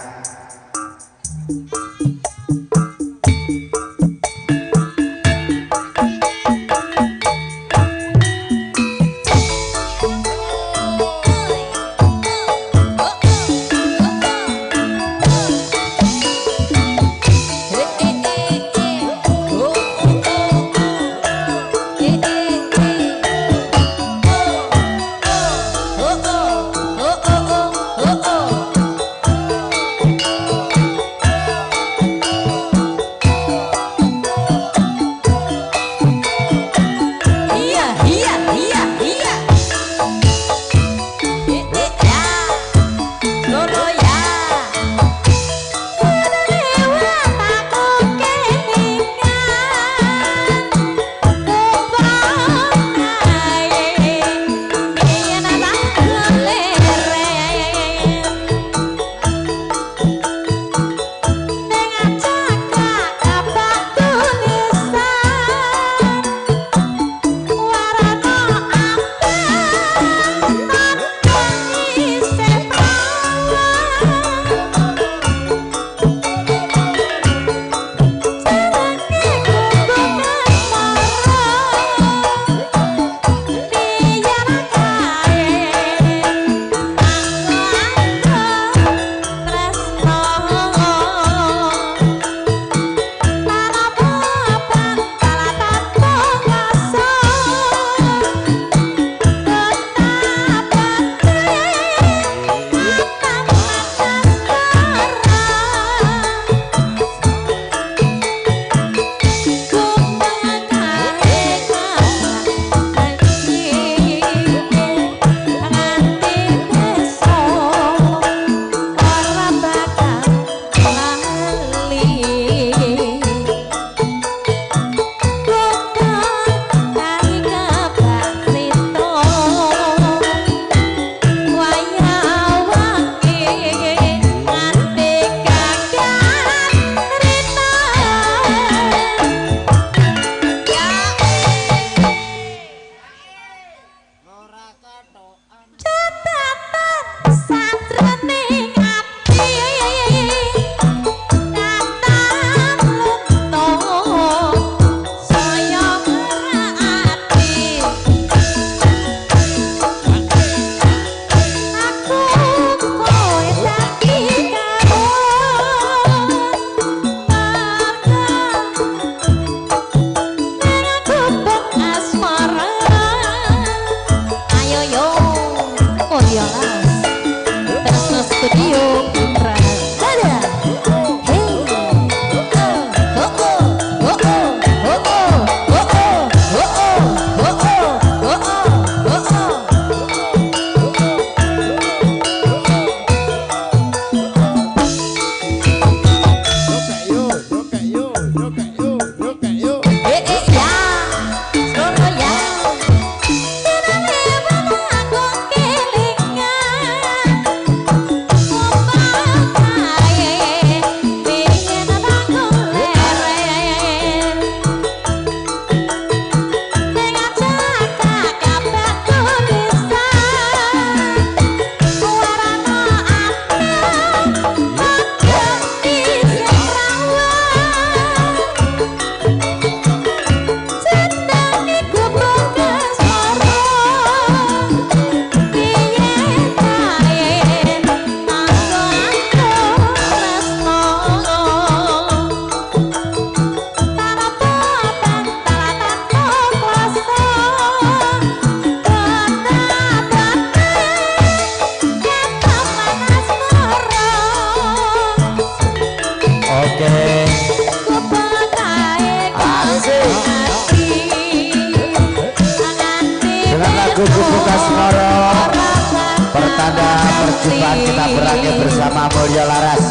Speaker 11: perjumpaan kita berakhir bersama Mulya Laras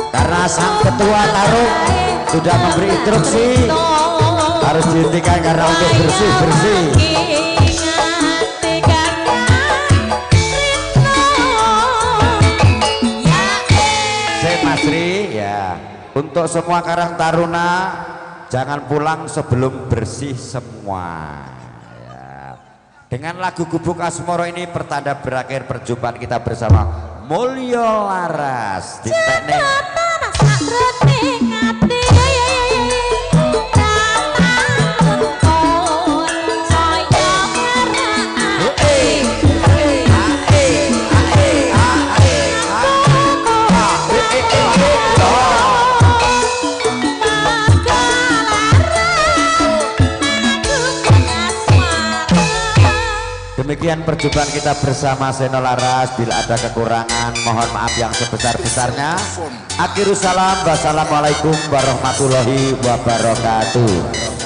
Speaker 11: karena sang ketua tarung sudah memberi instruksi harus dihentikan karena untuk bersih-bersih. Masri ya, untuk semua Karang Taruna jangan pulang sebelum bersih semua ya. Dengan lagu Gubuk Asmoro ini pertanda berakhir perjumpaan kita bersama Mulya Laras di teknik Demikian perjumpaan kita bersama Seno Laras. Bila ada kekurangan mohon maaf yang sebesar-besarnya. Akhirus salam, wassalamualaikum warahmatullahi wabarakatuh.